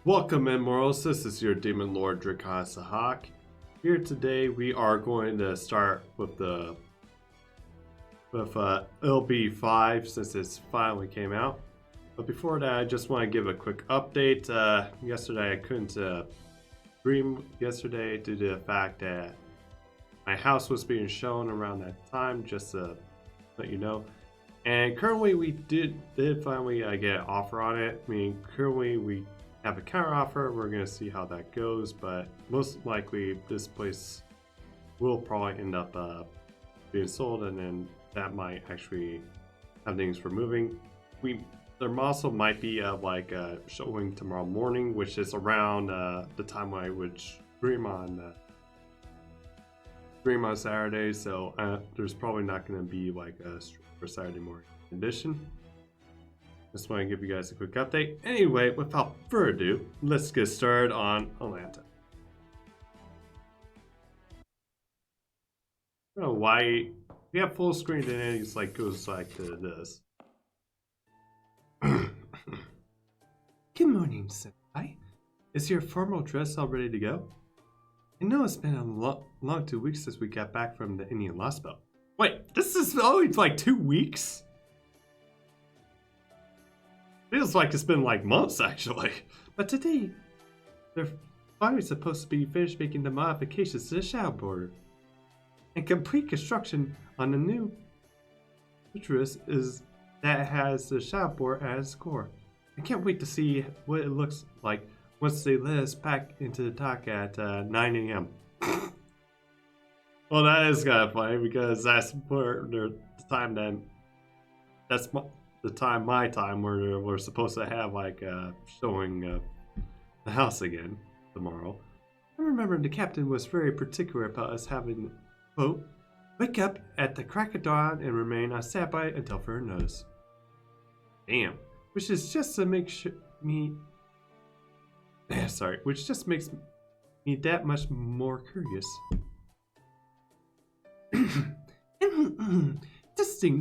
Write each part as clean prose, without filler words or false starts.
Welcome, Immortals. This is your Demon Lord Drakon Sahak. Here today, we are going to start with LB5 since it's finally came out. But before that, I just want to give a quick update. Yesterday, I couldn't stream yesterday due to the fact that my house was being shown around that time. Just to let you know. And currently, we did finally get an offer on it. I mean, currently we have a counter offer. We're gonna see how that goes, but most likely this place will probably end up being sold, and then that might actually have things for moving. There also might be showing tomorrow morning, which is around the time I would stream on Saturday. So there's probably not gonna be like a stream for Saturday morning edition. Just want to give you guys a quick update. Anyway, without further ado, let's get started on Atlanta. I don't know why we have full screen and then it's like goes like to this. Good morning, Senpai. Is your formal dress all ready to go? I know it's been a long 2 weeks since we got back from the Indian Lostbelt. Wait, this is only like 2 weeks? Feels like it's been like months, actually. But today, they're finally supposed to be finished making the modifications to the shadow border. And complete construction on the new Uterus is that has the shadow border at its core. I can't wait to see what it looks like once they let us back into the dock at 9 a.m. Well, that is kind of funny because that's where the time then. That's my time where we're supposed to have like showing the house again tomorrow. I remember the captain was very particular about us having, quote, wake up at the crack of dawn and remain on standby until further notice. Damn. Which is just to make sure which just makes me that much more curious.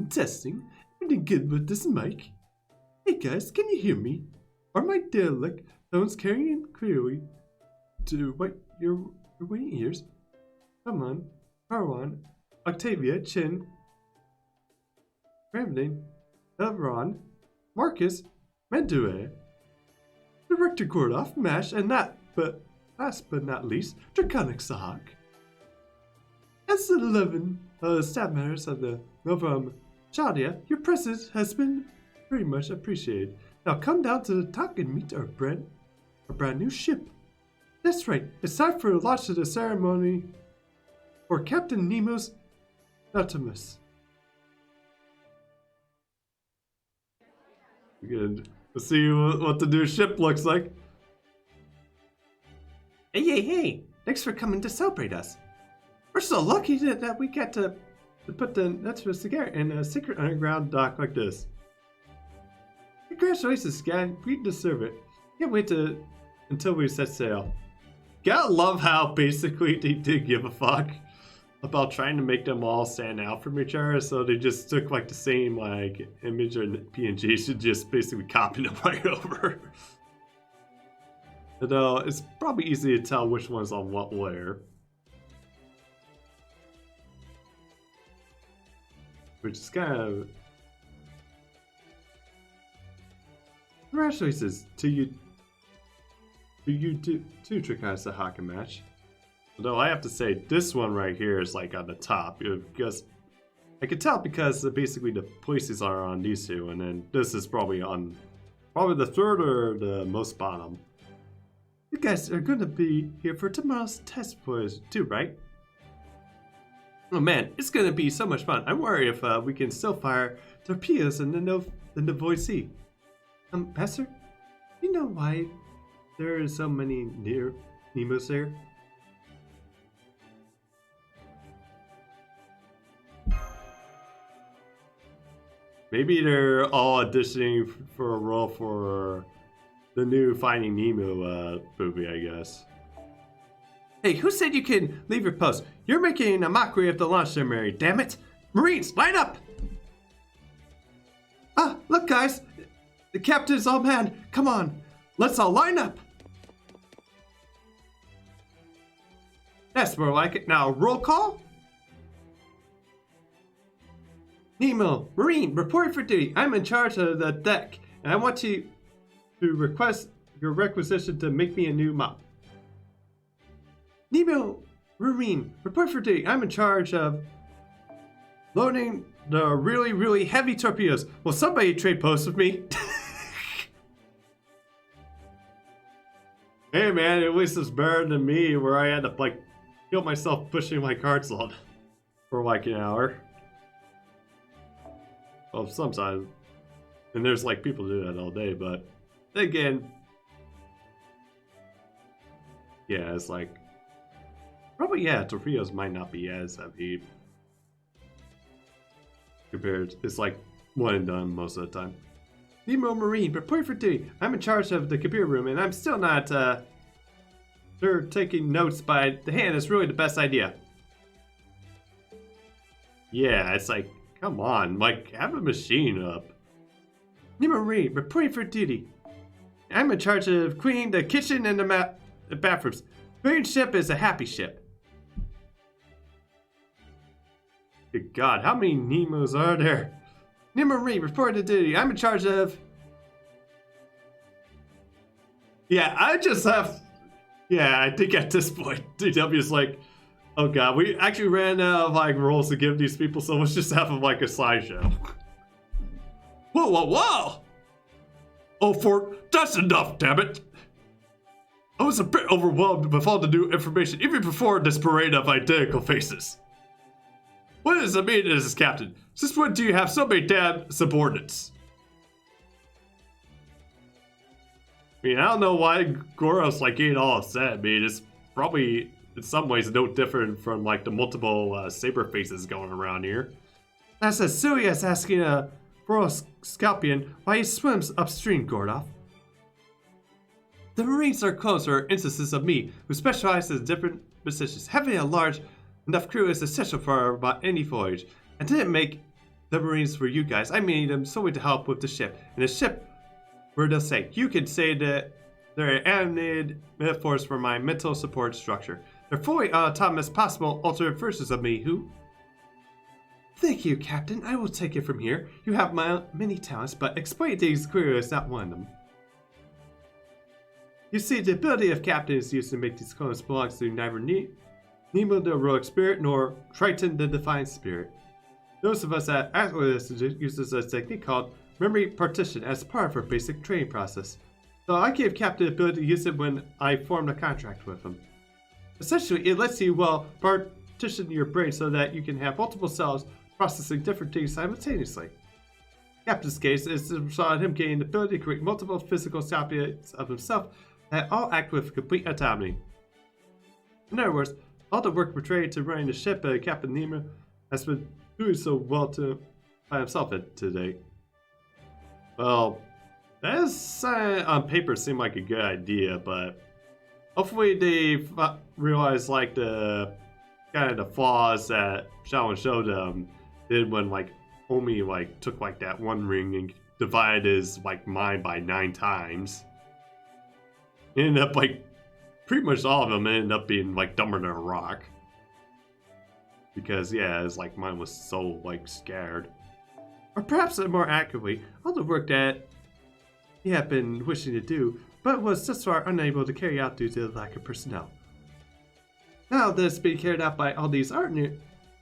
Testing. Pretty good with this mic. Hey guys, can you hear me? Are my derelict tones carrying in clearly to your waiting ears? Come on, Parwan, Octavia, Chin, Ramdin, Elron, Marcus, Mendue, Director Gordoff, Mash, and last but not least, Draconic Sahak. As the 11 staff members of the Novam Shadia, your presence has been very much appreciated. Now come down to the dock and meet our brand new ship. That's right, it's time for the launch of the ceremony for Captain Nemo's Nautilus. Good. Let's see what the new ship looks like. Hey! Thanks for coming to celebrate us. We're so lucky that we get to put the Nautilus together in a secret underground dock like this. Congratulations, guy. We deserve it. Can't wait until we set sail. Gotta love how basically they did give a fuck about trying to make them all stand out from each other, so they just took like the same like image or PNGs and just basically copied them right over. Although it's probably easy to tell which one's on what layer. Which is kind of... Congratulations to you too, Drakon Sahak and Match. Although I have to say, this one right here is like on the top, because I can tell because basically the places are on these two, and then this is probably on the third or the most bottom. You guys are going to be here for tomorrow's test voyage too, right? Oh man, it's gonna be so much fun. I'm worried if we can still fire torpedoes in the void sea. Master, you know why there are so many near Nemos there? Maybe they're all auditioning for a role for the new Finding Nemo movie, I guess. Hey, who said you can leave your post? You're making a mockery of the launch ceremony, damn it! Marines, line up! Ah, look guys! The captain's all mad! Come on, let's all line up! That's more like it. Now, roll call? Nemo, Marine, report for duty. I'm in charge of the deck, and I want you to request your requisition to make me a new mop. Nemo, Marine, report for duty. I'm in charge of loading the really, really heavy torpedoes. Will somebody trade posts with me? Hey man, at least it's better than me where I had to like kill myself pushing my cards load for like an hour. Well, sometimes. And there's like people do that all day, but again, yeah, it's like probably yeah, torpedoes might not be as heavy compared. It's like one and done most of the time. Nemo Marine, report for duty. I'm in charge of the computer room, and I'm still not sure taking notes by the hand is really the best idea. Yeah, it's like, come on, like, have a machine up. Nemo Marine, reporting for duty. I'm in charge of cleaning the kitchen and the bathrooms. Marine ship is a happy ship. Good God, how many Nemos are there? Nemo Marine, report to duty. I'm in charge of... Yeah, I just have... Yeah, I think at this point, DW's like, oh God, we actually ran out of like roles to give these people, so let's just have them like a slideshow. Whoa, whoa, whoa! Oh, that's enough, damn it! I was a bit overwhelmed with all the new information, even before this parade of identical faces. What does it mean, as Captain? Since when do you have so many damn subordinates? I mean, I don't know why Goros like getting all upset. I mean, it's probably in some ways no different from like the multiple saber faces going around here. That's as silly as asking a Scorpion why he swims upstream, Gordoff. The Marines are close are instances of me who specialize in different positions. Having a large enough crew is essential for about any voyage. I didn't make the Marines for you guys. I made them solely to help with the ship. And the ship, for their sake, you could say that they're animated metaphors for my mental support structure. They're fully autonomous, possible alternate versions of me who... Thank you, Captain. I will take it from here. You have my many talents, but exploiting these clearly is not one of them. You see, the ability of Captain is used to make these clones belongs to neither Nemo the heroic spirit, nor Triton the defiant spirit. Those of us at Atlas use a technique called memory partition as part of our basic training process. So I gave Captain the ability to use it when I formed a contract with him. Essentially, it lets you, partition your brain so that you can have multiple cells processing different things simultaneously. Captain's case is the result of him gaining the ability to create multiple physical copies of himself that all act with complete autonomy. In other words, all the work portrayed to running the ship by Captain Nemo has been doing so well by himself to date. Well, that does on paper seem like a good idea, but hopefully they realize like the kind of the flaws that Shaolin showed them did when like Omi like took like that one ring and divided his like mind by 9 times. It ended up like pretty much all of them ended up being like dumber than a rock. Because yeah, his like mind was so like scared. Or perhaps more accurately, all the work that he had been wishing to do, but was thus far unable to carry out due to the lack of personnel. Now that it's being carried out by all these art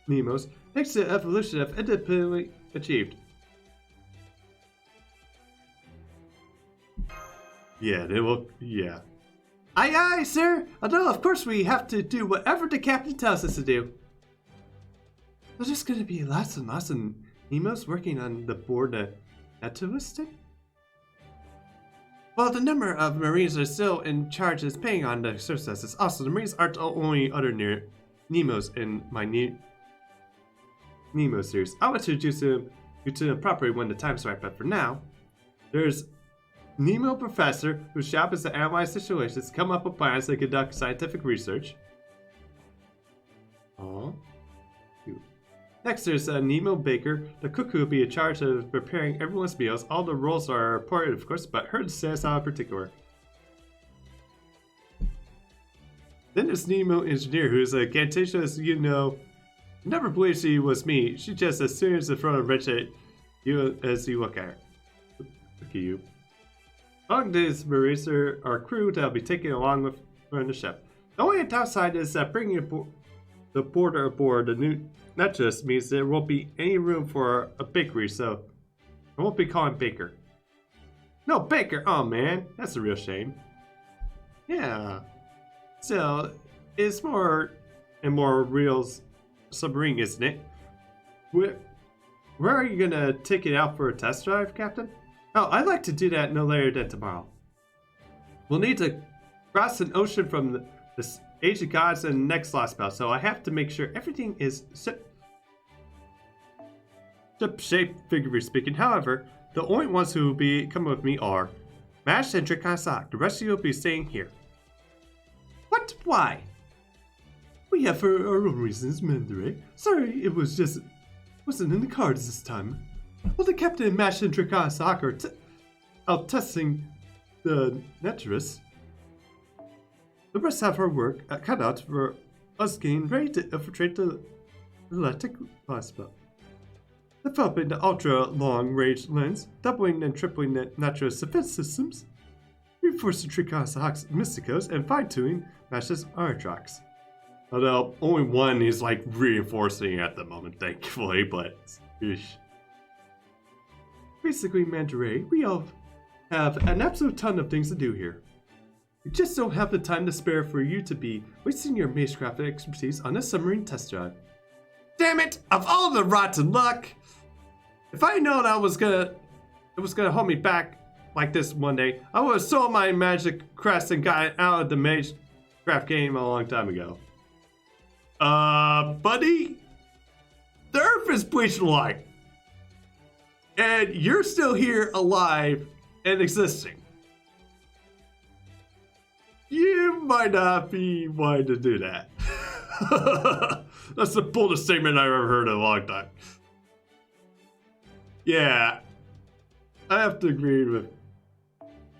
Nemos, thanks to the evolution of independently achieved. Yeah, they will, yeah. Aye aye, sir! Although of course we have to do whatever the captain tells us to do. There's just gonna be lots and lots of Nemos working on the board naturalistic? While the number of Marines are still in charge is paying on the services, also the Marines aren't the only other Nemos in my Nemo series. I'll introduce you to them properly when the time's right, but for now, there's Nemo Professor, whose job is to analyze situations, come up with plans, and conduct scientific research. Aww. Next, there's Nemo Baker, the cook who will be in charge of preparing everyone's meals. All the roles are important, of course, but her stands out in particular. Then there's Nemo Engineer, who's a cantankerous, never believed she was me. She just assumes the front of wrench at you as you look at her. Look at you. On this Marisa, our crew that'll be taken along with on the ship. The only downside is that bringing the boarder aboard the new Netris means there won't be any room for a bakery, so I won't be calling Baker. No, Baker! Oh man, that's a real shame. Yeah. So, it's more and more real submarine, isn't it? Where are you gonna take it out for a test drive, Captain? Oh, I'd like to do that no later than tomorrow. We'll need to cross an ocean from the Age of Gods and the next Lostbelt, so I have to make sure everything is ship-shape, figuratively speaking. However, the only ones who will be coming with me are Mash and Drakasak. The rest of you will be staying here. What? Why? We have for our own reasons, Mandere. Sorry, it wasn't in the cards this time. Well, the captain and Mash and Drakasak are out testing the Netris. The rest have our work cut out for us getting ready to infiltrate the Atlantic Lostbelt. Developing the ultra-long-range lens, doubling and tripling the Netris defense systems, reinforcing Draka's Mysticos, and fine-tuning Mash's Artrox. Although only one is like reinforcing at the moment, thankfully, but basically, Mandere, we all have an absolute ton of things to do here. We just don't have the time to spare for you to be wasting your Macecraft expertise on a submarine test drive. Damn it! Of all the rotten luck! If I known it was gonna hold me back like this one day, I would have sold my magic crest and gotten out of the Macecraft game a long time ago. Buddy? The Earth is bleached alive. And you're still here alive and existing. You might not be wanting to do that. That's the boldest statement I've ever heard in a long time. Yeah, I have to agree with.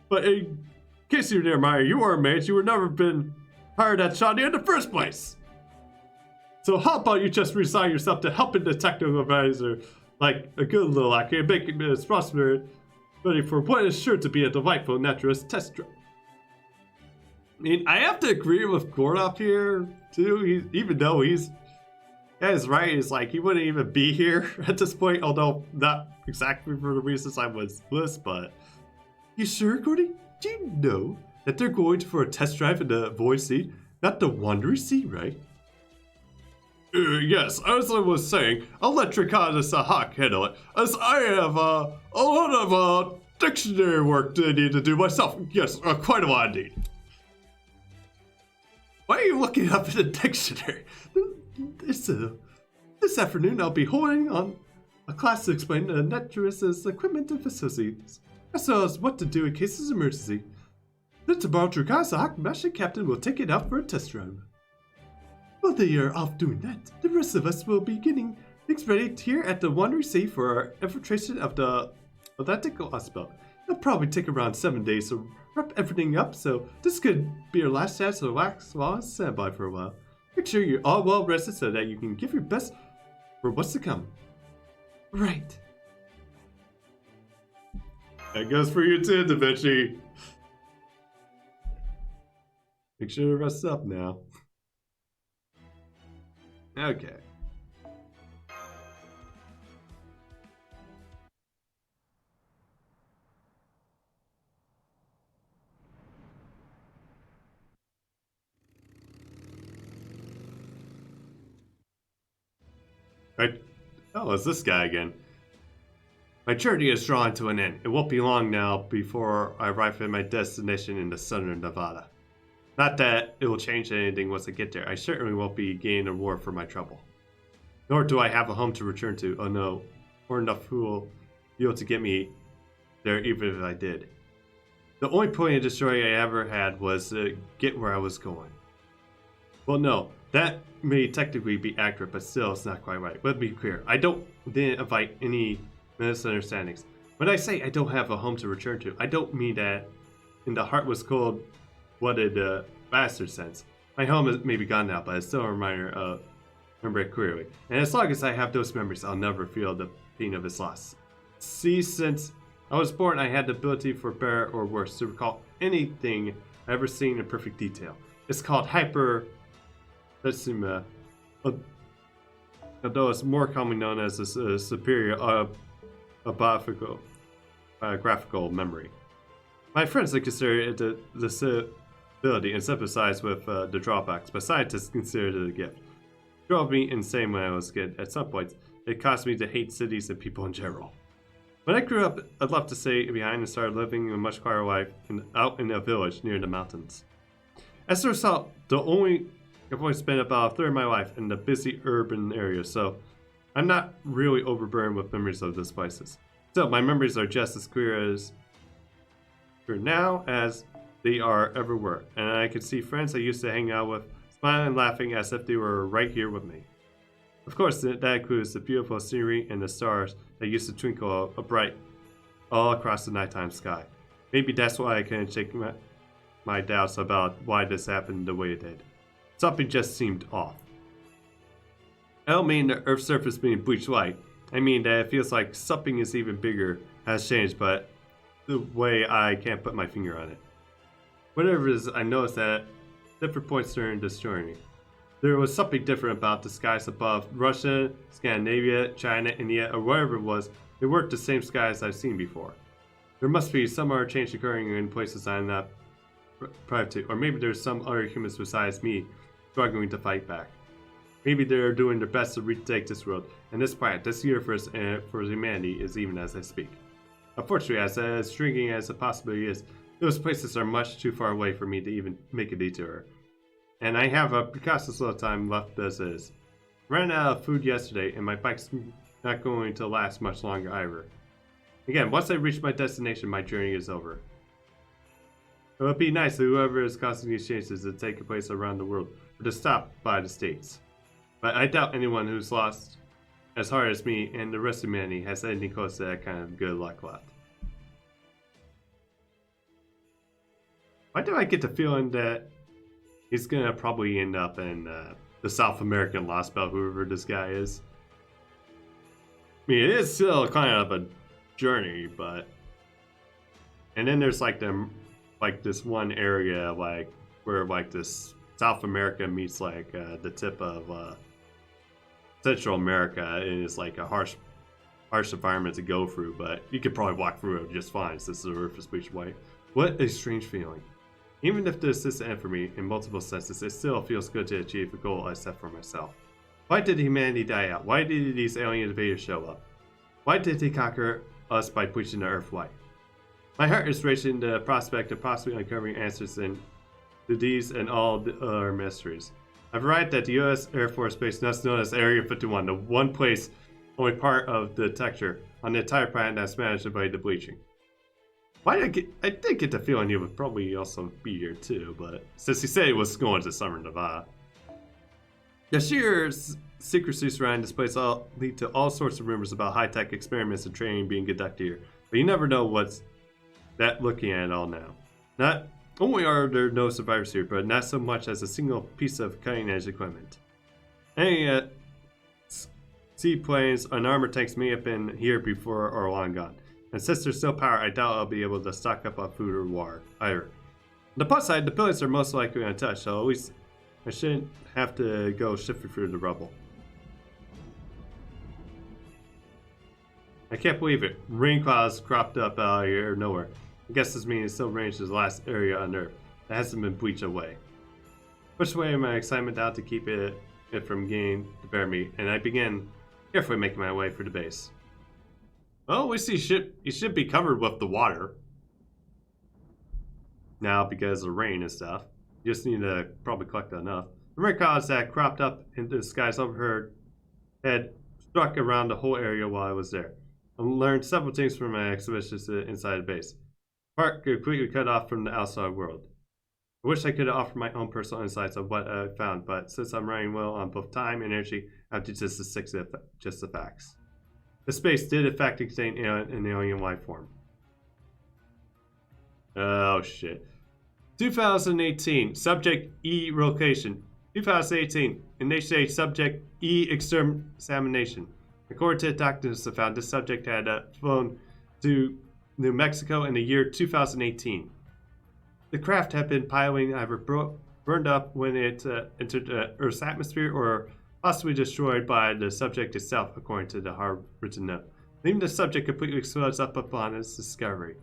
But in case you're near Meyer, you are a mage. You would never been hired at Shawnee in the first place. So how about you just resign yourself to helping the technical advisor like a good little actor and making this prosperity ready for what is sure to be a delightful Netris test drive. I mean, I have to agree with Gordoff here, too. Even though he's right, he's like, he wouldn't even be here at this point, although not exactly for the reasons I was list, but... You sure, Gordy? Do you know that they're going for a test drive in the Void Sea, not the Wandering Sea, right? Yes, as I was saying, I'll let Draka's handle it, as I have a lot of dictionary work that I need to do myself. Yes, quite a lot indeed. Why are you looking up in the dictionary? This afternoon I'll be holding on a class to explain Netris's equipment and facilities, as well as what to do in cases of emergency. Then tomorrow Draka's Master Captain will take it out for a test drive. While they are off doing that, the rest of us will be getting things ready here at the Wandering Sea for our infiltration of the Atlantic Lostbelt. It'll probably take around 7 days to wrap everything up, so this could be your last chance to relax while on standby for a while. Make sure you're all well rested so that you can give your best for what's to come. Right. That goes for you too, Da Vinci. Make sure to rest up now. Okay. Right. Oh, it's this guy again. My journey is drawing to an end. It won't be long now before I arrive at my destination in the southern Nevada. Not that it will change anything once I get there. I certainly won't be gaining a reward for my trouble. Nor do I have a home to return to. Oh no, or enough who will be able to get me there even if I did. The only point of destroy I ever had was to get where I was going. Well, no, that may technically be accurate, but still it's not quite right. Let me be clear. I didn't invite any misunderstandings. When I say I don't have a home to return to, I don't mean that in the heart was cold blooded bastard sense. My home is maybe gone now, but it's still a reminder of remember it clearly. And as long as I have those memories, I'll never feel the pain of its loss. See, since I was born, I had the ability for better or worse to recall anything I ever seen in perfect detail. It's called hyperplasmia, although it's more commonly known as a superior biographical memory. My friends consider it the disability and sympathize with the drawbacks, but scientists consider it a gift. It drove me insane when I was a kid. At some point, it caused me to hate cities and people in general. When I grew up, I'd love to stay behind and started living a much quieter life out in a village near the mountains. As a result, I've only spent about a third of my life in the busy urban area, so I'm not really overburdened with memories of those places. Still, my memories are just as clear now as they are ever were, and I can see friends I used to hang out with smiling and laughing as if they were right here with me. Of course, that includes the beautiful scenery and the stars that used to twinkle bright all across the nighttime sky. Maybe that's why I couldn't shake my doubts about why this happened the way it did. Something just seemed off. I don't mean the Earth's surface being bleached white. I mean that it feels like something is even bigger has changed, but the way I can't put my finger on it. Whatever it is, I noticed that at different points during this journey, there was something different about the skies above Russia, Scandinavia, China, India, or wherever it was. They weren't the same skies I've seen before. There must be some other change occurring in places I'm not private to, or maybe there's some other humans besides me struggling to fight back. Maybe they're doing their best to retake this world, and this planet, this universe, and for humanity is even as I speak. Unfortunately, as intriguing as it possibly is, those places are much too far away for me to even make a detour. And I have a precocious little time left as is. Ran out of food yesterday, and my bike's not going to last much longer either. Again, once I reach my destination, my journey is over. It would be nice if whoever is causing these changes to take place around the world were to stop by the States. But I doubt anyone who's lost as hard as me and the rest of humanity has anything close to that kind of good luck left. Why do I get the feeling that he's gonna probably end up in the South American Lostbelt, whoever this guy is? I mean, it is still kind of a journey, but... And then there's like this one area where this South America meets the tip of Central America, and it's like a harsh environment to go through, but you could probably walk through it just fine since the Earth is bleached white. What a strange feeling. Even if this is the end for me in multiple senses, it still feels good to achieve a goal I set for myself. Why did humanity die out? Why did these alien invaders show up? Why did they conquer us by bleaching the Earth white? My heart is racing the prospect of possibly uncovering answers to these and all the other mysteries. I've arrived at the U.S. Air Force Base, now known as Area 51, the one place, only part of the texture on the entire planet that's managed to avoid the bleaching. Why did I did get the feeling he would probably also be here too, but since he said he was going to Summer, Nevada. The sheer secrecy surrounding this place lead to all sorts of rumors about high-tech experiments and training being conducted here, but you never know what's that looking at it all now. Not only are there no survivors here, but not so much as a single piece of cutting-edge equipment. Any seaplanes and armor tanks may have been here before or long gone. And since there's no power, I doubt I'll be able to stock up on food or water either. On the plus side, the buildings are most likely untouched, so at least I shouldn't have to go shifting through the rubble. I can't believe it. Rain clouds cropped up out of here nowhere. I guess this means it's still ranged as the last area on Earth that hasn't been bleached away. Push away my excitement out to keep it from getting to bear me, and I began carefully making my way through the base. Well, we see you should be covered with the water now because of rain and stuff. You just need to probably collect enough. The rain clouds that cropped up into the skies overhead had struck around the whole area while I was there. I learned several things from my expeditions inside the base. Part completely cut off from the outside world. I wish I could have offered my own personal insights of what I found, but since I'm running well on both time and energy, I have to just stick to just the facts. The space did in fact contain an alien life form. Oh shit. 2018, subject E relocation. 2018, initiate subject E examination. According to doctors, they found this subject had flown to New Mexico in the year 2018. The craft had been piloting either burned up when it entered the Earth's atmosphere or possibly destroyed by the subject itself, according to the hard-written note, leaving the subject completely exposed up upon its discovery.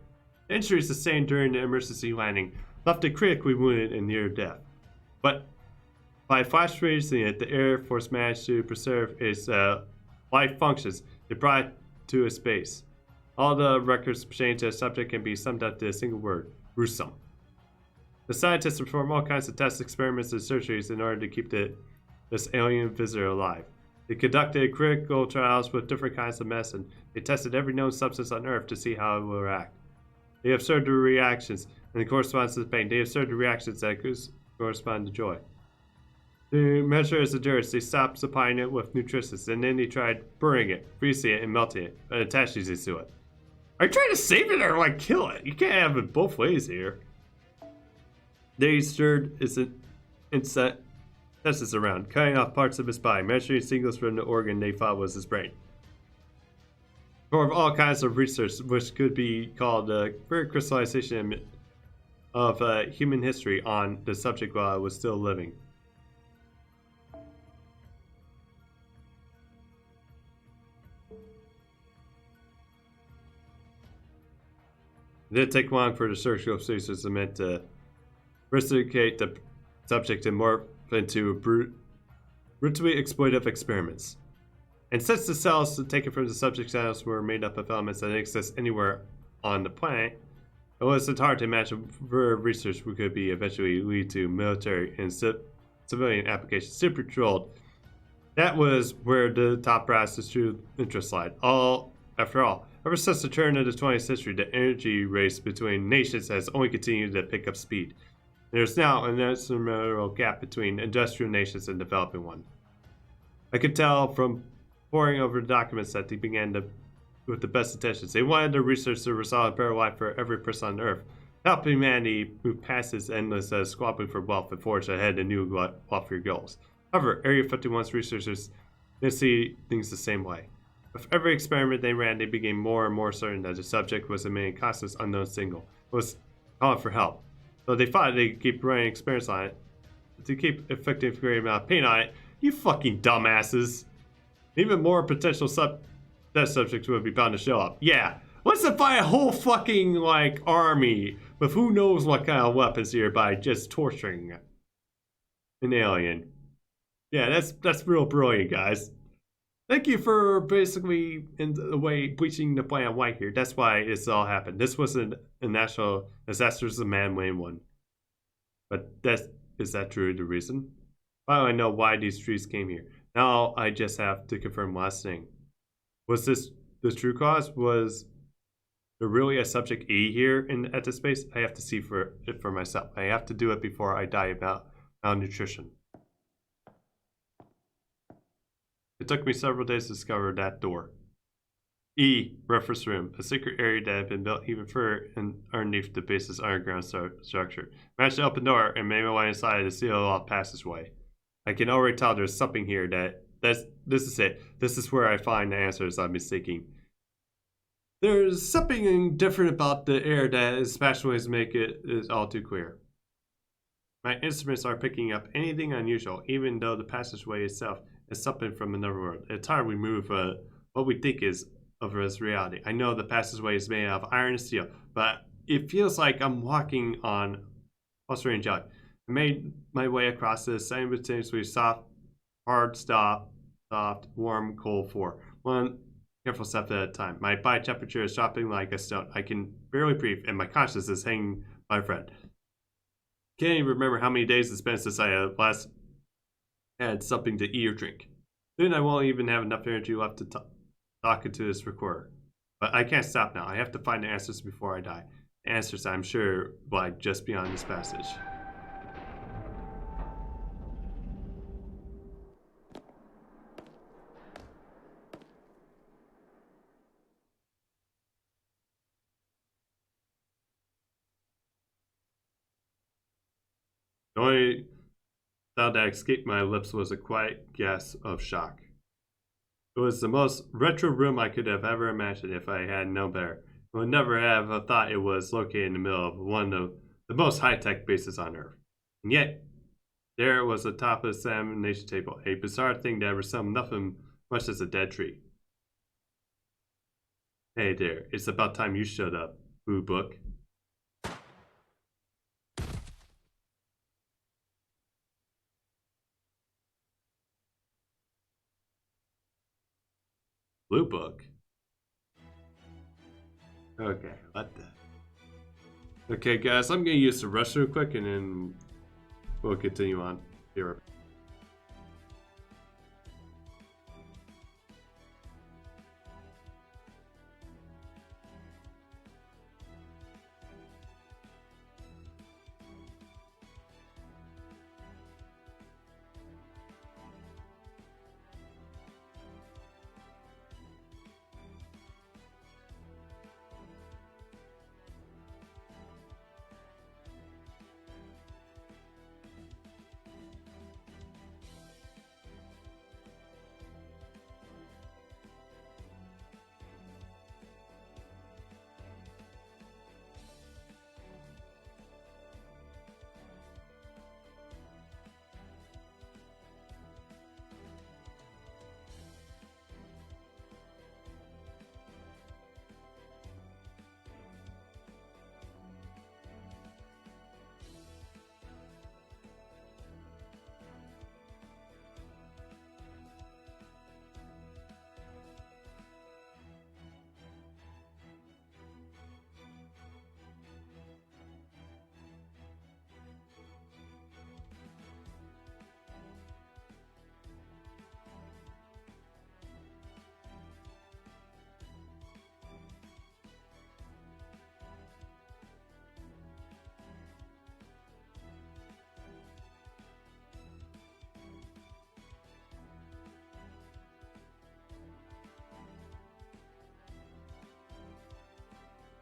The injuries sustained during the emergency landing left it critically wounded and near death. But by flash freezing it, the Air Force managed to preserve its life functions. It brought it to its base. All the records pertaining to the subject can be summed up to a single word: gruesome. The scientists performed all kinds of tests, experiments, and surgeries in order to keep this alien visitor alive. They conducted critical trials with different kinds of medicine. They tested every known substance on Earth to see how it will react. They observed the reactions and the correspondence to pain. They observed the reactions that correspond to joy. To measure its endurance, they stopped supplying it with nutritious, and then they tried burning it, freezing it, and melting it, and attaching it to it. Are you trying to save it or like kill it? You can't have it both ways here. They stirred its intestines around, cutting off parts of his body, measuring signals from the organ they thought was his brain. Performed all kinds of research, which could be called a very crystallization of human history on the subject while it was still living. It didn't take long for the surgical procedures meant to resuscitate the subject and morph into brutally exploitive experiments. And since the cells taken from the subject's cells were made up of elements that exist anywhere on the planet, it wasn't hard to imagine where research could be eventually lead to military and civilian applications. Super controlled. That was where the top brass's true interest lied. After all, ever since the turn of the 20th century, the energy race between nations has only continued to pick up speed. There's now an insurmountable gap between industrial nations and developing ones. I could tell from poring over the documents that they began with the best intentions. They wanted to research to resolve a better life for every person on Earth, help humanity move past its endless squabbling for wealth and forge ahead to new loftier goals. However, Area 51's researchers didn't see things the same way. With every experiment they ran, they became more and more certain that the subject was emitting constant unknown signal, was calling for help. So they thought they could keep running experiments on it, to keep inflicting a great amount of pain on it. You fucking dumbasses! Even more potential test subjects would be bound to show up. Yeah, let's fight a whole fucking like army with who knows what kind of weapons here by just torturing an alien. Yeah, that's real brilliant, guys. Thank you for basically, in a way, bleaching the planet white here. That's why this all happened. This wasn't a natural disaster, this is a man-made one. But is that truly the reason? Why do I know why these trees came here? Now I just have to confirm last thing. Was this the true cause? Was there really a subject E here at this space? I have to see it for myself. I have to do it before I die about malnutrition. It took me several days to discover that door. E, reference room, a secret area that had been built even further underneath the base's underground structure. Managed to open the door and made my way inside the sealed off passageway. I can already tell there's something here this is it. This is where I find the answers I've been seeking. There's something different about the air that is passageways make it is all too clear. My instruments aren't picking up anything unusual, even though the passageway itself is something from another world. It's hard to remove what we think is of as reality. I know the passageway is made out of iron and steel, but it feels like I'm walking on a strange jug. I made my way across this simultaneously soft, warm, cold floor. One careful step at a time. My body temperature is dropping like a stone. I can barely breathe, and my conscience is hanging by a thread. Can't even remember how many days it's been since I last had something to eat or drink. Soon I won't even have enough energy left to talk into this recorder. But I can't stop now. I have to find the answers before I die. The answers, I'm sure, lie just beyond this passage. The only sound that escaped my lips was a quiet gasp of shock. It was the most retro room I could have ever imagined if I had known better. I would never have thought it was located in the middle of one of the most high-tech bases on Earth. And yet, there it was atop of the examination table, a bizarre thing that resembled nothing much as a dead tree. Hey there, it's about time you showed up, Blue Book. Blue Book? Okay, what the... Okay, guys, I'm gonna use the restroom quick and then we'll continue on here.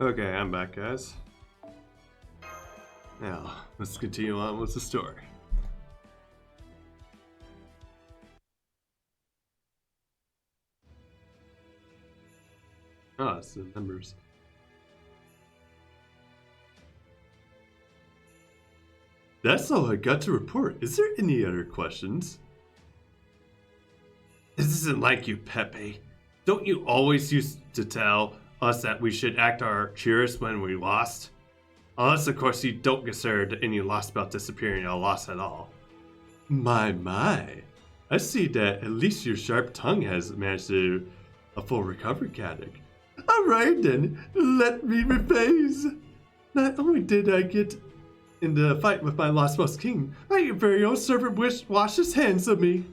Okay, I'm back, guys. Now, let's continue on with the story. Ah, it's the numbers. That's all I got to report. Is there any other questions? This isn't like you, Pepe. Don't you always used to tell us that we should act our cheers when we lost? Unless, of course, you don't consider any Lostbelt disappearing a loss at all. My. I see that at least your sharp tongue has managed to a full recovery, Caddick. Alright then, let me rephrase. Not only did I get in the fight with my Lostbelt king, my very own servant washed his hands of me.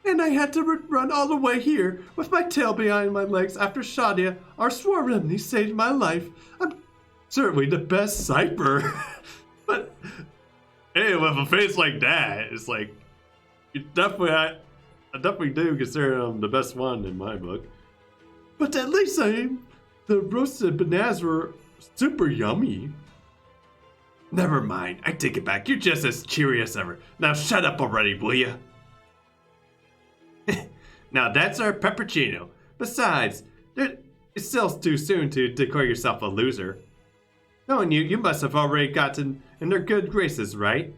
And I had to run all the way here with my tail behind my legs after Shadia, our sworn enemy, saved my life. I'm certainly the best sniper. But hey, with a face like that, it's like you I definitely do consider him the best one in my book. But at least the roasted bananas were super yummy. Never mind, I take it back. You're just as cheery as ever. Now shut up already, will ya? Now that's our peppuccino. Besides, it's still too soon to declare yourself a loser. Knowing you must have already gotten in their good graces, right?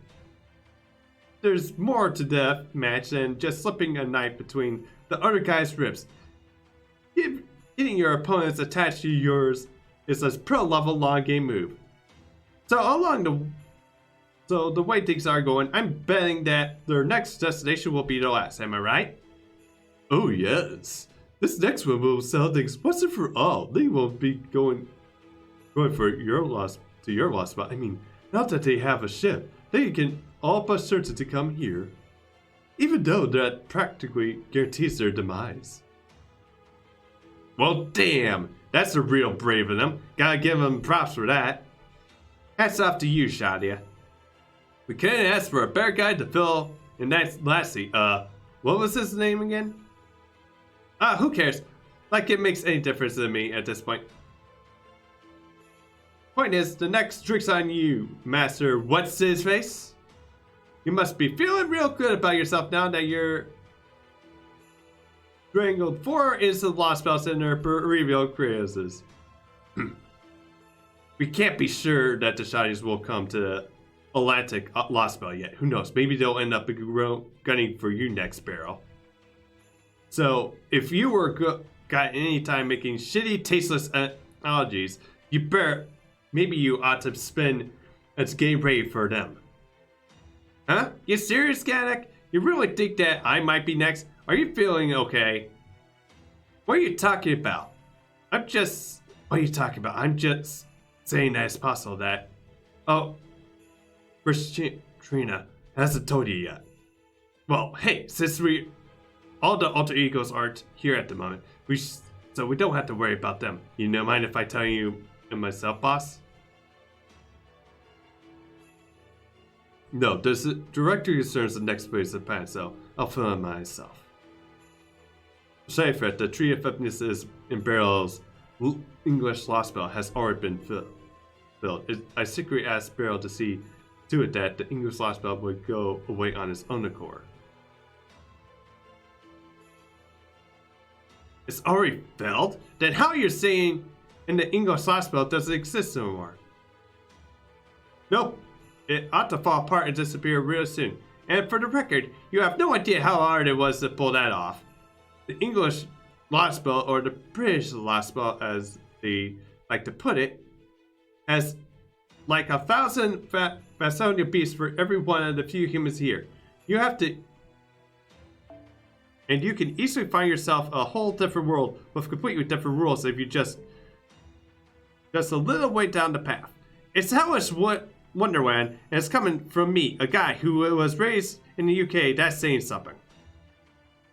There's more to the match than just slipping a knife between the other guy's ribs. Getting your opponents attached to yours is a pro-level long game move. So the way things are going, I'm betting that their next destination will be the last. Am I right? Oh yes, this next one will sell things once and for all. They won't be going for your loss to your lost spot. I mean, not that they have a ship, they can all but certain to come here, even though that practically guarantees their demise. Well, damn, that's a real brave of them. Gotta give them props for that. Hats off to you, Shadia. We couldn't ask for a better guy to fill in that last seat. What was his name again? Who cares? Like it makes any difference to me at this point. Point is, the next drink's on you, Master What's His Face? You must be feeling real good about yourself now that you're strangled 4 innocent Lostbelts in their revealed creases. We can't be sure that the shinies will come to the Atlantic Lostbelt yet. Who knows? Maybe they'll end up gunning for you next, Barrel. So, if you were got any time making shitty, tasteless analogies, maybe you ought to spend a game ready for them. Huh? You serious, Gaddock? You really think that I might be next? Are you feeling okay? What are you talking about? What are you talking about? I'm just saying that it's possible that... Oh, Trina hasn't told you yet. Well, hey, since all the alter egos aren't here at the moment, so we don't have to worry about them. You don't mind if I tell you and myself, boss? No, there's a director concerns the next phase of plan, so I'll fill in myself. Shifret, the tree of Ephesus in Barrel's English Lostbelt has already been filled. I secretly asked Barrel to see to it that the English Lostbelt would go away on its own accord. It's already filled? Then how are you saying in the English Lostbelt doesn't exist anymore? Nope. It ought to fall apart and disappear real soon. And for the record, you have no idea how hard it was to pull that off. The English Lostbelt, or the British Lostbelt as they like to put it, has like 1,000 Fasonia beasts for every one of the few humans here. You have to... And you can easily find yourself a whole different world with completely different rules if you just a little way down the path. It's hellish Wonderland, and it's coming from me, a guy who was raised in the UK. That's saying something.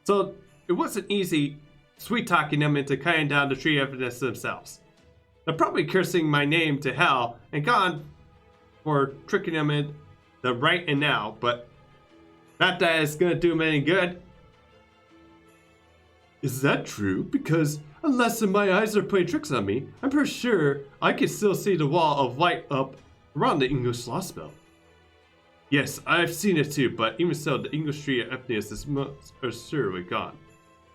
So it wasn't easy sweet-talking them into cutting down the tree of evidence themselves. They're probably cursing my name to hell and gone for tricking them in the right and now, but not that it's gonna do them any good. Is that true? Because unless my eyes are playing tricks on me, I'm pretty sure I can still see the wall of light up around the English Lostbelt. Yes, I've seen it too, but even so, the English tree of Ephesus is most assuredly gone.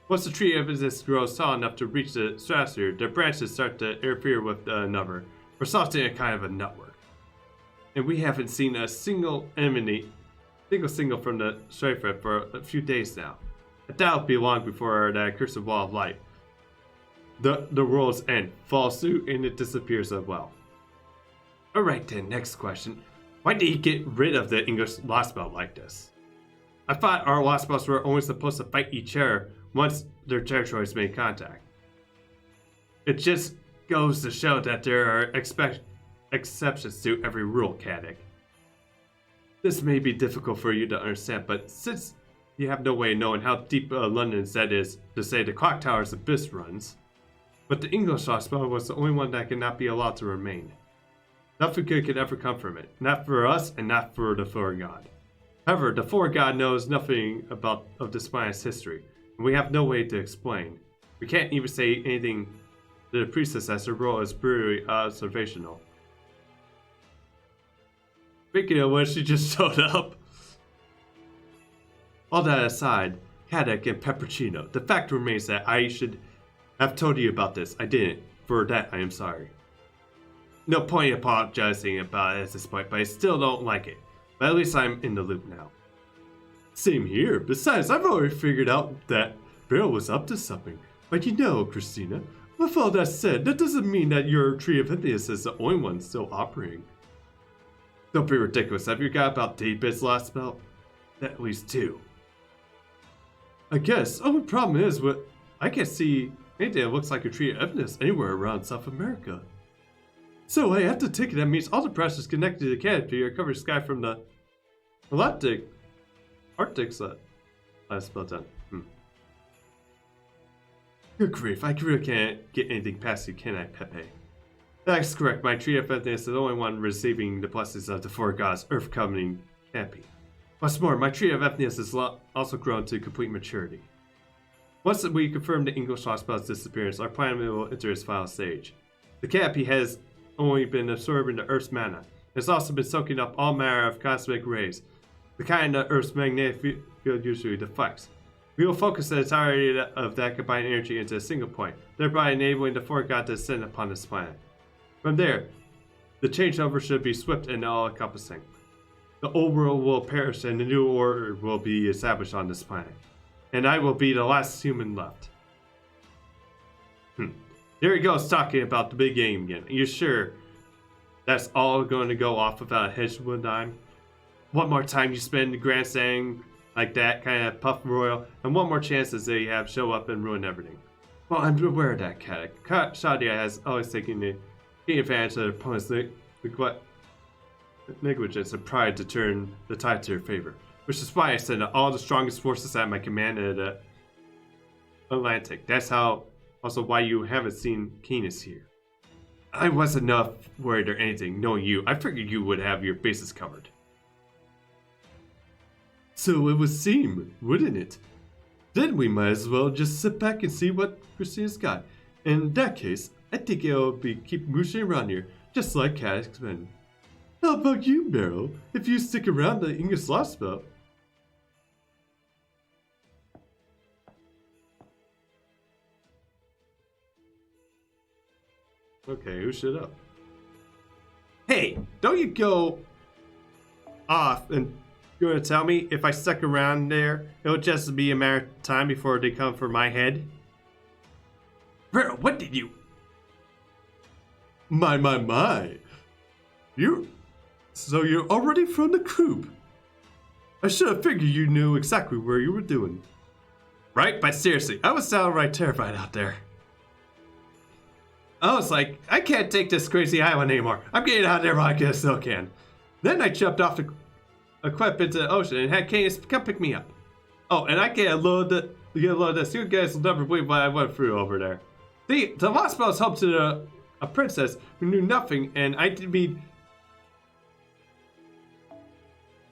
Once the tree of Ephesus grows tall enough to reach the stratosphere, their branches start to interfere with another, resulting in a kind of a network. And we haven't seen a single enemy, single from the Shifret for a few days now. But that'll be long before that accursed wall of light, the world's end, falls through and it disappears as well. Alright then, next question. Why did he get rid of the English Lostbelt like this? I thought our Lostbelts were only supposed to fight each other once their territories made contact. It just goes to show that there are exceptions to every rule, Caddick. This may be difficult for you to understand, but since you have no way of knowing how deep London's debt is to say the clock tower's abyss runs, but the English Lostbelt was the only one that cannot be allowed to remain. Nothing good could ever come from it, not for us and not for the Four God. However, the Four God knows nothing of this planet's history, and we have no way to explain. We can't even say anything to the priestess as her role is purely observational. Speaking of which, she just showed up. All that aside, Caddick and Peppercino, the fact remains that I should have told you about this. I didn't. For that, I am sorry. No point apologizing about it at this point, but I still don't like it. But at least I'm in the loop now. Same here. Besides, I've already figured out that Beryl was up to something. But you know, Christina, with all that said, that doesn't mean that your tree of Hypnius is the only one still operating. Don't be ridiculous. Have you got about 8 bits Lostbelt? At least 2. I guess. Only problem is, I can't see anything that looks like a tree of Hypnius anywhere around South America. So I have to take it. That means all the pressures connected to the canopy are covered sky from the Arctic's Lostbelt done. Good grief, I really can't get anything past you, can I, Pepe? That's correct. My tree of Ethnius is the only one receiving the blessings of the Four Gods' Earth-coming canopy. What's more, my tree of Ethnius is also grown to complete maturity. Once we confirm the English Lostbelt's disappearance, our plan will enter its final stage. The canopy has only been absorbing the Earth's mana. It's also been soaking up all manner of cosmic rays, the kind that Earth's magnetic field usually deflects. We will focus the entirety of that combined energy into a single point, thereby enabling the foreign god to descend upon this planet. From there, the changeover should be swift and all-encompassing. The old world will perish and the new order will be established on this planet. And I will be the last human left. Here he goes talking about the big game again. Are you sure that's all going to go off without a hedge one dime? One more time you spend the grandstanding like that, kind of puff royal, and one more chance as they have show up and ruin everything. Well, I'm aware of that, Katic. Shadia has always taken advantage of their opponent's negligence and pride to turn the tide to her favor, which is why I send all the strongest forces at my command at the Atlantic. That's also why you haven't seen Canis here. I wasn't enough worried or anything, knowing you. I figured you would have your bases covered. So it would seem, wouldn't it? Then we might as well just sit back and see what Christina's got. In that case, I think it'll be keep mooching around here, just like Catic's been. How about you, Meryl? If you stick around the English Lostbelt. Okay, who shut up? Hey, don't you go off and you're gonna tell me if I stuck around there, it'll just be a matter of time before they come for my head? Bro, what did you... My. So you're already from the coop. I should have figured you knew exactly where you were doing. Right? But seriously, I was downright terrified out there. I was like, I can't take this crazy island anymore. I'm getting out of there while I still can. Then I jumped off the cliff into the ocean and had Canis come pick me up. Oh, and I get a load of this. You guys will never believe what I went through over there. The Lostbelt is home to a princess who knew nothing, and I do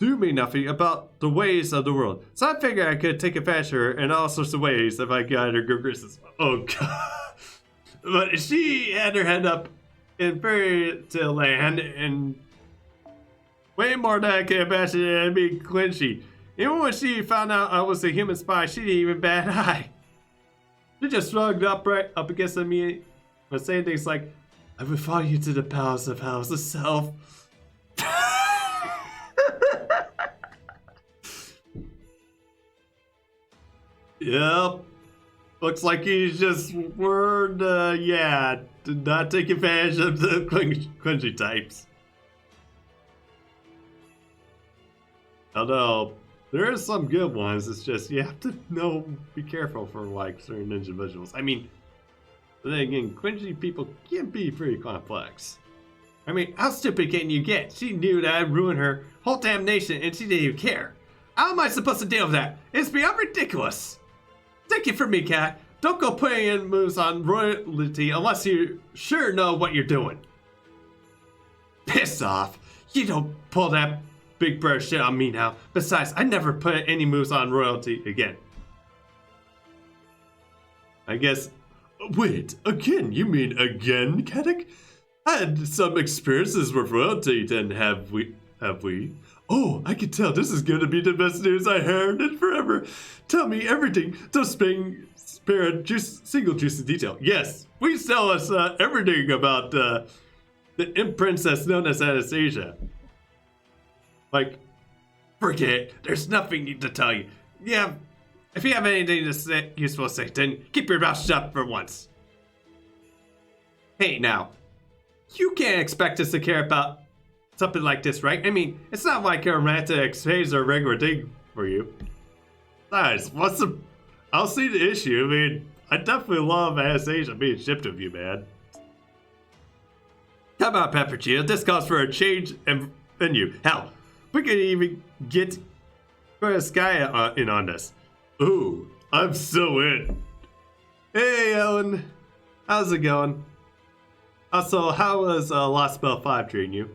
nothing about the ways of the world. So I figured I could take advantage of her in all sorts of ways if I got her good graces. Oh god. But she had her head up in fairy tale land and way more than I could imagine and be clinchy. Even when she found out I was a human spy, she didn't even bat an eye. She just shrugged up right up against me and saying things like, I will follow you to the palace of house itself. Yep. Looks like he's just did not take advantage of the cringy types. Although, there are some good ones, it's just, you have to be careful for, like, certain individuals. I mean, but then again, cringy people can be pretty complex. I mean, how stupid can you get? She knew that I'd ruin her whole damn nation and she didn't even care. How am I supposed to deal with that? It's beyond ridiculous. Take it from me, Cat. Don't go putting in moves on royalty unless you sure know what you're doing. Piss off. You don't pull that big brother shit on me now. Besides, I never put any moves on royalty again. I guess... Wait, again? You mean again, Katic? I had some experiences with royalty, then have we? Oh, I can tell this is going to be the best news I heard in forever. Tell me everything. Don't spare a single juicy detail. Yes, please tell us everything about the imp princess known as Anastasia. Like, forget it. There's nothing to tell you. Yeah, if you have anything to say, useful to say, then keep your mouth shut for once. Hey, now, you can't expect us to care about something like this, right? I mean, it's not like a romantic phase or regular thing for you. Guys, I'll see the issue. I mean, I definitely love Anastasia being shipped with you, man. Come on, Pepperchino. This calls for a change in venue. Hell, we could even get Skya in on this. Ooh, I'm so in. Hey, Ellen. How's it going? Also, how was Lostbelt 5 treating you?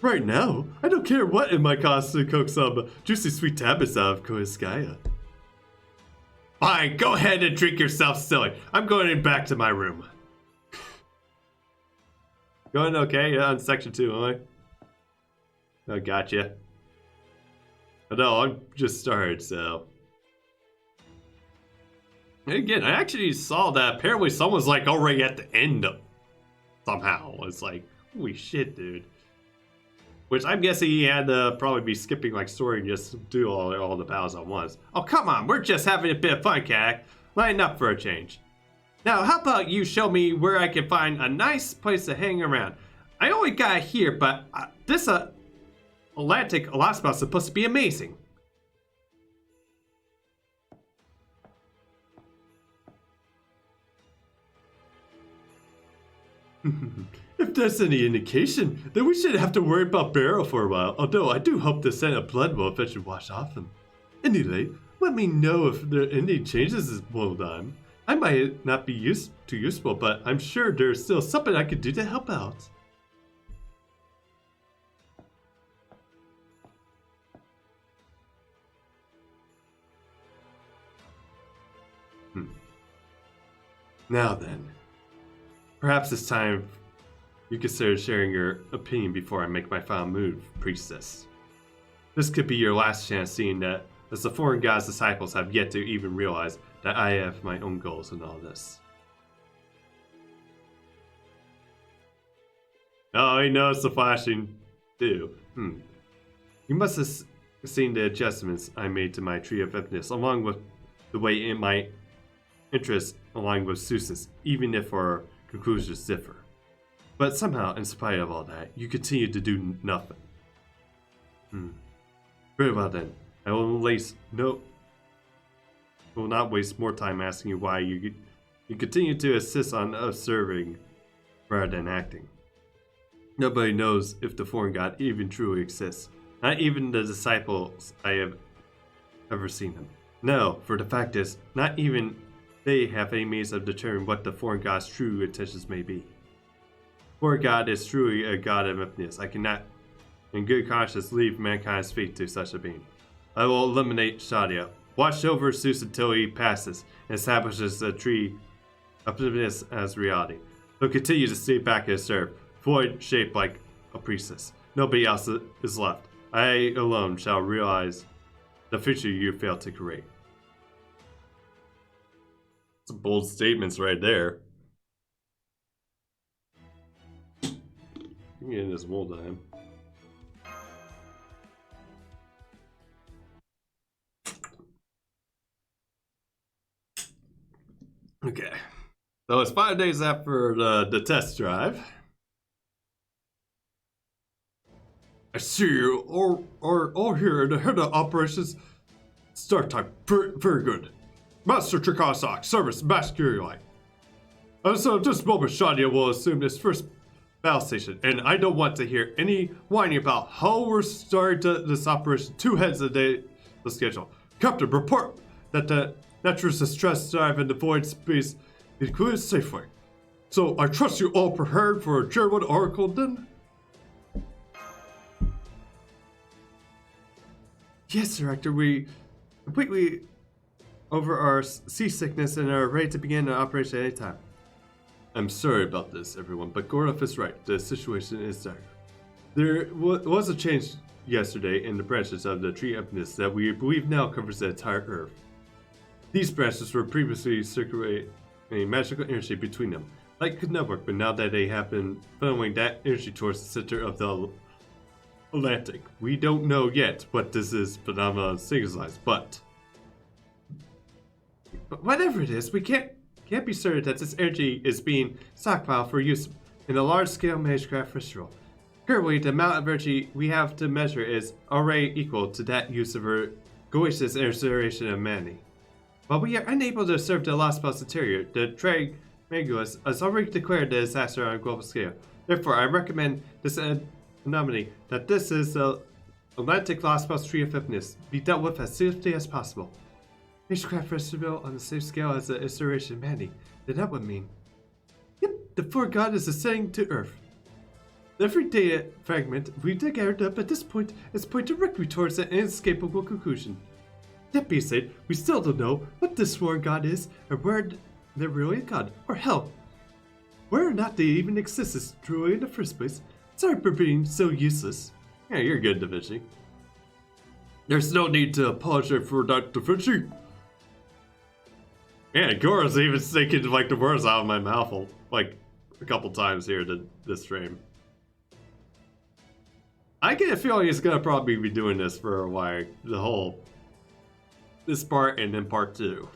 Right now, I don't care what in my cost to cook some juicy sweet tablets out of Koiskaya. Fine, go ahead and drink yourself silly. I'm going back to my room. Going okay? Yeah, on section 2, huh? I gotcha. No, I'm just started, so. And again, I actually saw that apparently someone's like already at the end of somehow. It's like, holy shit, dude. Which I'm guessing he had to probably be skipping like story and just do all the battles at once. Oh, come on, we're just having a bit of fun, Cat. Line up for a change. Now, how about you show me where I can find a nice place to hang around? I only got here, but this Atlantic Lostbelt is supposed to be amazing. If there's any indication, then we shouldn't have to worry about Barrow for a while. Although I do hope the scent of blood will eventually wash off him. Anyway, let me know if there are any changes is going on. I might not be too useful, but I'm sure there's still something I could do to help out. Now then, perhaps it's time you consider sharing your opinion before I make my final move, Priestess. This could be your last chance, seeing that as the foreign god's disciples have yet to even realize that I have my own goals in all this. Oh, he knows the flashing too. You must have seen the adjustments I made to my Tree of Atlantis, along with the way in my interests align with Zeus's, even if our conclusions differ. But somehow, in spite of all that, you continue to do nothing. Very well then. I will not waste more time asking you why you continue to insist on observing rather than acting. Nobody knows if the foreign god even truly exists. Not even the disciples I have ever seen him. No, for the fact is, not even they have any means of determining what the foreign god's true intentions may be. Foreign god is truly a god of emptiness. I cannot, in good conscience, leave mankind's fate to such a being. I will eliminate Shadia, watch over Zeus until he passes, and establishes the Tree of Atlantis as reality. He'll continue to stay back and serve, void shaped like a priestess. Nobody else is left. I alone shall realize the future you failed to create. Some bold statements right there. I'm getting this wool time. Okay. So it's 5 days after the test drive. I see you all here in the head of operations. Start time. Very good. Master Trikosak, service Masculine. So at this moment, Shadia will assume this first battle station, and I don't want to hear any whining about how we're starting this operation 2 heads of the schedule. Captain, report that the natural distress drive in the void space is cleared safely. So I trust you all prepared for a German oracle then? Yes, Director, we completely over our seasickness and are ready to begin an operation at any time. I'm sorry about this, everyone, but Gordov is right. The situation is dire. There was a change yesterday in the branches of the Tree of Atlantis that we believe now covers the entire Earth. These branches were previously circulating a magical energy between them. Light could not work, but now that they have been funneling that energy towards the center of the Atlantic, we don't know yet what this phenomenon signifies, but whatever it is, we can't be certain that this energy is being stockpiled for use in a large-scale magecraft ritual. Currently, the amount of energy we have to measure is already equal to that use of our Goetius incineration of Manny. While we are unable to serve the Lostbelt's interior, the Treg Magulus has already declared the disaster on a global scale. Therefore, I recommend this anomaly that this is the Atlantic Lostbelt's Tree of Atlantis be dealt with as swiftly as possible. Magecraft festival on the same scale as the incineration of Manny. Then that would mean, yep, the foreign god is ascending to Earth. Every data fragment we gathered up at this point is pointing directly towards an inescapable conclusion. That being said, we still don't know what this foreign god is, or where they're really a god, or hell, whether or not they even exist as truly in the first place. Sorry for being so useless. Yeah, you're good, Da Vinci. There's no need to apologize for that, Da Vinci. Yeah, Gora's even sticking like the words out of my mouth like a couple times here this stream. I get a feeling he's gonna probably be doing this for a while. This part and then part 2.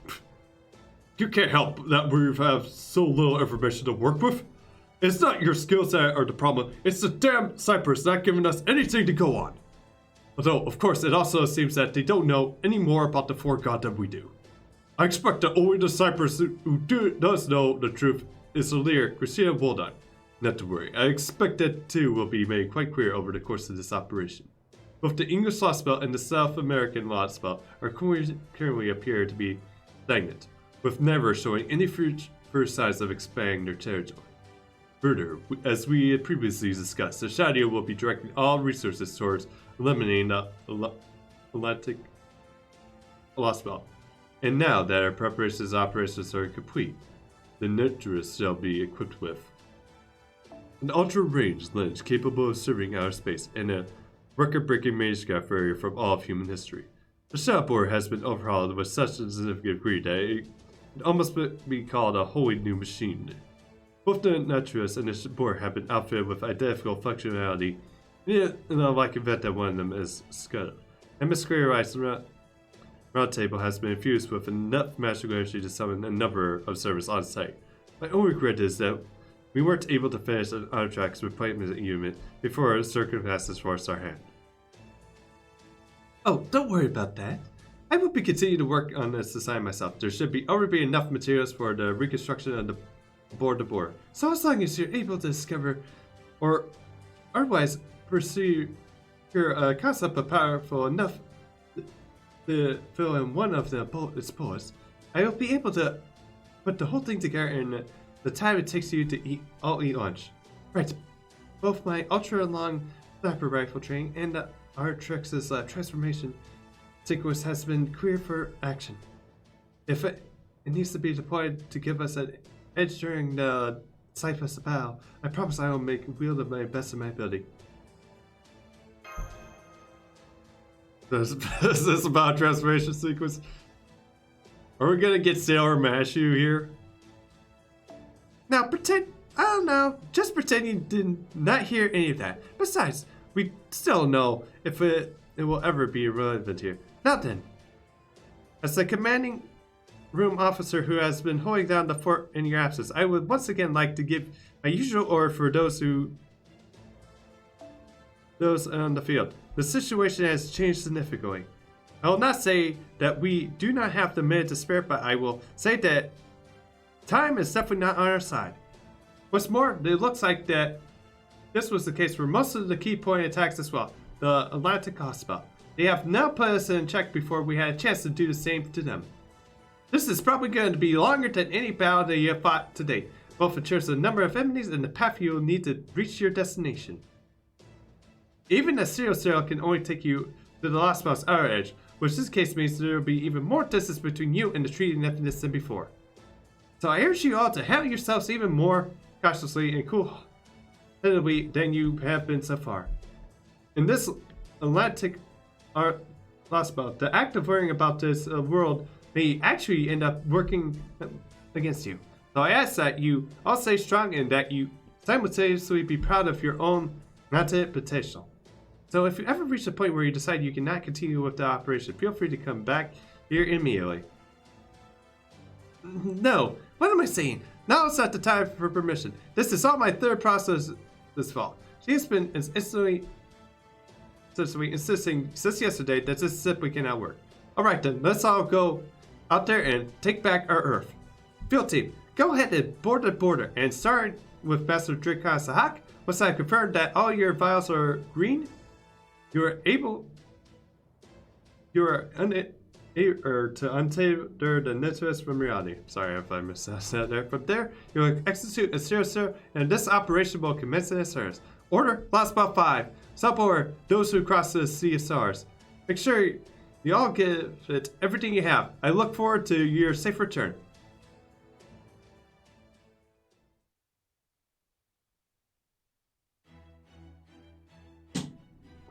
You can't help that we have so little information to work with. It's not your skill set or the problem, it's the damn Cypress not giving us anything to go on. Although, of course, it also seems that they don't know any more about the 4 gods than we do. I expect that only the Cypress who does know the truth is the leader, Christina Woldon. Not to worry, I expect that too will be made quite clear over the course of this operation. Both the English Lostbelt and the South American Lostbelt are currently appear to be stagnant, with never showing any first signs of expanding their territory. Further, as we had previously discussed, the Shadow will be directing all resources towards eliminating the Atlantic Lostbelt. And now that our operations are complete, the Nutris shall be equipped with an ultra-range lens capable of surveying outer space and a record-breaking magecraft barrier from all of human history. The Shadowboard has been overhauled with such a significant degree that it could almost be called a wholly new machine. Both the Nutris and the board have been outfitted with identical functionality, in the like event that one of them is scuttled. And Miss Rice's round table has been infused with enough magical energy to summon a number of servers on site. My only regret is that we weren't able to finish an Ontrack's replacement unit before circumstances forced our hand. Oh, don't worry about that. I will be continuing to work on this design myself. There should already be enough materials for the reconstruction of the board. So as long as you're able to discover or otherwise pursue your concept of powerful enough to fill in one of its bullets, I will be able to put the whole thing together in the time it takes you to eat lunch. Right. Both my ultra-long sniper rifle training and our Trix's transformation sequence has been cleared for action. If it needs to be deployed to give us an edge during the Cypress battle, I promise I will make wield of my best of my ability. Is this about transformation sequence? Are we gonna get Sailor Mashu here? Now just pretend you did not hear any of that. Besides, we still know if it will ever be relevant here. Now then, as the commanding room officer who has been holding down the fort in your absence, I would once again like to give my usual order for those on the field. The situation has changed significantly. I will not say that we do not have the minute to spare, but I will say that time is definitely not on our side. What's more, it looks like that this was the case for most of the key point attacks as well. The Atlantic Hospital. They have now put us in check before we had a chance to do the same to them. This is probably going to be longer than any battle that you have fought to date, both in terms of the number of enemies and the path you will need to reach your destination. Even a serial sail can only take you to the Lost Belt's outer edge, which in this case means there will be even more distance between you and the treaty nothingness than before. So I urge you all to handle yourselves even more cautiously and cool-headedly than you have been so far. In this Atlantic Lost Belt, the act of worrying about this world may actually end up working against you. So I ask that you all stay strong and that you simultaneously be proud of your own mounted potential. So if you ever reach a point where you decide you cannot continue with the operation, feel free to come back here immediately. No, what am I saying? Now it's not the time for permission. This is all my third process this fall. She has been insistently insisting since yesterday that this simply cannot work. Alright then, let's all go out there and take back our Earth. Field team, go ahead and board the border and start with Master Drakan Sahak. Once I confirm that all your vials are green, you are able to untether the Nutris from reality. Sorry if I missed that there. From there, you will execute a serious and this operation will commence in its earnest. Order Lostbelt 5. Sub-order those who cross the Sea of Stars. Make sure you all give it everything you have. I look forward to your safe return.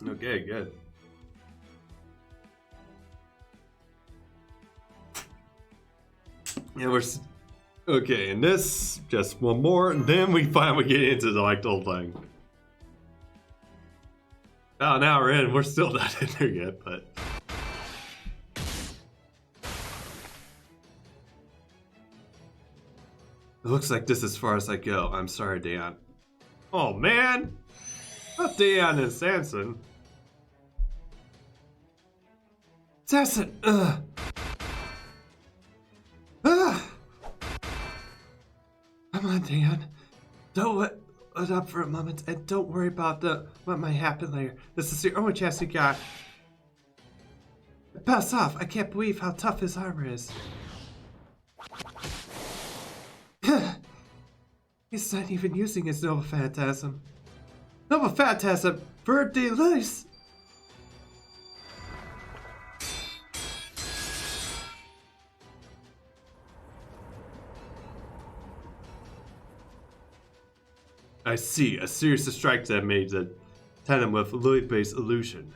Okay, good. And we're okay, and this just one more, and then we finally get into the whole thing. Oh, now we're in. We're still not in there yet, but it looks like this is as far as I go. I'm sorry, Dion. Oh man, not Dion and Samson. Samson. Come on, Dan. Don't let it up for a moment, and don't worry about what might happen later. This is the only chance you got. Pass off. I can't believe how tough his armor is. He's not even using his Nova Phantasm. Nova Phantasm for Delise. I see. A series of strikes that made the tandem with Lily-based illusion.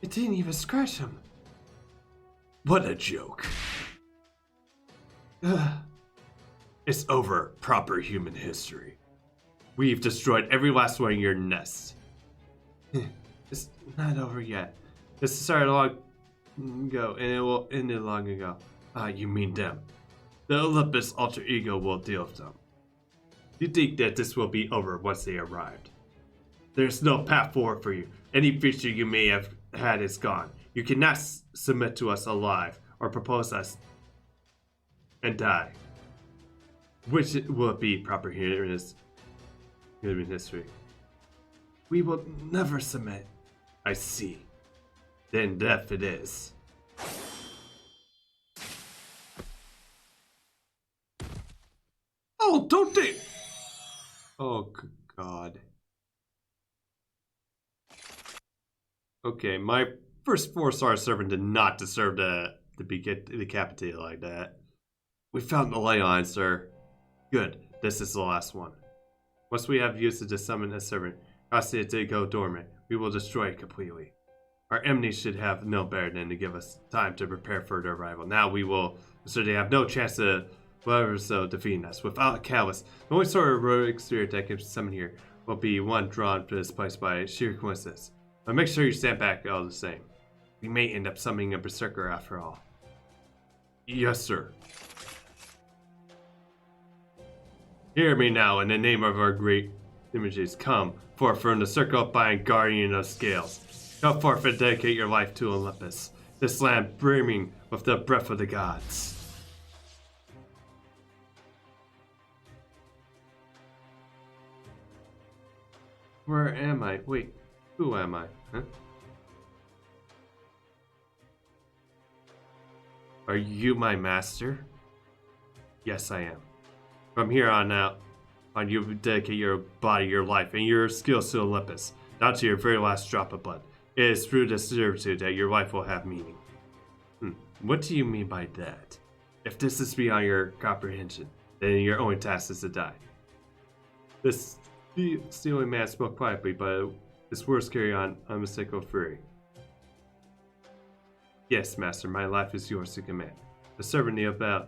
It didn't even scratch him. What a joke. It's over, proper human history. We've destroyed every last one of your nests. It's not over yet. This started long ago, and it will end it long ago. Ah, you mean them. The Olympus alter ego will deal with them. You think that this will be over once they arrived. There's no path forward for you. Any future you may have had is gone. You cannot submit to us alive or propose us and die. Which will be proper here in human history. We will never submit. I see. Then death it is. Oh, don't they? Oh, God. Okay, my first 4-star servant did not deserve to be decapitated like that. We found the Leon, sir. Good. This is the last one. Once we have used it to summon a servant, cause it to go dormant, we will destroy it completely. Our enemies should have no better than to give us time to prepare for their arrival. Now we will, so they have no chance to whatever so defeating us. Without a catalyst, the only sort of heroic spirit that can summon here will be one drawn to this place by sheer coincidence. But make sure you stand back all the same. We may end up summoning a berserker after all. Yes, sir. Hear me now in the name of our great images. Come forth from the circle of by guardian of scales. Come forth and dedicate your life to Olympus, this land brimming with the breath of the gods. Where am I? Wait, who am I? Huh? Are you my master? Yes, I am. From here on out, you dedicate your body, your life, and your skills to Olympus, down to your very last drop of blood. It is through this servitude that your life will have meaning. What do you mean by that? If this is beyond your comprehension, then your only task is to die. The stealing man spoke quietly, but his words carry on unmistakable fury. Yes, master, my life is yours to command. The servant kneeled bow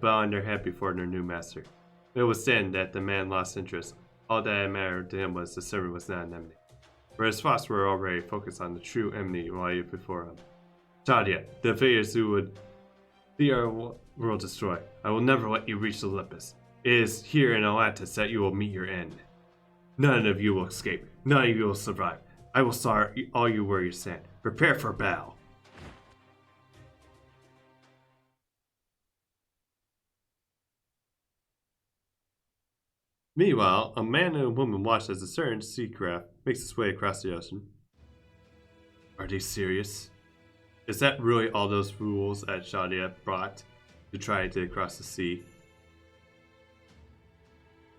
on their head before their new master. It was then that the man lost interest. All that mattered to him was the servant was not an enemy. For his thoughts were already focused on the true enemy lying before him. Shadia, the invaders who would see our world destroyed. I will never let you reach Olympus. It is here in Atlantis that you will meet your end. None of you will escape. None of you will survive. I will start all you warriors stand. Prepare for battle. Meanwhile, a man and a woman watch as a certain sea craft makes its way across the ocean. Are they serious? Is that really all those rules that Shadia brought to try to cross the sea?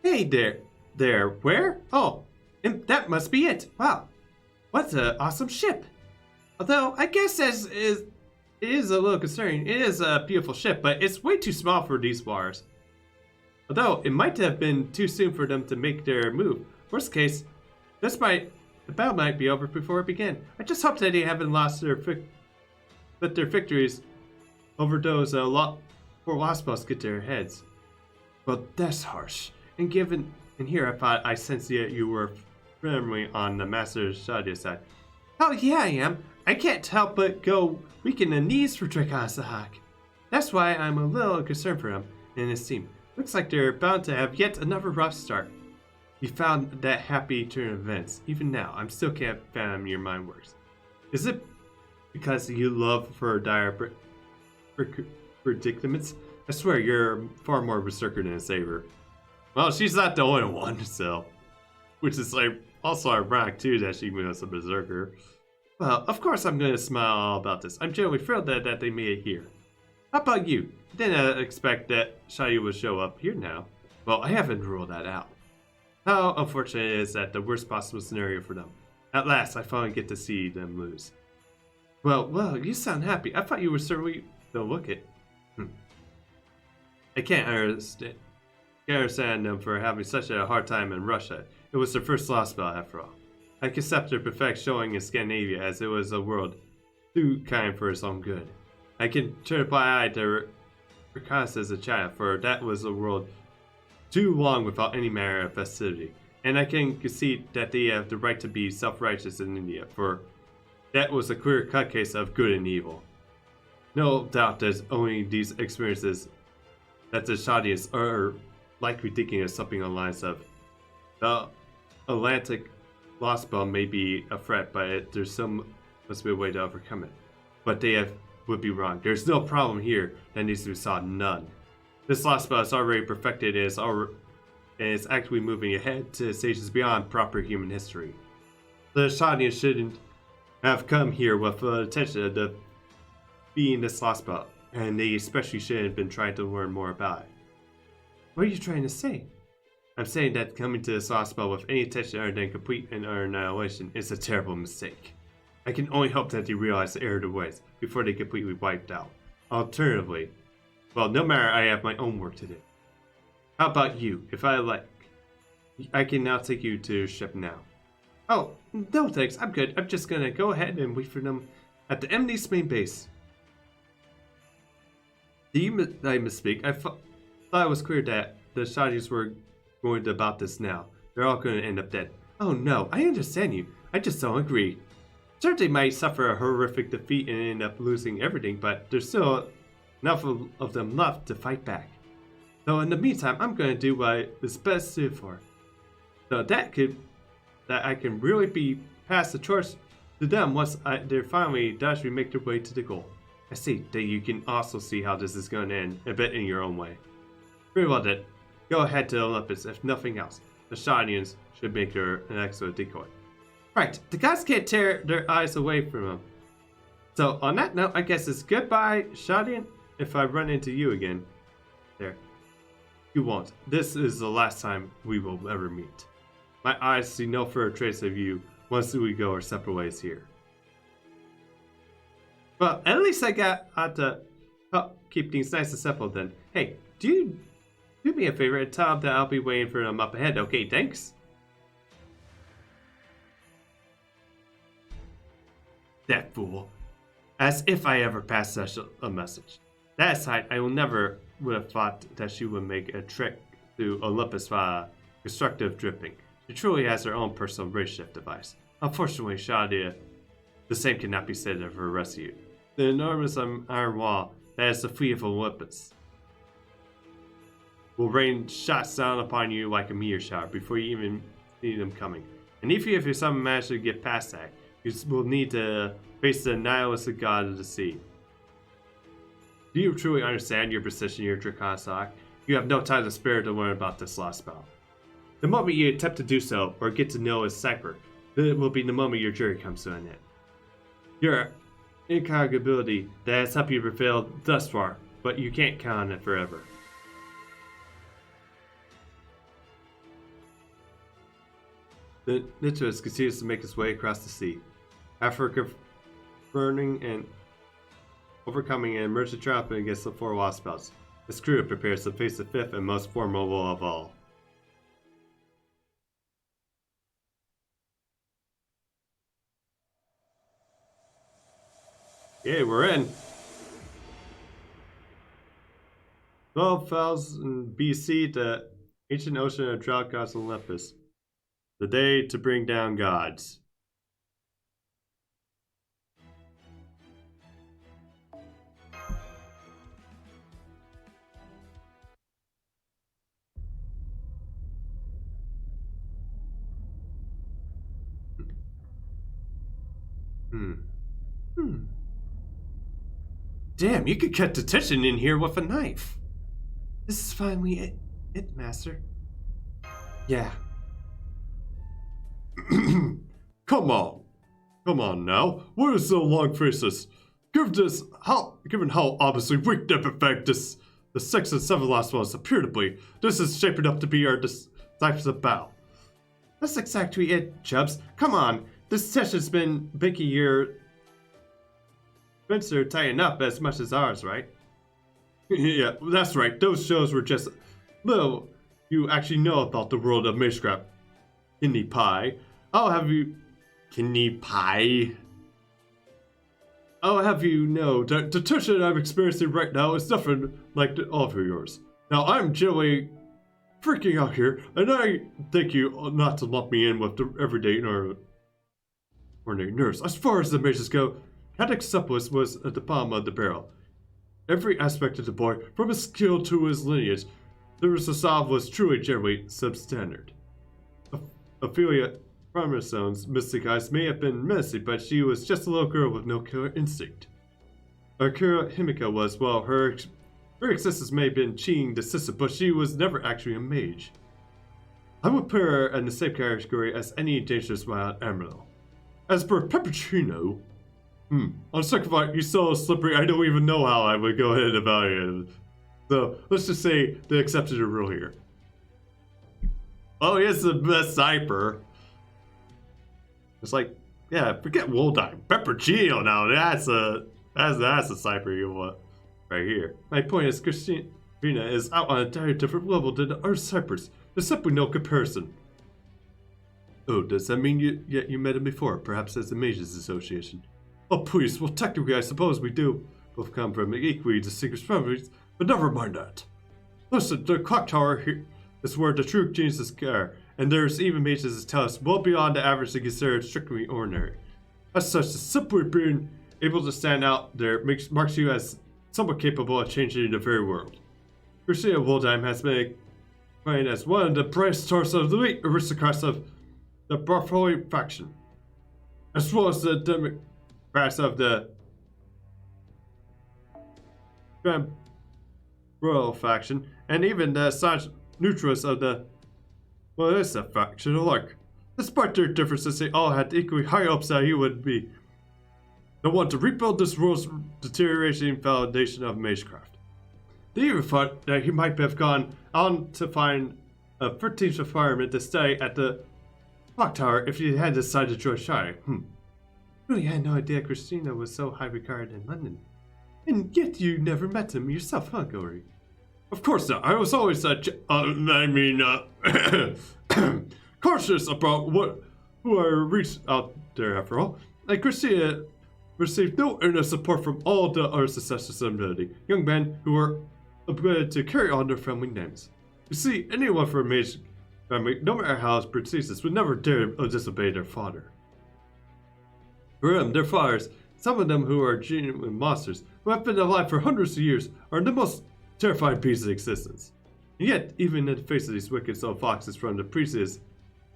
Hey there, where? Oh, that must be it. Wow, what an awesome ship. Although, I guess it is a little concerning. It is a beautiful ship, but it's way too small for these waters. Although, it might have been too soon for them to make their move. Worst case, this might The battle might be over before it began. I just hope that they haven't let their victories over those poor Lostbelts get to their heads. Well, that's harsh. And here I thought I sensed that you were firmly on the Master Shadia's side. Oh yeah, I am. I can't help but go weak in the knees for Drakasahak. That's why I'm a little concerned for him and his team. Looks like they're bound to have yet another rough start. You found that happy turn of events. Even now, I still can't fathom your mind works. Is it because you love for dire predicaments? I swear you're far more berserker than a saber. Well, she's not the only one, so. Which is like also ironic too that she was a berserker. Well, of course I'm gonna smile all about this. I'm genuinely thrilled that they made it here. How about you? Didn't expect that Shadia would show up here now. Well, I haven't ruled that out. How unfortunate it is that the worst possible scenario for them. At last, I finally get to see them lose. Well, you sound happy. I thought you were certainly the look it. I can't understand them for having such a hard time in Russia. It was their first lost spell, after all. I can accept their perfect showing in Scandinavia, as it was a world too kind for its own good. I can turn a blind eye to reconnaissance of China, for that was a world too long without any manner of festivity. And I can concede that they have the right to be self-righteous in India, for that was a clear-cut case of good and evil. No doubt there's only these experiences that the Shadians are likely thinking of something along the lines of the Atlantic Lostbelt may be a threat, but must be a way to overcome it. But they would be wrong. There's no problem here that needs to be solved. None. This Lostbelt is already perfected and is actually moving ahead to stages beyond proper human history. The Shadians shouldn't have come here with the intention of being this Lostbelt, and they especially shouldn't have been trying to learn more about it. What are you trying to say? I'm saying that coming to this Lostbelt with any intention other than complete and utter annihilation is a terrible mistake. I can only hope that they realize the error of their ways before they completely wiped out. Alternatively, well, no matter, I have my own work to do. How about you? If I like, I can now take you to your ship now. Oh, no thanks, I'm good. I'm just gonna go ahead and wait for them at the enemy's main base. I misspeak? I thought it was clear that the Shadis were going to about this now. They're all going to end up dead. Oh no, I understand you. I just don't agree. Sure, they might suffer a horrific defeat and end up losing everything, but there's still enough of them left to fight back. So in the meantime, I'm going to do what is best suited for. So that I can really be pass the torch to them once they finally actually make their way to the goal. I see that you can also see how this is going to end a bit in your own way. Very well then. Go ahead to Olympus, if nothing else. The Shadians should make her an excellent decoy. Right, the gods can't tear their eyes away from them. So on that note, I guess it's goodbye, Shadian, if I run into you again. There. You won't. This is the last time we will ever meet. My eyes see no further trace of you once we go our separate ways here. Well, at least I got to keep things nice and simple then. Hey, do me a favor and tell them that I'll be waiting for them up ahead. Okay, thanks. That fool. As if I ever passed such a message. That aside, I would have thought that she would make a trek to Olympus via constructive dripping. She truly has her own personal bridge-shift device. Unfortunately, Shadia, the same cannot be said of her rescue. The enormous iron wall that is the fleet of Olympus will rain shots down upon you like a meteor shower before you even see them coming. And even if you somehow manage to get past that, you will need to face the nihilistic god of the sea. Do you truly understand your position here, Drakasahak? You have no time to spare to learn about this lost spell. The moment you attempt to do so, or get to know his cipher, it will be the moment your journey comes to an end. Your incognitability that has helped you prevail thus far, but you can't count on it forever. The Nicholas continues to make his way across the sea. After confronting and overcoming an emergent triumph against the 4 Lostbelts, his crew prepares to face the 5th and most formidable of all. Okay, we're in. 12,000 BC, the ancient ocean of drought gods Olympus. The day to bring down gods. Hmm. Hmm. Damn, you could cut detention in here with a knife. This is finally it, Master. Yeah. Come on. Come on now. What is so long faces? Given how obviously weak the effect the 6th and 7th last ones appear to be, this is shaping up to be our decisive battle. That's exactly it, Chubbs. Come on. This session's been making your Spencer tighten up as much as ours, right? Yeah, that's right. Those shows were just little you actually know about the world of Magecraft. Kidney pie. I'll have you kidney pie. I'll have you know that the tension I'm experiencing right now is nothing like all of yours. Now I'm generally freaking out here, and I thank you not to lump me in with the everyday nurse. As far as the mages go, Haddock Supplis was at the bottom of the barrel. Every aspect of the boy, from his skill to his lineage, the resolve was truly generally substandard. Ophelia Chromosome's mystic eyes may have been messy, but she was just a little girl with no killer instinct. Akira Himika was, well, her existence may have been cheating the system, but she was never actually a mage. I would put her in the same category as any dangerous wild animal. As for Peppuccino, on second thought, he's so slippery, I don't even know how I would go ahead and evaluate him. So, let's just say the exception to the rule here. Oh, he is the best sniper. It's like, yeah, forget Woldime. Peppuccino now, that's a sniper you want right here. My point is, Christina is out on a entirely different level than the other snipers. There's simply no comparison. Oh, does that mean you met him before? Perhaps as the Mages Association? Oh, please. Well, technically, I suppose we do both come from equally distinguished families, but never mind that. Listen, the clock tower here is where the true geniuses are, and there's even mages that tell us well beyond the average and considered strictly ordinary. As such, simply being able to stand out there marks you as somewhat capable of changing the very world. Christina Woldheim has been claimed as one of the brightest stars of the elite aristocrats of the Bartholomew faction, as well as the Democrats of the Grand Royal faction, and even the staunch neutrals of the Melissa faction alike. Despite their differences, they all had equally high hopes that he would be the one to rebuild this world's deteriorating foundation of Magecraft. They even thought that he might have gone on to find a 13th requirement to stay at the clock tower if he had decided to join Shire. Really had no idea Christina was so high regarded in London. And yet you never met him yourself, huh, Gory? Of course not. I was always cautious about who I reached out there after all. And Christina received no earnest support from all the other successors of nobility, young men who were able to carry on their family names. You see, anyone from a mage family, no matter how prestigious, would never dare disobey their father. For them, their fathers, some of them who are genuine monsters, who have been alive for hundreds of years, are the most terrifying beasts in existence. And yet, even in the face of these wicked soul foxes from the previous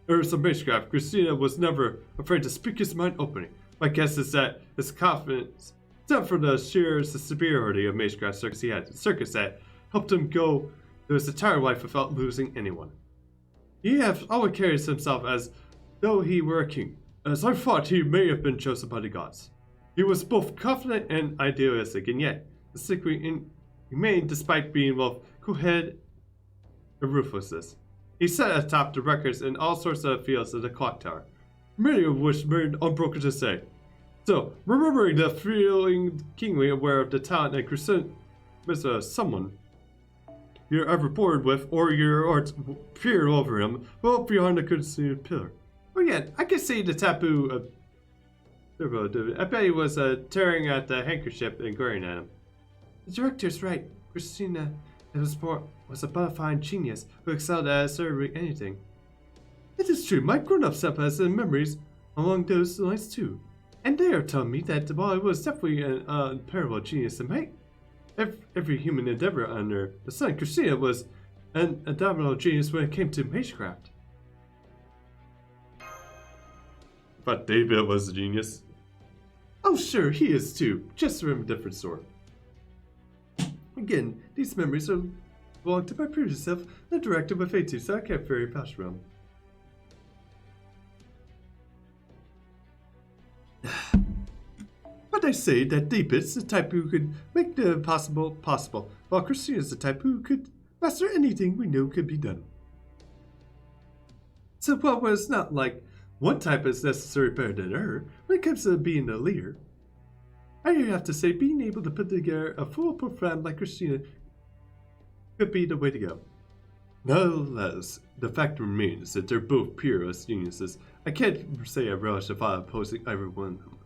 eras of Magecraft, Christina was never afraid to speak his mind openly. My guess is that his confidence stemmed from the sheer superiority of Magecraft circus he had, circus that helped him go through his entire life without losing anyone. He always carries himself as though he were a king, as I thought he may have been chosen by the gods. He was both confident and idealistic, and yet secretly inhumane despite being both cool-headed and ruthlessness. He sat atop the records in all sorts of fields of the clock tower, many of which remained unbroken to say. So, remembering the feeling keenly aware of the talent and charisma of someone you're ever bored with, or your arts peered over him, well beyond the concealed pillar. Or yet, I can see the taboo of I bet he was tearing at the handkerchief and glaring at him. The director's right. Christina was a bona fide genius who excelled at serving anything. It is true, my grown-up self has memories along those lines too. And they are telling me that while I was definitely an unparalleled genius in every human endeavor under the sun, Christina was an abominable genius when it came to magecraft. But David was a genius. Oh sure, he is too, just from a different sort. Again, these memories belong to my previous self and directed with A2, so I can't very passionate about them. But I say that David's the type who could make the impossible possible, while Christina's the type who could master anything we know could be done. So while it's not like one type is necessarily better than her when it comes to being a leader, I have to say being able to put together a full program like Christina could be the way to go. Nonetheless, the fact remains that they're both pure geniuses. I can't say I relish the thought of opposing either one of them.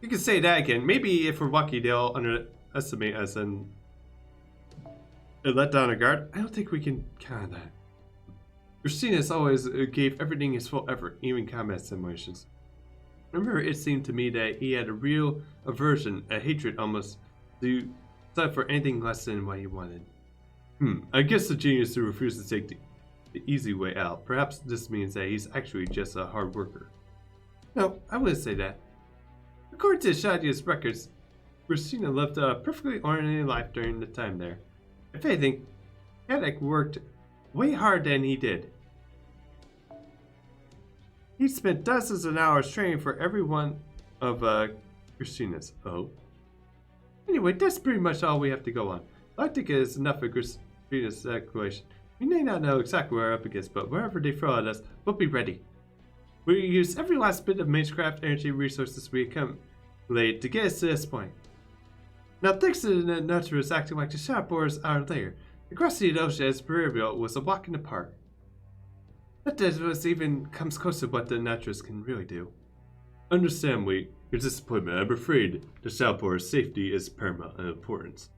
You can say that again. Maybe if we're lucky, they'll underestimate us and let down a guard. I don't think we can count on that. Christina's always gave everything his full effort, even combat simulations. Remember, it seemed to me that he had a real aversion, a hatred almost, to settle for anything less than what he wanted. I guess the genius who refuses to take the easy way out. Perhaps this means that he's actually just a hard worker. No, I wouldn't say that. According to Shadia's records, Christina lived a perfectly ordinary life during the time there. If anything, Kadek worked way harder than he did. He spent dozens of hours training for every one of Christina's. Oh. Anyway, that's pretty much all we have to go on. I think it is enough of Christina's equation. We may not know exactly where we're up against, but wherever they throw at us, we'll be ready. We use every last bit of magecraft energy resources we accumulate to get us to this point. Now, thanks to the Nautilus acting like the shadowboards our lair, the crossing of the ocean as proverbial was a walk in the park. That was even comes close to what the Nautilus can really do. Understand your disappointment. I'm afraid the shadowboard's safety is paramount in importance.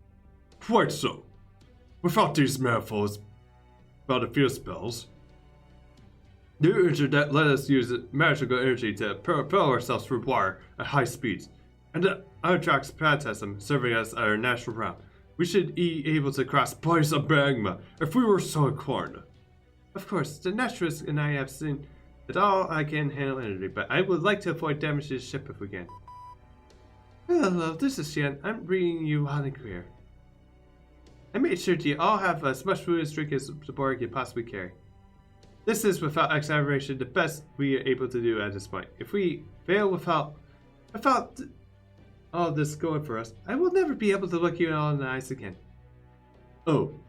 Quite so. Without these manifolds battlefield spells, the energy that let us use magical energy to propel ourselves through water at high speeds, and the Atrax phantasm serving as our natural route. We should be able to cross bodies of magma if we were so inclined. Of course, the naturalist and I have seen that all I can handle energy, but I would like to avoid damage to the ship if we can. Hello, this is Shan. I'm bringing you loud and clear. I made sure you all have as much food and drink as the board can possibly carry. This is, without exaggeration, the best we are able to do at this point. If we fail without all this going for us, I will never be able to look you all in the eyes again. Oh,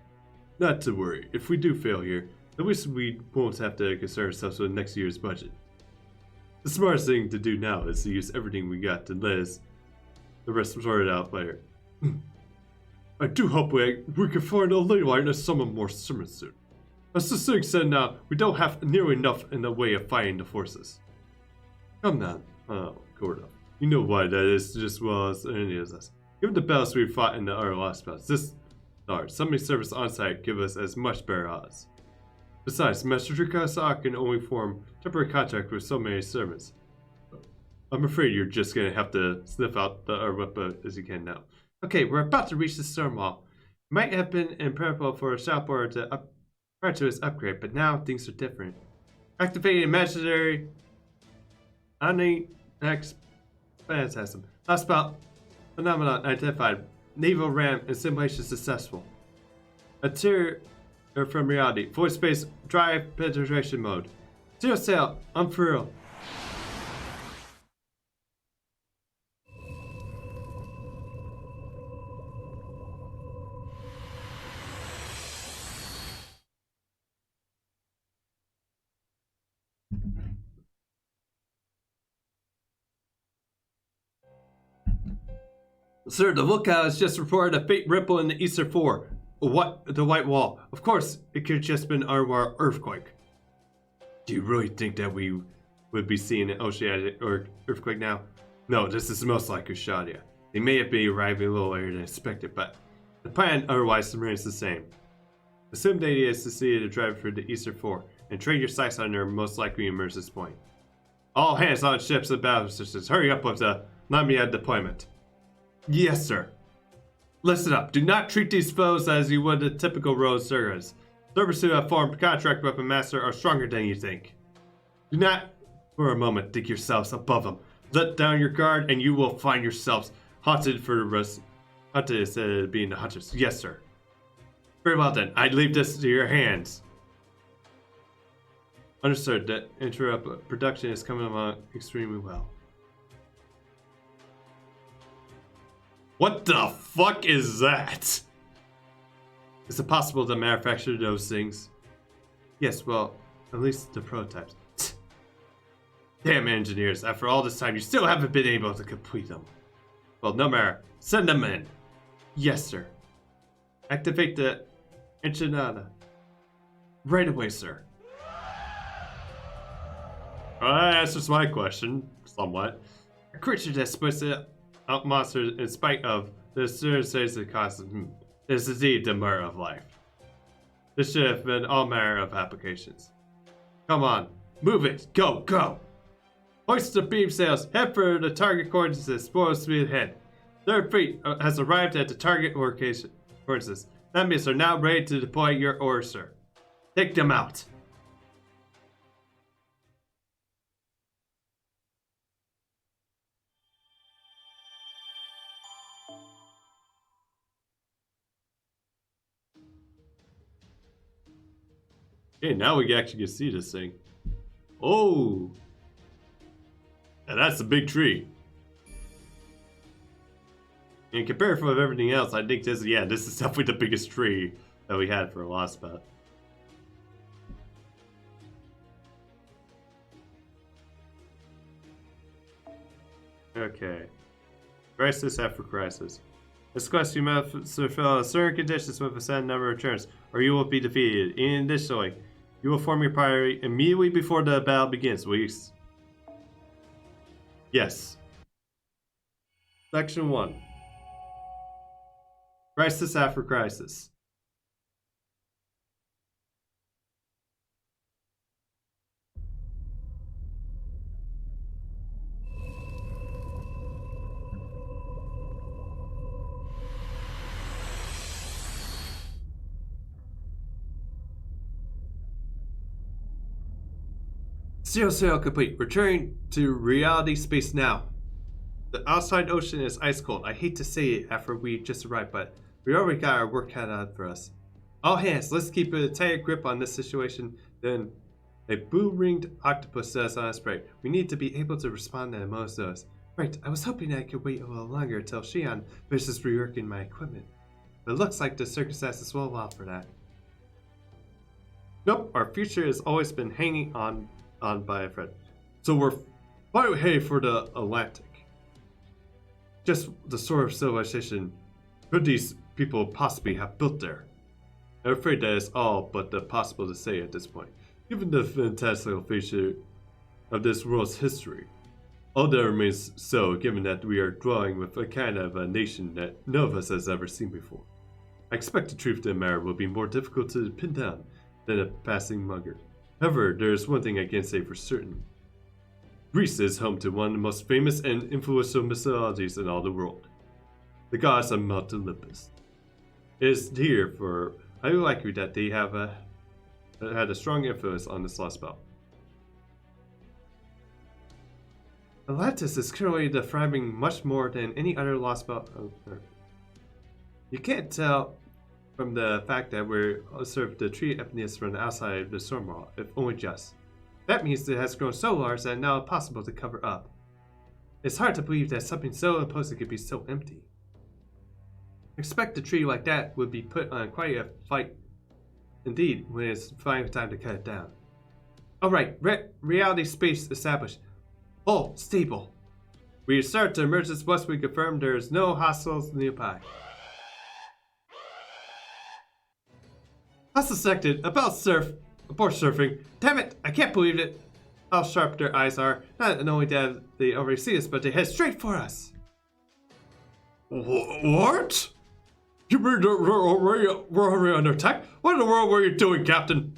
not to worry. If we do fail here, at least we won't have to concern ourselves with next year's budget. The smartest thing to do now is to use everything we got to let us the rest sort it out later. I do hope we can find a ley line and summon more sermons soon. As the thing said now, we don't have nearly enough in the way of fighting the forces. Come now, Gordo. You know why that is just as well as any of us. Given the battles we fought in our last battles, summoning service on site give us as much better odds. Besides, Master Drukasa can only form temporary contact with so many servants. I'm afraid you're just gonna have to sniff out the weapon as you can now. Okay, we're about to reach the storm wall. It might have been improbable for a shopboard to prior to its upgrade, but now things are different. Activating imaginary Omni-X Phantasm. Lostbelt phenomenon identified. Naval ram and simulation successful. Interior from reality. Void space drive penetration mode. Zero sail. Unfurl. Sir, the lookout has just reported a faint ripple in the eastern floor. What? The white wall. Of course, it could have just been our earthquake. Do you really think that we would be seeing an oceanic or earthquake now? No, this is most likely Shadia. They may have been arriving a little later than expected, but the plan otherwise remains the same. Assume the idea is to see the drive for the Eastern Four and train your sights on their most likely emergence point. All hands on ships and battle stations, hurry up with the Lamia deployment. Yes, sir. Listen up, do not treat these foes as you would the typical road servants. Servants who have formed contract with a master are stronger than you think. Do not, for a moment, think yourselves above them. Let down your guard and you will find yourselves hunted for the rest. Hunted instead of being the hunters. Yes, sir. Very well then, I leave this to your hands. Understood that interrupt production is coming along extremely well. What the fuck is that? Is it possible to manufacture those things? Yes, well, at least the prototypes. Damn engineers, after all this time, you still haven't been able to complete them. Well, no matter. Send them in. Yes, sir. Activate the Enchinada. Right away, sir. Well, that answers my question, somewhat. A creature that splits out monsters in spite of the absurd it costs is indeed the murder of life. This should have been all manner of applications. Come on, move it, go, go! Hoist the beam sails, head for the target coordinates, full speed ahead. Third fleet has arrived at the target location coordinates. Enemies are now ready to deploy your orders, sir. Take them out. Okay, now we actually can see this thing. Oh! And that's a big tree. In comparison with everything else, I think this is definitely the biggest tree that we had for a Lostbelt. Okay. Crisis after crisis. This quest you must fulfill certain conditions with a set number of turns, or you will be defeated. Additionally, you will form your party immediately before the battle begins. Yes. Section 1. Crisis after crisis. Zero sail complete. Returning to reality space now. The outside ocean is ice cold. I hate to say it after we just arrived, but we already got our work cut out for us. All hands, let's keep a tight grip on this situation. Then a blue-ringed octopus says on its break. We need to be able to respond at a moment's notice. Right, I was hoping I could wait a little longer until Shion finishes reworking my equipment. But it looks like the circumstances will allow for that. Nope, our future has always been hanging on by a thread. So we're finally headed for the Atlantic. Just the sort of civilization could these people possibly have built there? I'm afraid that is all but possible to say at this point, given the fantastical feature of this world's history. All that remains so, given that we are dwelling with a kind of a nation that none of us has ever seen before. I expect the truth of the matter will be more difficult to pin down than a passing mugger. However, there is one thing I can say for certain. Greece is home to one of the most famous and influential mythologies in all the world. The gods of Mount Olympus. It is here for highly likely that they have had a strong influence on this Lostbelt. Atlantis is currently thriving much more than any other Lostbelt on Earth. You can't tell from the fact that we're observed the tree emptiness from the outside of the storm wall, if only just. That means it has grown so large that now impossible to cover up. It's hard to believe that something so imposing could be so empty. Expect a tree like that would be put on quite a fight indeed when it's finally time to cut it down. Alright, reality space established. Oh, stable. We start to emergence once we confirm there is no hostiles nearby. I suspected about surfing. Damn it, I can't believe it. how sharp their eyes are. Not only that they already see us, but they head straight for us. What? You mean we're already under attack? What in the world were you doing, Captain?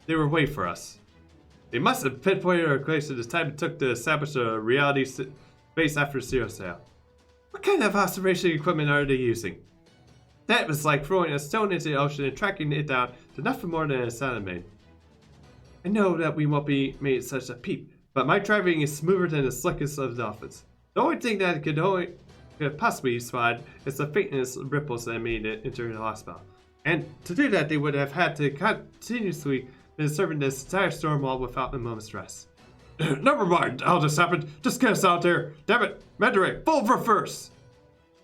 They were waiting for us. They must have pinpointed our place at the time it took to establish a reality base after Zero Sail. What kind of observation equipment are they using? That was like throwing a stone into the ocean and tracking it down to nothing more than a sound made. I know that we won't be made such a peep, but my driving is smoother than the slickest of dolphins. The only thing that could possibly survive is the faintest ripples that made it into the Lostbelt. And to do that, they would have had to continuously been serving this entire storm wall without a moment's rest. Never mind how this happened. Just get us out there. Damn it, Mandarin, full reverse.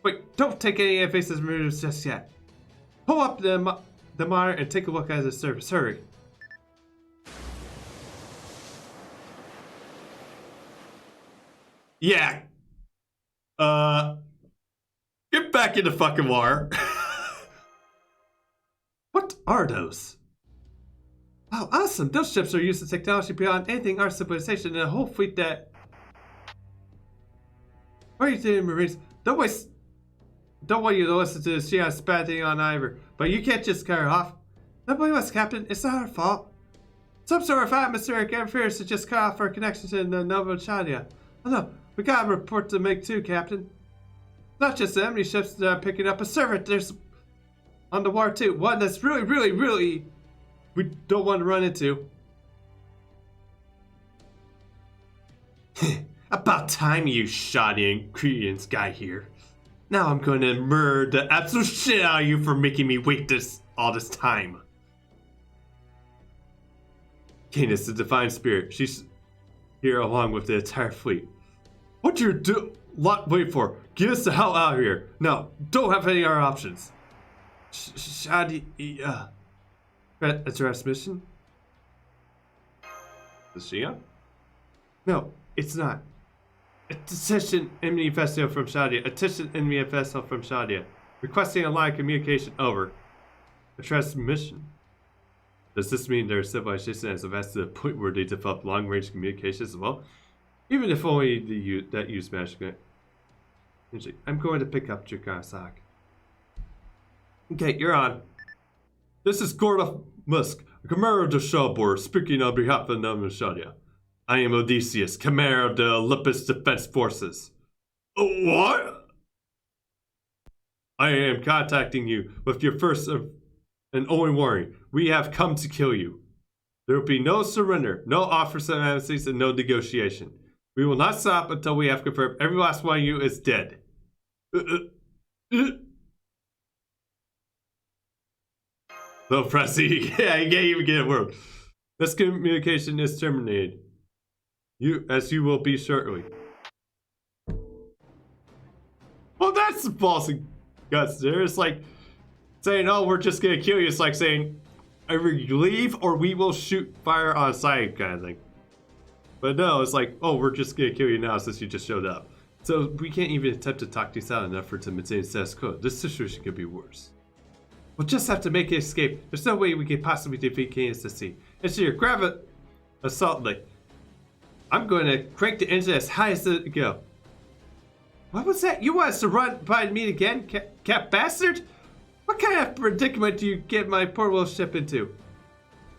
Wait, don't take any evasive moves just yet. Pull up the monitor and take a look at the surface. Hurry. Yeah. Get back in the fucking water. What are those? Oh, awesome. Those ships are using technology beyond anything our civilization and a whole fleet that... What are you doing, Marines? Don't want you to listen to the Shion spatting on Ivor, but you can't just cut her off. Don't blame us, Captain. It's not our fault. Some sort of atmospheric interference to just cut off our connection to the Nova Chadia. Oh no, we got a report to make too, Captain. Not just the enemy ships that are picking up a servant. There's on the water too. One that's really we don't want to run into. About time you shoddy ingredients guy here. Now I'm going to murder the absolute shit out of you for making me wait all this time. Canis, the divine spirit. She's here along with the entire fleet. What you wait for? Get us the hell out of here. No, don't have any other options. Shoddy, address mission? Is she on? No, it's not. Attention enemy vessel from Shadia. Attention enemy vessel from Shadia. Requesting a line of communication over. A transmission. Does this mean their civilization has advanced to the point where they develop long-range communications as well? Even if only that use magic. I'm going to pick up Jukarasak. Okay, you're on. This is Gorda Musk, commander of the Shellboard, speaking on behalf of Nova Shadia. I am Odysseus, commander of the Olympus Defense Forces. What? I am contacting you with your first and only warning. We have come to kill you. There will be no surrender, no offers of amnesties, and no negotiation. We will not stop until we have confirmed every last one of you is dead. So, Pressy, yeah, you can't even get a word. This communication is terminated. As you will be shortly. Well, that's the false guts there. It's like saying, oh, we're just gonna kill you. It's like saying, either you leave or we will shoot fire on sight kind of thing. But no, it's like, oh, we're just gonna kill you now since you just showed up. So we can't even attempt to talk these out in an effort to maintain status quo. This situation could be worse. We'll just have to make an escape. There's no way we could possibly defeat Canis to sea. Engineer, grab an assault light. I'm going to crank the engine as high as it go. What was that? You want us to run by me again, cat bastard? What kind of predicament do you get my poor little ship into?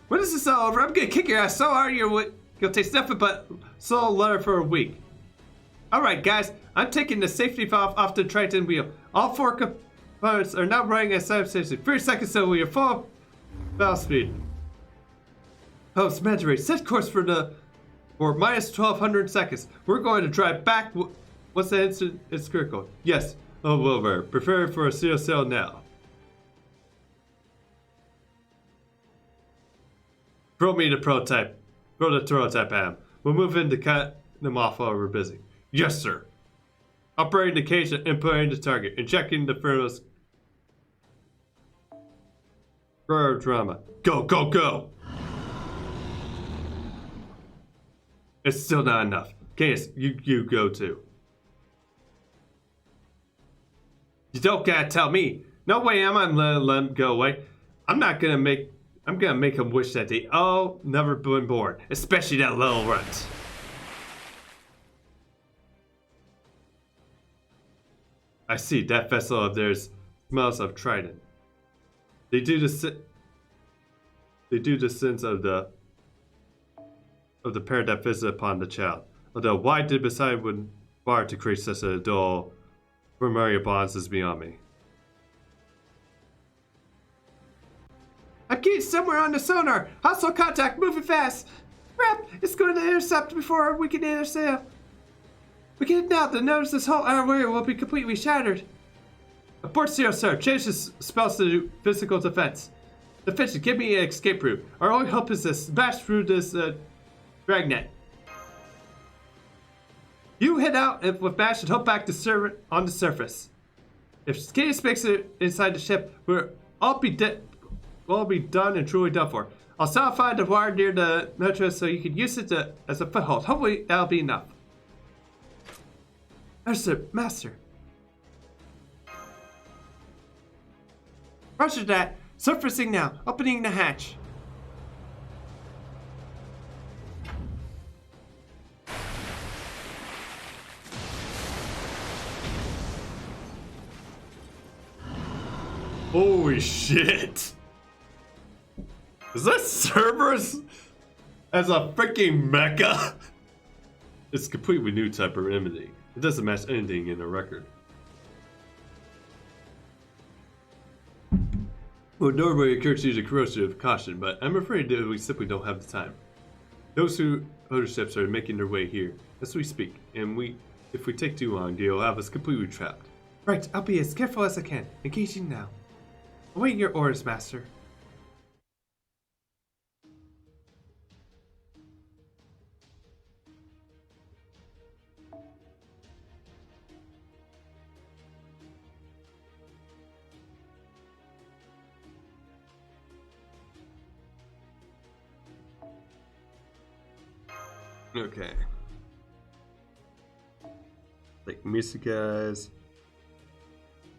When is this all over? I'm going to kick your ass so hard you'll taste nothing but salt leather for a week. Alright guys, I'm taking the safety valve off the Triton wheel. All 4 components are now running at substation. 30 seconds till we are full valve speed. Host Mandarin, set course for minus 1200 seconds. We're going to drive back once the instant is critical. Yes. Oh, Wilbur. Prepare for a seal sail now. Throw me the prototype. Throw the prototype at him. We'll move in to cut them off while we're busy. Yes, sir. Operating the cage and inputting the target. Injecting the thermos. Drama. Go, go, go! It's still not enough. Canis, you go too. You don't gotta tell me. No way I'm gonna let him go away. I'm not gonna make I'm gonna make them wish that they all never been born, especially that little runt. I see that vessel of theirs smells of trident. They do the sins of the parent that visited upon the child. Although why did Beside would bar to create such a dull familiar bonds is beyond me. I'm getting somewhere on the sonar. Hostile contact, moving fast. Crap, it's going to intercept before we can intersail. We can now to notice this whole area will be completely shattered. Abort zero, sir. Change the spells to physical defense. Defense, give me an escape route. Our only hope is to smash through this dragnet. You head out with Bash and hope back to on the surface. If Cadence makes it inside the ship, we'll all be dead. We'll all be done and truly done for. I'll solidify the wire near the metro so you can use it as a foothold. Hopefully that'll be enough. Master. Roger that. Surfacing now. Opening the hatch. Holy shit! Is that Cerberus as a freaking mecha? It's a completely new type of enemy. It doesn't match anything in the record. Well, normally encourage to use a corrosive caution, but I'm afraid that we simply don't have the time. Those who other ships are making their way here as we speak, and if we take too long, they'll have us completely trapped. Right, I'll be as careful as I can. Engaging now. Awaiting your orders, Master. Okay. Like music, guys.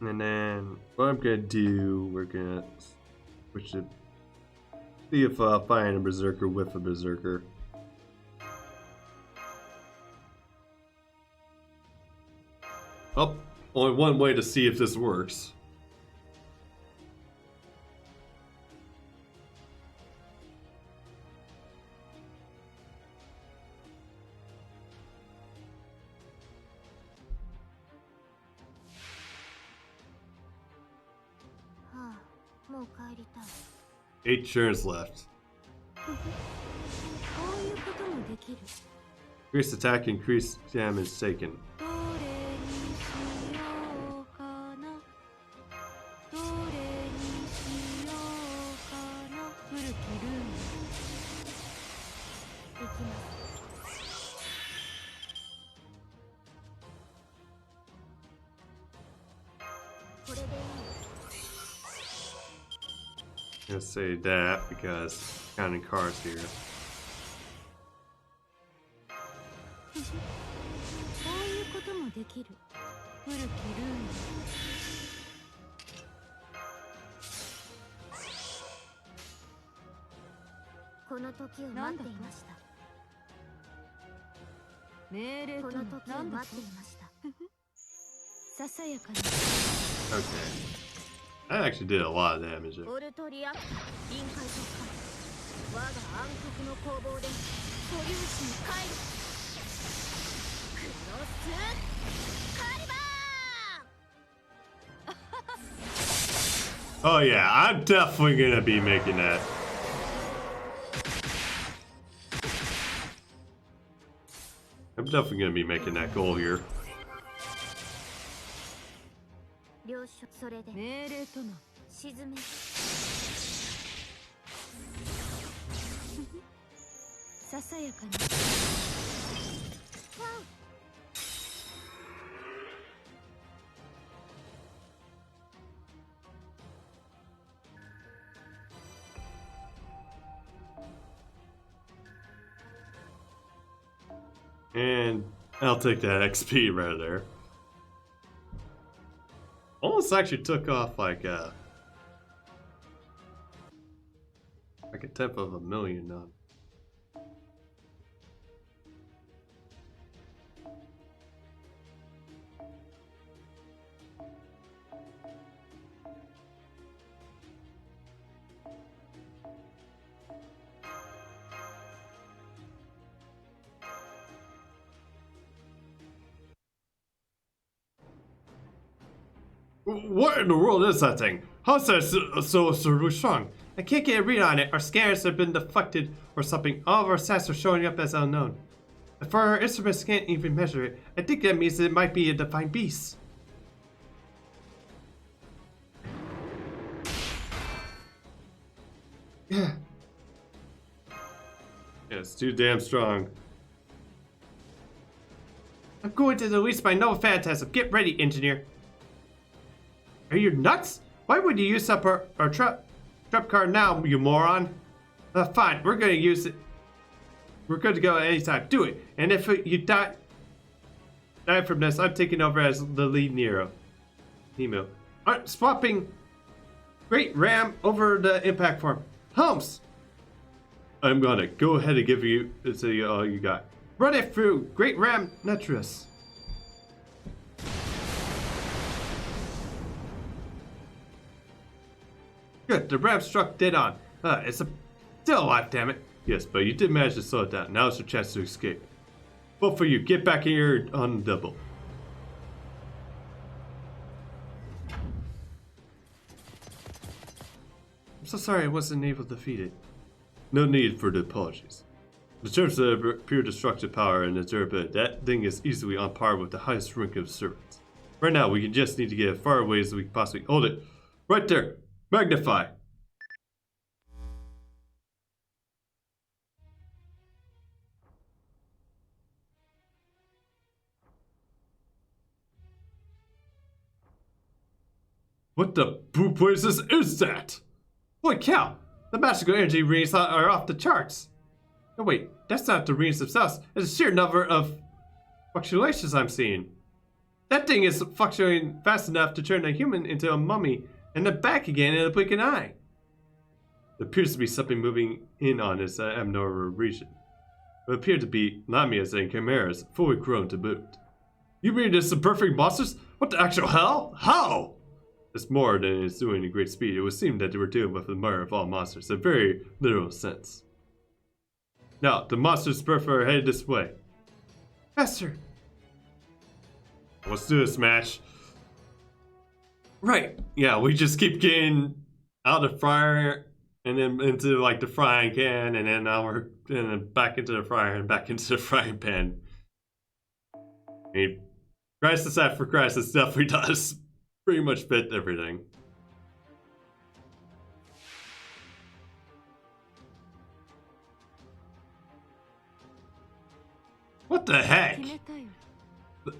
And then what I'm gonna do, we're gonna switch it. See if find a berserker with a berserker. Oh, only one way to see if this works. Eight turns left. Increased attack, increased damage taken. I'm gonna say that because counting cards here. Okay. That actually did a lot of damage there. Oh yeah, I'm definitely gonna be making that. I'm definitely gonna be making that goal here. And I'll take that XP right there. Almost actually took off like Like a tenth of a million now. What in the world is that thing? How's that so strong? I can't get a read on it. Our scanners have been deflected or something. All of our stats are showing up as unknown. If our instruments can't even measure it, I think that means it might be a divine beast. Yeah. Yeah, it's too damn strong. I'm going to release my Nova Phantasm. Get ready, engineer. Are you nuts? Why would you use up our trap card now, you moron? Fine, we're gonna use it. We're good to go at any time. Do it. And if you die from this, I'm taking over as the lead Nemo. Swapping Great Ram over the impact form. Holmes! I'm gonna go ahead and give you all you got. Run it through Great Ram Netrus. Good, the ram struck dead on. It's still alive, damn it. Yes, but you did manage to slow it down. Now it's your chance to escape. Both for you, get back in here on double. I'm so sorry I wasn't able to defeat it. No need for the apologies. In terms of pure destructive power and its durability, that thing is easily on par with the highest rank of servants. Right now, we just need to get as far away as we can possibly hold it. Right there! Magnify! What the poop places is that? Holy cow! The magical energy readings are off the charts! No wait, that's not the readings themselves. It's a sheer number of fluctuations I'm seeing. That thing is fluctuating fast enough to turn a human into a mummy and then back again in a blink of an eye. There appears to be something moving in on this abnormal region. It appeared to be lamias and chimeras, fully grown to boot. You mean there's some perfect monsters? What the actual hell? How? It's more than it's doing at great speed. It would seem that they were dealing with the mother of all monsters, in a very literal sense. Now, the monsters are headed this way. Faster! Let's do this, match. Right. Yeah, we just keep getting out of the fryer and then into like the frying pan, and then now we're back into the fryer and back into the frying pan. I mean, crisis after crisis definitely does pretty much fit everything. What the heck?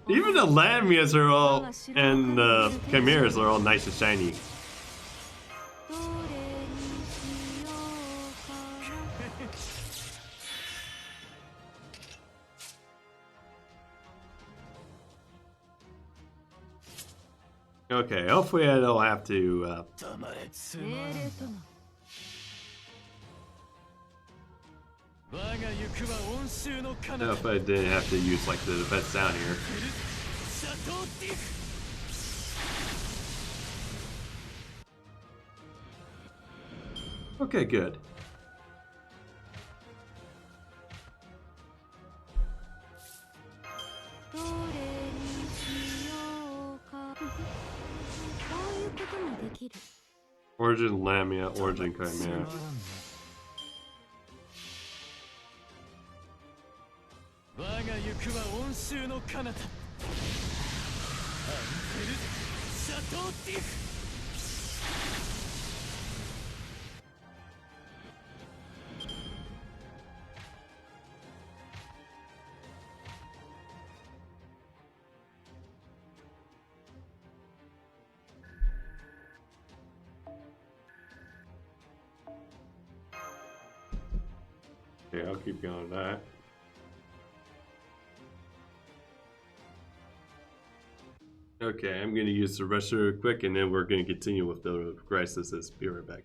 Even the lamias are all, and the chimeras are all nice and shiny. Okay, hopefully I don't have to, if I didn't have to use like the defense down here. Okay, good. Origin Lamia, Origin Chimera. Okay, I'll keep going with that. Okay, I'm going to use the rest real quick, and then we're going to continue with the crisis. Be right back.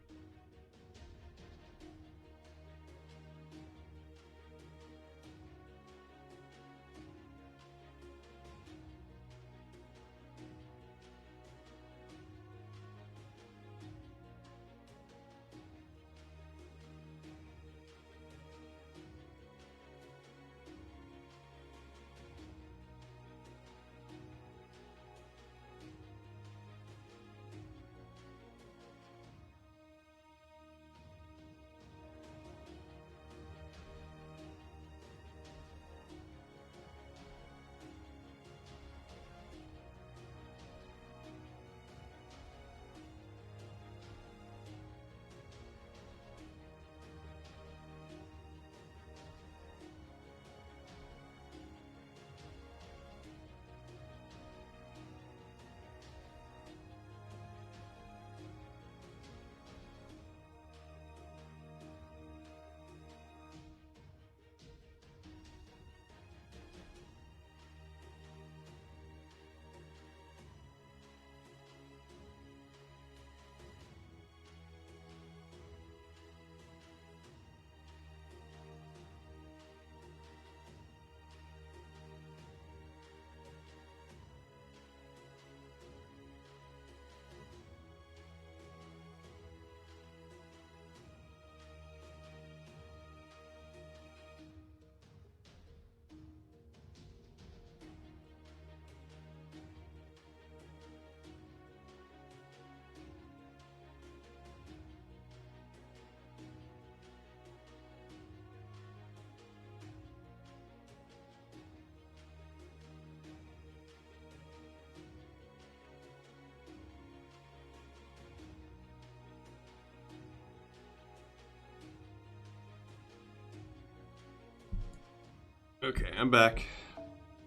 Okay, I'm back.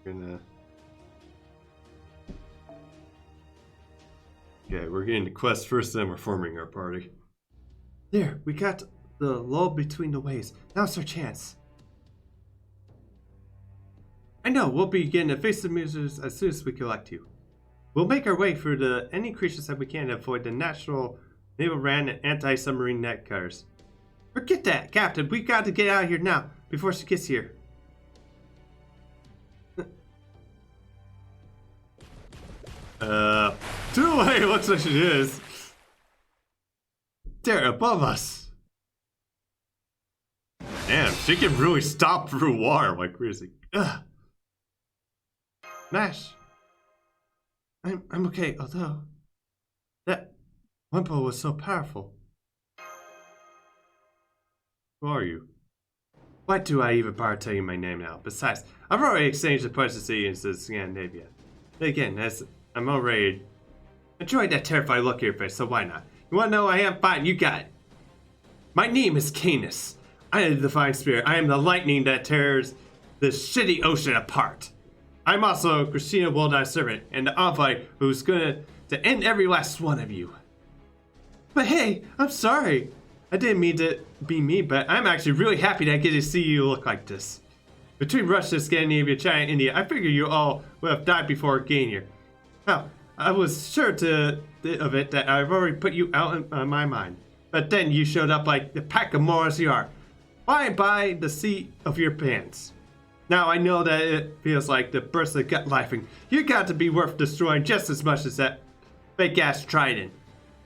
Okay, we're getting the quest first, then we're forming our party. There, we got the lull between the waves. Now's our chance. I know, we'll be getting evasive measures as soon as we collect you. We'll make our way through any creatures that we can to avoid the natural naval ran and anti-submarine net cutters. Forget that, Captain. We've got to get out of here now, before she gets here. To the way, it looks like she is. There, above us. Damn, she can really stop through water like crazy. Ugh. Mash. I'm okay, although that Wimpo was so powerful. Who are you? Why do I even bother telling you my name now? Besides, I've already exchanged the presidency into Scandinavia. Then again, as I'm already enjoying that terrified look on your face, so why not? You wanna know who I am? Fine, you got it. My name is Canis. I am the divine spirit. I am the lightning that tears the shitty ocean apart. I'm also Christina Wildeye servant and the envoy who's gonna to end every last one of you. But hey, I'm sorry. I didn't mean to be mean, but I'm actually really happy that I get to see you look like this. Between Russia, Scandinavia, China, and India, I figure you all would have died before getting here. Now, I was sure of it that I've already put you out in my mind. But then you showed up like the pack of morons you are. Flying by the seat of your pants. Now I know that it feels like the burst of gut life, and you got to be worth destroying just as much as that fake ass trident.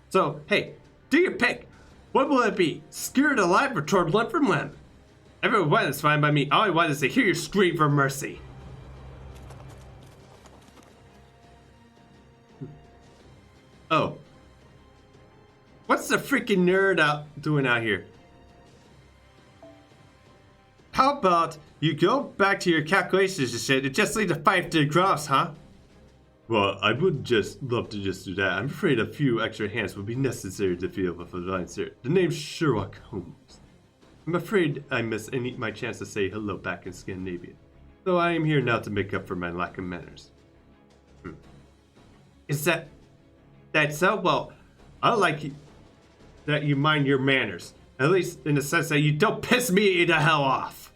So, hey, do your pick. What will it be? Scared alive or torn limb from limb? Everyone is fine by me. All I want is to hear you scream for mercy. Oh. What's the freaking nerd doing out here? How about you go back to your calculations and shit and just leave the fight to the grouse, huh? Well, I would just love to just do that. I'm afraid a few extra hands would be necessary to feel with a divine spirit. The name's Sherlock Holmes. I'm afraid I missed my chance to say hello back in Scandinavia. So I am here now to make up for my lack of manners. Is that so? Well, I like that you mind your manners. At least in the sense that you don't piss me the hell off.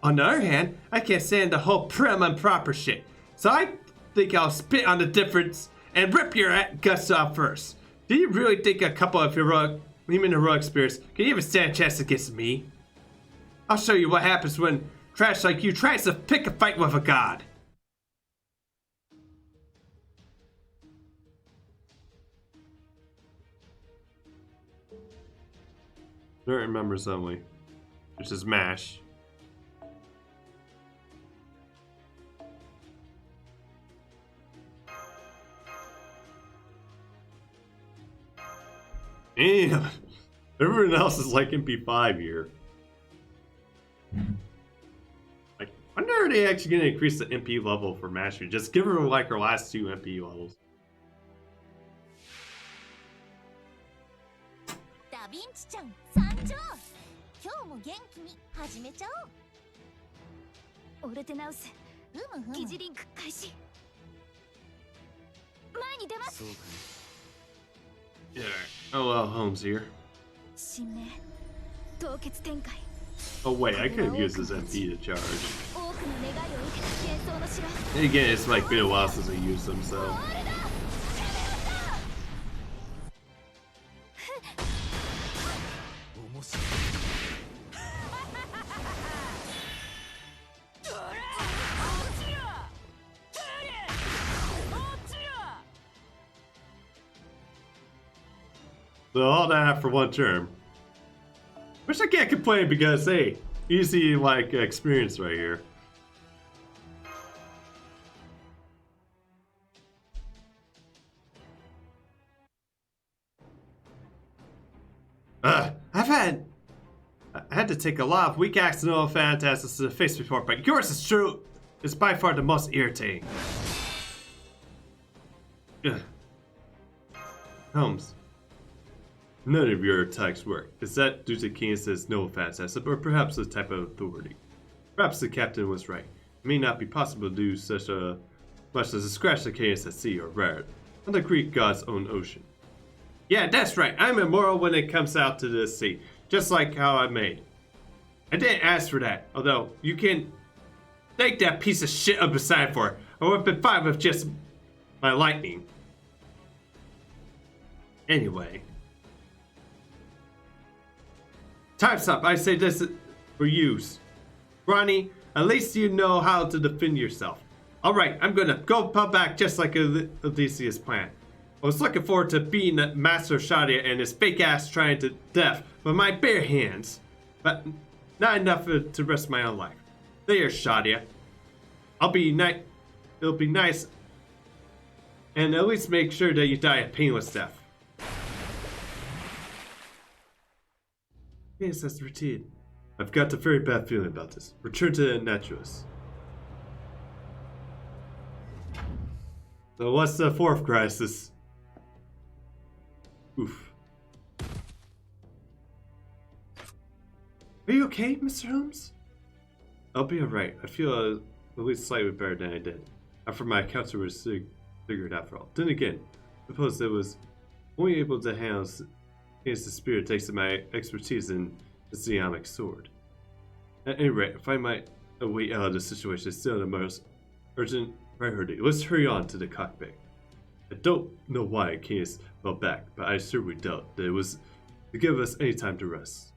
On the other hand, I can't stand the whole prim and proper shit. So I think I'll spit on the difference and rip your guts off first. Do you really think a couple of human heroic spirits can even stand a chance against me? I'll show you what happens when trash like you tries to pick a fight with a god. Certain members only. Which is MASH. And everyone else is like MP5 here. Like, I wonder are they actually gonna increase the MP level for Mastery? Just give her like her last 2 MP levels. ダヴィンチちゃん参上。今日も元気に始めちゃおう。オルテナウス、疑似リンク開始。前に出ます。Yeah. Oh well, Holmes here. 新名、凍結展開。Oh wait, I could have used this MP to charge. 多くの願いを受けた幻想の城。And again, it's like been a while since I used them, so. So all that for one term. Which I can't complain because, hey, easy like experience right here. I had to take a lot of weak accidental fantasms to the face before, but yours is true. It's by far the most irritating. Ugh. Holmes. None of your attacks work. Is that due to Canis' no fantasm, or perhaps the type of authority? Perhaps the captain was right. It may not be possible to do such a much as a scratch the chaos at sea or rare on the Greek god's own ocean. Yeah, that's right. I'm immoral when it comes out to the sea, just like how I made. I didn't ask for that, although you can thank that piece of shit up beside for it. I would have been fine with just my lightning. Anyway. Time's up. I say this for use. Ronnie, at least you know how to defend yourself. Alright, I'm gonna go pub back just like Odysseus planned. I was looking forward to beating Master Shadia and his fake ass trying to death with my bare hands. But not enough to risk my own life. There, Shadia. It'll be nice. And at least make sure that you die a painless death. Yes, that's routine. I've got a very bad feeling about this. Return to the naturalist. So what's the fourth crisis? Oof. Are you okay, Mr. Holmes? I'll be alright. I feel at least slightly better than I did. After my encounter was figured after all. Then again, suppose it was only able to handle the spirit thanks to my expertise in the Zeonic sword. At any rate, if I might a way out of the situation is still the most urgent priority. Let's hurry on to the cockpit. I don't know why Canis fell back, but I certainly doubt that it was to give us any time to rest.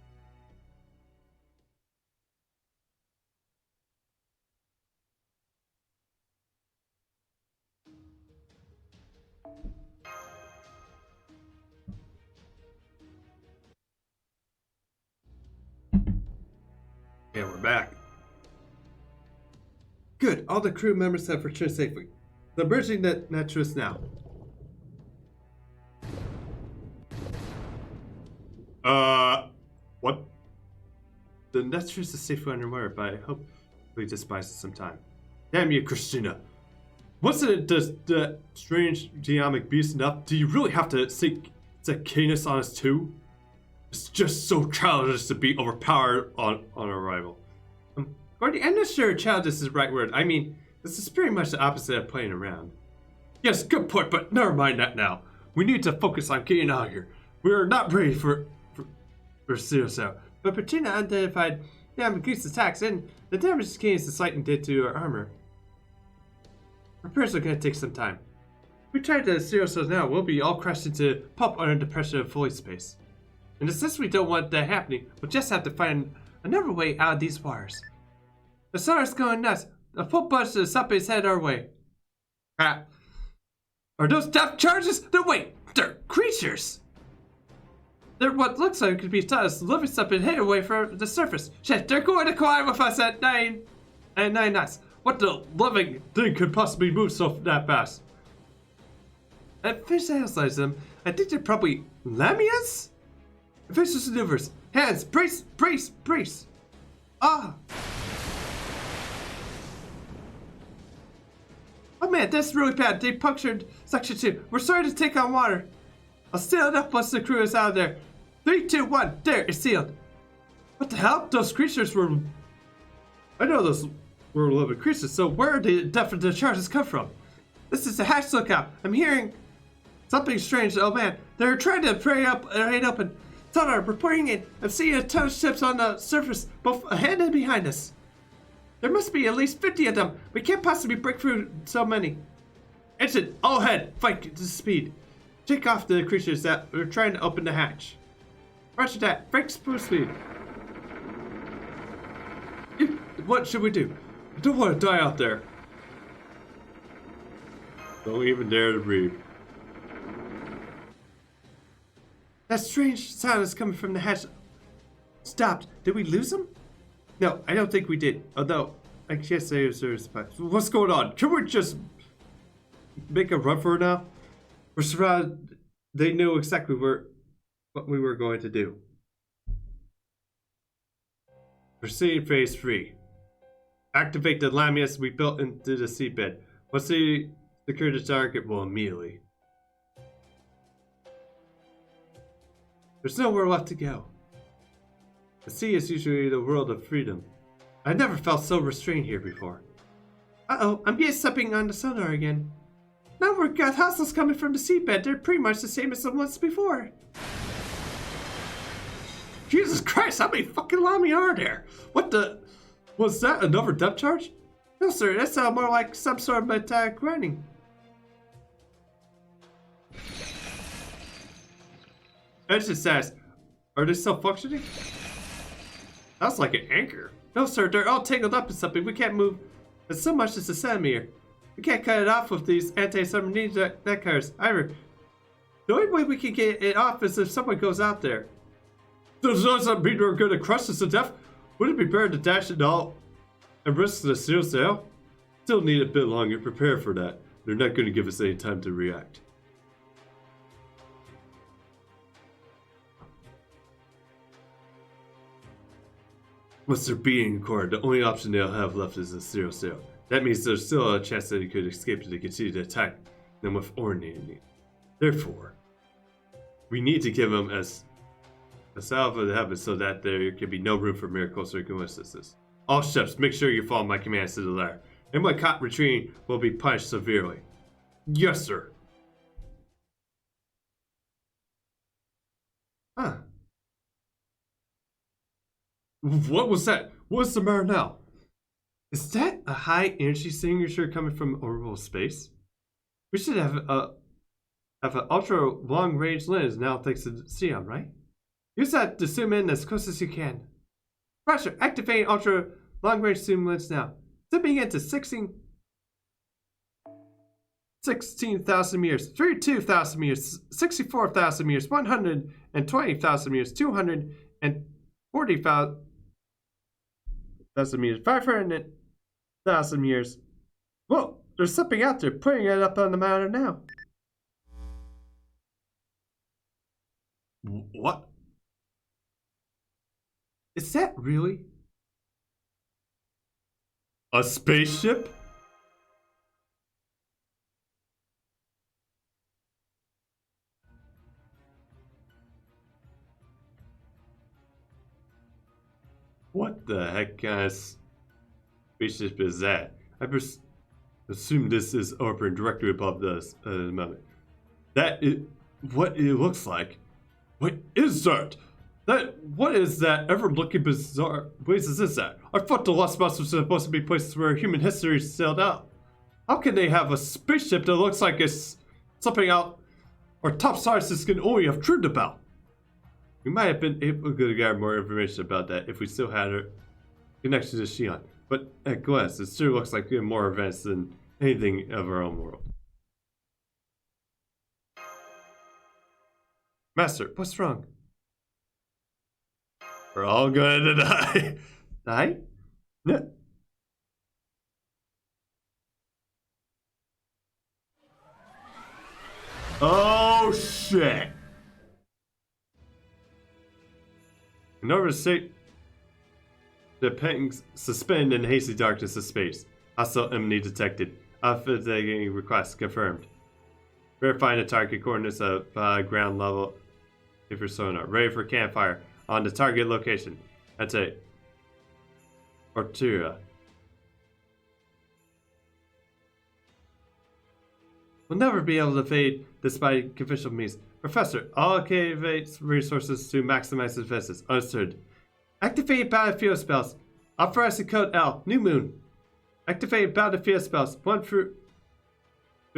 And we're back. Good, all the crew members have returned safely. They're merging the naturalists now. What? The naturalist is safely underwater, but I hope we despise it some time. Damn you, Christina. Wasn't it just the strange geomic beast enough? Do you really have to seek Canis on us too? It's just so childish to be overpowered on arrival. Gordy, I'm not sure childish is the right word. I mean, this is pretty much the opposite of playing around. Yes, good point, but never mind that now. We need to focus on getting out of here. We are not ready for serious out. But Patina identified Greece attacks and the damage Canis and Slighton did to our armor. Repairs are going to take some time. If we try to zero cells now, we'll be all crushed into pulp under the pressure of void space. And since we don't want that happening, we'll just have to find another way out of these wires. The SAR's going nuts. A full bunch of something's head our way. Crap. Are those depth charges? They're creatures! They're what looks like could be living something hid away from the surface. Shit, they're going to collide with us at 9 knots. What the living thing could possibly move so that fast? At first I analyze them, I think they're probably lamias? Vicious maneuvers. Hands, brace, brace, brace. Ah! Oh man, that's really bad. They punctured section 2. We're starting to take on water. I'll seal it up once the crew is out of there. 3, 2, 1. There, it's sealed. What the hell? Those creatures were... I know those were living creatures, so where did the charges come from? This is a hatch lookout. I'm hearing something strange. Oh man, they're trying to pry up right open. Sonar, reporting in. I'm seeing a ton of ships on the surface, both ahead and behind us. There must be at least 50 of them. We can't possibly break through so many. Engine, all ahead. Fight to speed. Take off the creatures that are trying to open the hatch. Roger that. Break speed. What should we do? I don't want to die out there. Don't even dare to breathe. That strange sound is coming from the hatch. Stopped. Did we lose them? No, I don't think we did. Although, I guess there's what's going on? Can we just make a run for it now? We're surrounded. They knew exactly what we were going to do. Proceeding phase 3. Activate the lamias we built into the seabed. Once they secure the target, we'll immediately. There's nowhere left to go. The sea is usually the world of freedom. I never felt so restrained here before. Uh-oh, I'm getting stepping on the sonar again. Now we've got hostiles coming from the seabed. They're pretty much the same as the ones before. Jesus Christ, how many fucking Lami are there? What the... Was that another depth charge? No, sir, that sounds more like some sort of attack running. Engine status. Are they still functioning? That's like an anchor. No, sir, they're all tangled up in something. We can't move as so much as a centimeter. We can't cut it off with these anti-submarine net cutters either. The only way we can get it off is if someone goes out there. Does that mean we're going to crush us to death? Would it be better to dash it all and risk the steel sail? Still need a bit longer to prepare for that. They're not going to give us any time to react. With their being core, the only option they'll have left is a steel sail. That means there's still a chance that he could escape to continue to attack them with ordinary. Therefore, we need to give him as a salve of the heavens so that there can be no room for miracles or coincidences. All ships, make sure you follow my commands to the letter. Anyone caught retreating will be punished severely. Yes, sir. Huh. What was that? What's the matter now? Is that a high energy signature coming from orbital space? We should have an ultra long range lens now thanks to Sion, right? Use that to zoom in as close as you can. Roger, activating ultra long range zoom lens now. Zipping into 16,000 meters, 32,000 meters, 64,000 meters, 120,000 meters, 240,000 meters, 500,000 meters. Whoa, there's something out there putting it up on the mountain now. What? Is that really a spaceship? What the heck kind of spaceship is that? I assume this is orbiting directly above us at the moment. That is what it looks like. What is that? What is that ever-looking bizarre places is that? I thought the Lost Mouse was supposed to be places where human history sailed out. How can they have a spaceship that looks like it's something out our top scientists can only have dreamed about? We might have been able to get more information about that if we still had a connection to Xi'an. But at glance, it sure looks like more events than anything of our own world. Master, what's wrong? We're all gonna die. Die? No. Oh shit! In order to save the pangs suspend in the hazy darkness of space. Hostile enemy detected. Authentic request confirmed. Verifying the target coordinates of ground level if you're sonar. Ready for campfire on the target location. That's it. Ortura. We'll never be able to evade despite conventional means. Professor, allocate resources to maximize defenses. Understood. Activate battlefield spells. Authorize the code L. New Moon. Activate battlefield spells 1 through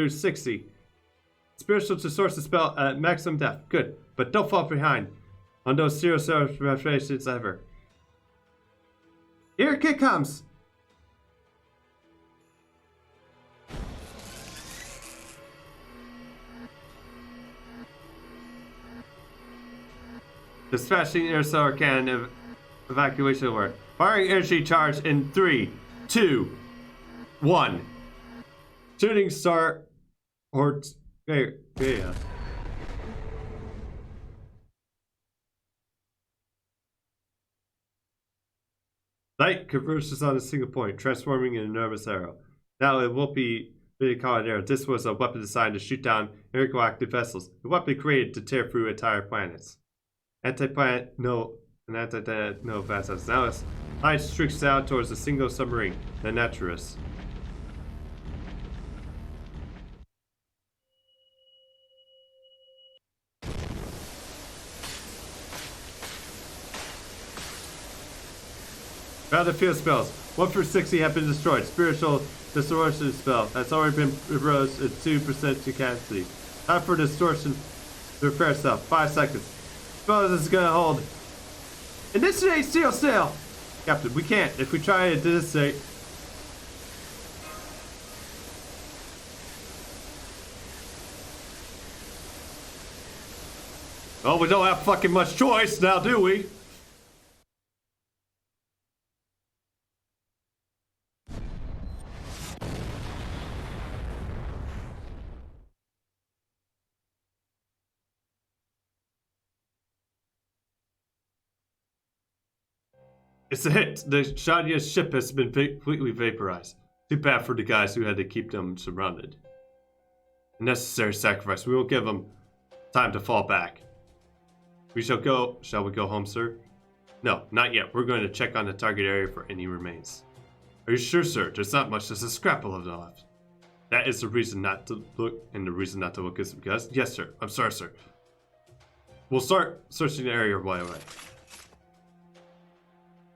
60. Spiritual to source the spell at maximum depth. Good, but don't fall behind on those zero reparations ever. Here it comes. Dispatching interstellar cannon evacuation alert. Firing energy charge in 3, 2, 1. Shooting star or yeah. Light converges on a single point, transforming an enormous arrow. Now it won't be really called an arrow. This was a weapon designed to shoot down intergalactic vessels. A weapon created to tear through entire planets. Anti-planet, no And that no fast as now it's light streaks out towards a single submarine, the Naturalist. Battlefield spells. 1 through 60 have been destroyed. Spiritual distortion spell has already been rose at 2% to capacity. Time for distortion to repair itself. 5 seconds. Spell is gonna hold. Initiate steel sail! Captain, we can't. If we try to initiate. Oh, we don't have fucking much choice now, do we? It's a hit. The Shadia's ship has been completely vaporized. Too bad for the guys who had to keep them surrounded. A necessary sacrifice. We will give them time to fall back. We shall go. Shall we go home, sir? No, not yet. We're going to check on the target area for any remains. Are you sure, sir? There's not much. There's a scrapple of them left. That is the reason not to look, and the reason not to look is because... Yes, sir. I'm sorry, sir. We'll start searching the area right away.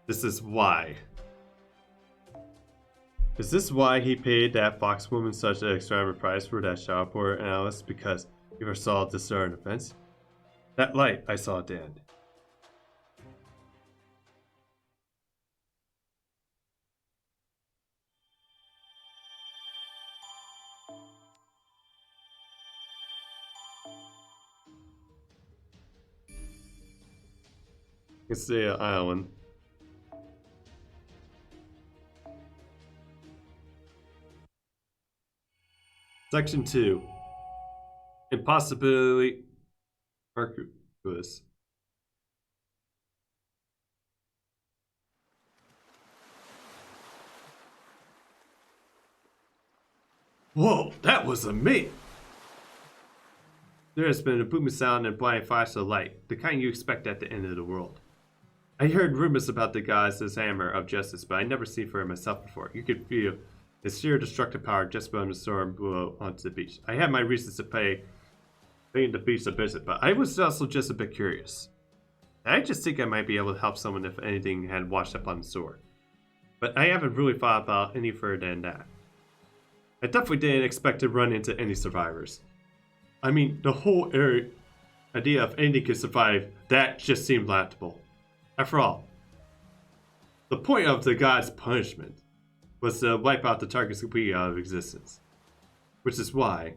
This is why. Is this why he paid that foxwoman such an extravagant price for that shower report analyst? Because he foresaw this sort of events? That light I saw, Dan. It's the island. Section 2. Impossibility Marcus. Whoa, that was amazing! There has been a booming sound and blind flash of light, the kind you expect at the end of the world. I heard rumors about the goddess's hammer of justice, but I never seen for it myself before. You could feel its sheer destructive power just beyond the storm blew onto the beach. I had my reasons to paying the beach a visit, but I was also just a bit curious. I just think I might be able to help someone if anything had washed up on the shore. But I haven't really thought about any further than that. I definitely didn't expect to run into any survivors. I mean, the whole idea of anything could survive, that just seemed laughable. After all, the point of the god's punishment was to wipe out the targets completely out of existence. Which is why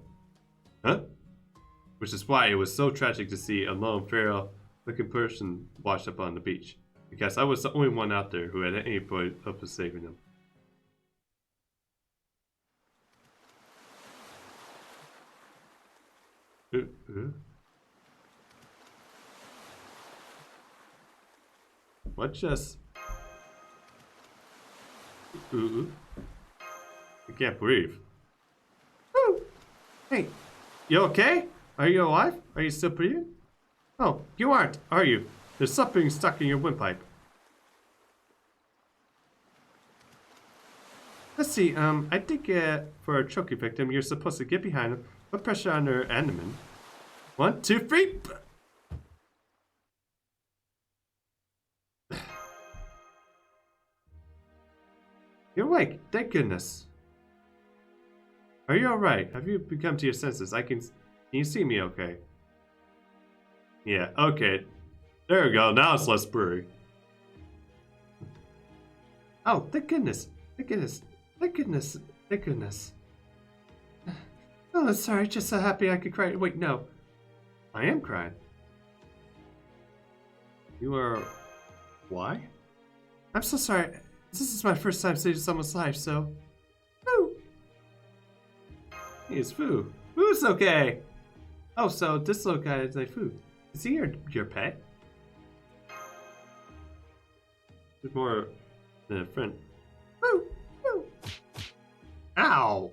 it was so tragic to see a lone feral-looking person washed up on the beach. Because I was the only one out there who had any point of saving him. What just... I can't breathe. Woo! Hey, you okay? Are you alive? Are you still breathing? Oh, you aren't, are you? There's something stuck in your windpipe. Let's see, I think for a choking victim, you're supposed to get behind him, put pressure on their abdomen. 1, 2, 3! You're awake, thank goodness. Are you alright? Have you come to your senses? Can you see me okay? Yeah, okay. There we go, now it's less blurry. Oh, thank goodness. Thank goodness. Thank goodness. Thank goodness. Oh, sorry, just so happy I could cry. Wait, no. I am crying. You are... Why? I'm so sorry. This is my first time saving someone's life, so... Foo! He's Foo. Foo's okay! Oh, so this little guy is like Foo. Is he your pet? He's more than a friend. Foo! Foo! Ow!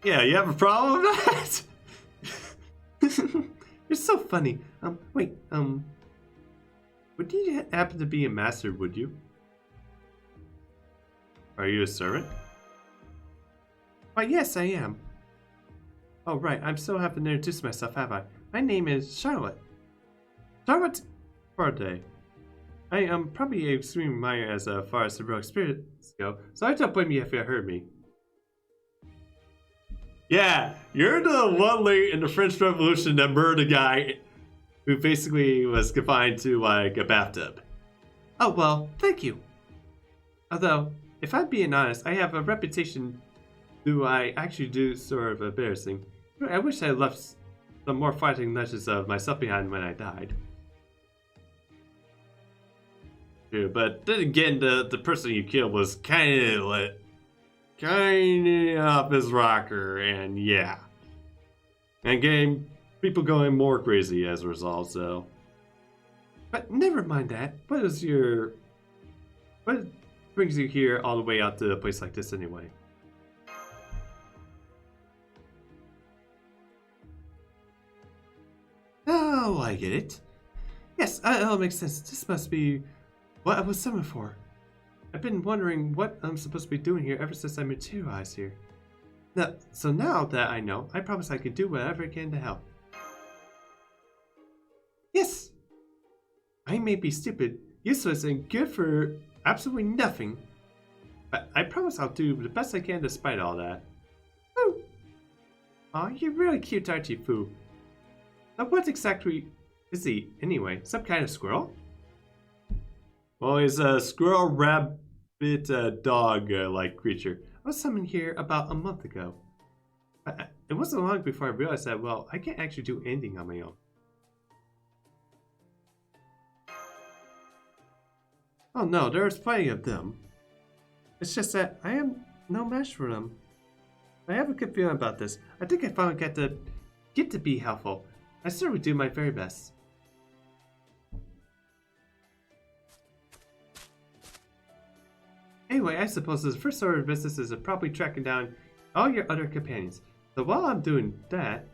Yeah, you have a problem with that? You're so funny. Wait, Would you happen to be a master, would you? Are you a servant? Why, yes, I am. Oh, right, I'm still having to introduce myself, have I? My name is Charlotte. Charlotte Faraday. I am probably an extreme minor as far as heroic spirits go, so I don't blame you if you heard me. Yeah, you're the one lady in the French Revolution that murdered a guy who basically was confined to, like, a bathtub. Oh, well, thank you. Although, if I'm being honest, I have a reputation who I actually do sort of embarrassing. I wish I left some more fighting legends of myself behind when I died. Yeah, but then again, the person you killed was kind of off his rocker, and yeah. And getting people going more crazy as a result, so. But never mind that. What brings you here all the way out to a place like this anyway? Oh, I get it. Yes, it all makes sense. This must be what I was summoned for. I've been wondering what I'm supposed to be doing here ever since I materialized here. So now that I know, I promise I can do whatever I can to help. Yes! I may be stupid, useless, and good for absolutely nothing, but I promise I'll do the best I can despite all that. Woo! Aw, you're really cute, aren't you, Foo? Now what exactly is he, anyway? Some kind of squirrel? Well, he's a squirrel, rabbit, dog-like creature. I was summoned here about a month ago. It wasn't long before I realized that, well, I can't actually do anything on my own. Oh no, there's plenty of them. It's just that I am no match for them. I have a good feeling about this. I think I finally get to be helpful. I certainly do my very best. Anyway, I suppose the first order of business is probably tracking down all your other companions. So while I'm doing that,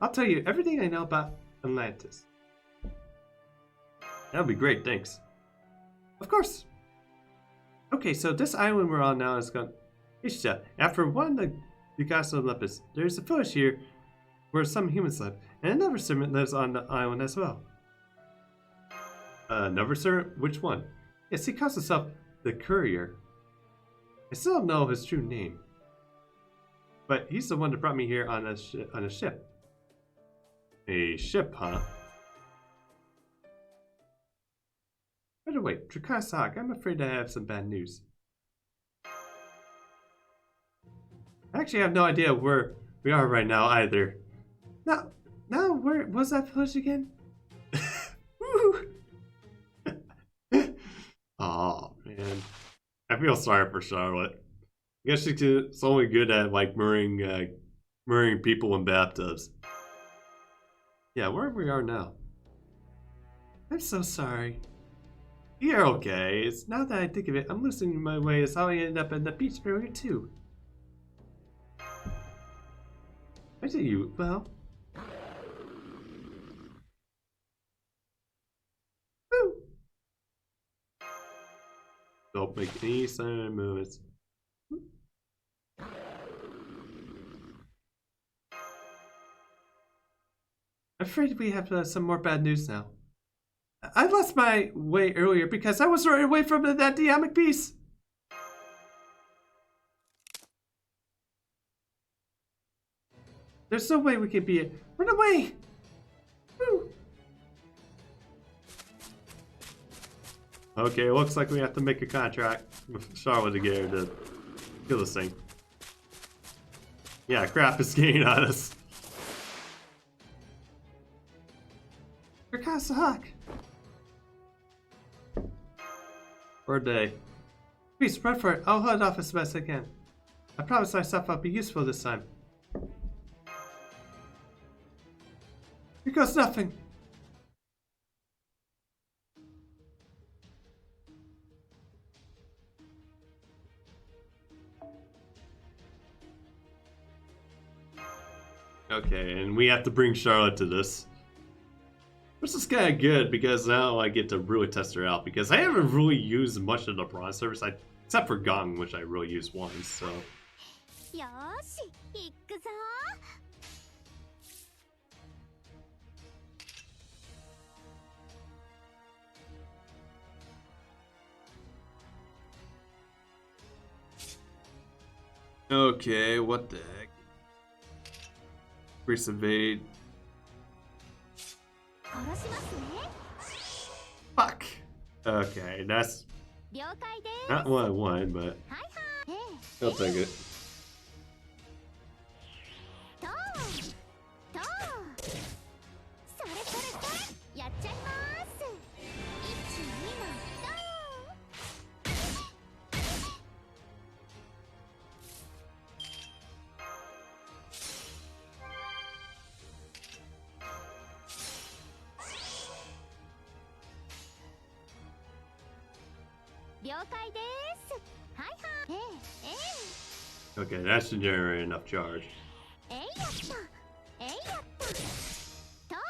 I'll tell you everything I know about Atlantis. That would be great, thanks. Of course. Okay, so this island we're on now is called Ishta. After one the goddess of Olympus, there's a village here where some humans live, and another servant lives on the island as well. Another servant? Which one? Yes, he calls himself the Courier. I still don't know his true name, but he's the one that brought me here on a ship. A ship, huh? By the way, Drakasak, I'm afraid I have some bad news. I actually have no idea where we are right now either. Now, where was that village again? Oh man, I feel sorry for Charlotte. I guess she's only good at like murdering people in bathtubs. Yeah, where we are now. I'm so sorry. You're okay. It's now that I think of it, I'm losing my way as how I ended up at the beach earlier too. I tell you, well. Woo! Don't make any silent movements. I'm afraid we have some more bad news now. I lost my way earlier because I was running away from that dynamic piece. There's no way we can be it. Run away! Woo! Okay, looks like we have to make a contract with Charlotte to get her to kill this thing. Yeah, crap is getting on us. You're Casa Hawk. For a day. Please, run for it. I'll hold off as best I can. I promise myself I'll be useful this time. Here goes nothing. Okay, and we have to bring Charlotte to this. Which is kind of good because now I get to really test her out because I haven't really used much of the bronze service, except for Gong, which I really used once, so. よーし行くぞ Okay, what the heck? Increase evade. 殺しますね Fuck! Okay, that's 了解です not what I wanted, but はいはいええ I'll take it. ととそれそれそれやっちゃいます12の了解ですはいはいえええ Okay, that should generate enough charge. ええやったええやったと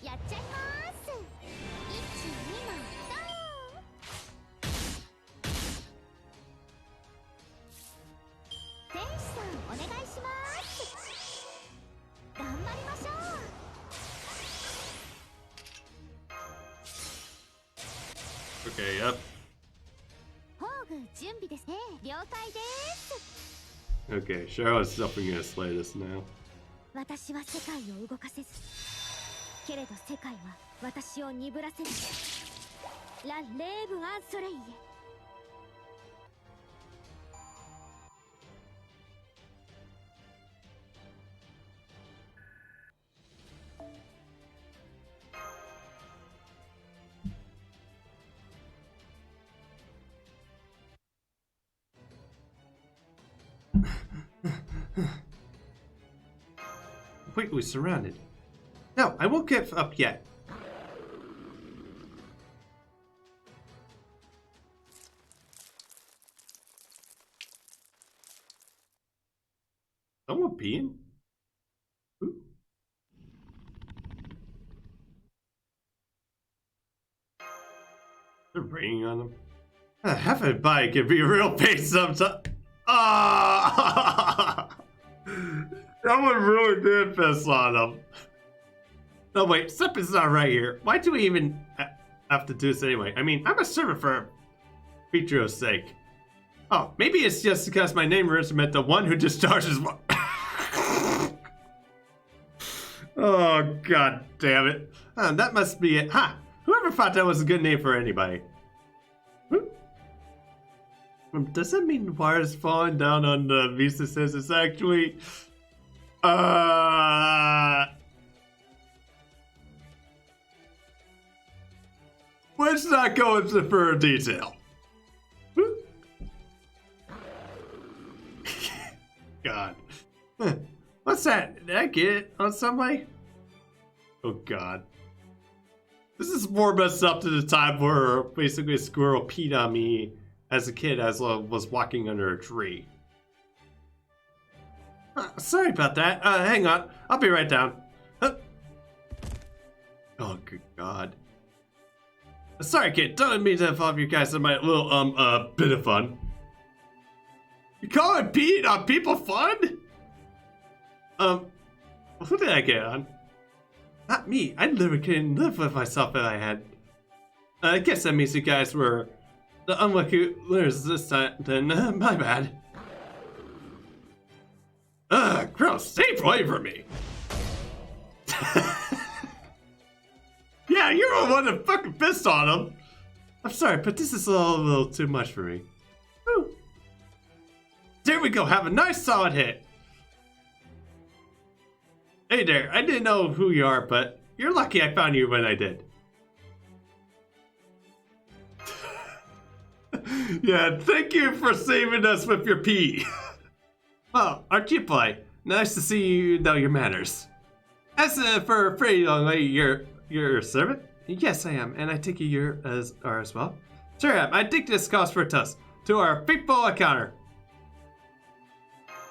やっちゃいます12の天使さんお願いします頑張りましょう Okay, yep. 宝具準備ですね了解です Okay, Cheryl is definitely gonna slay this now. 私は世界を動かせずけれど世界は私を鈍らせるラ・レーブ・アンソレイエ Completely surrounded. No, I won't give up yet. Someone peeing? Ooh. They're raining on them. Having a bike can be a real pain sometimes. Ah! Someone really did piss on them. No, wait, something's not right here. Why do we even have to do this anyway? I mean, I'm a servant for Petro's sake. Oh, maybe it's just because my name is meant the one who discharges one. Oh, god damn it. That must be it. Ha! Whoever thought that was a good name for anybody. Does that mean wires falling down on the Visa says it's actually... Let's not go into further detail. God. What's that? Did I get it on somebody? Oh god. This is more messed up to the time where basically a squirrel peed on me as a kid as I was walking under a tree. Sorry about that. Hang on. I'll be right down. Oh, good god. Sorry, kid. Don't mean to involve you guys in my little, bit of fun. You call it peeing on people fun? Who did I get on? Not me. I literally couldn't live with myself if I had. I guess that means you guys were the unlucky winners this time. Then, my bad. Ugh, gross. Stay away from me. Yeah, you're the one that fucking pissed on him. I'm sorry, but this is a little too much for me. Whew. There we go. Have a nice solid hit. Hey there, I didn't know who you are, but you're lucky I found you when I did. Yeah, thank you for saving us with your pee. Well, aren't you polite? Nice to see you know your manners. As for a pretty young lady, you're a servant? Yes, I am, and I take you are as well. Sure am. I think this calls for a toast to our faithful encounter.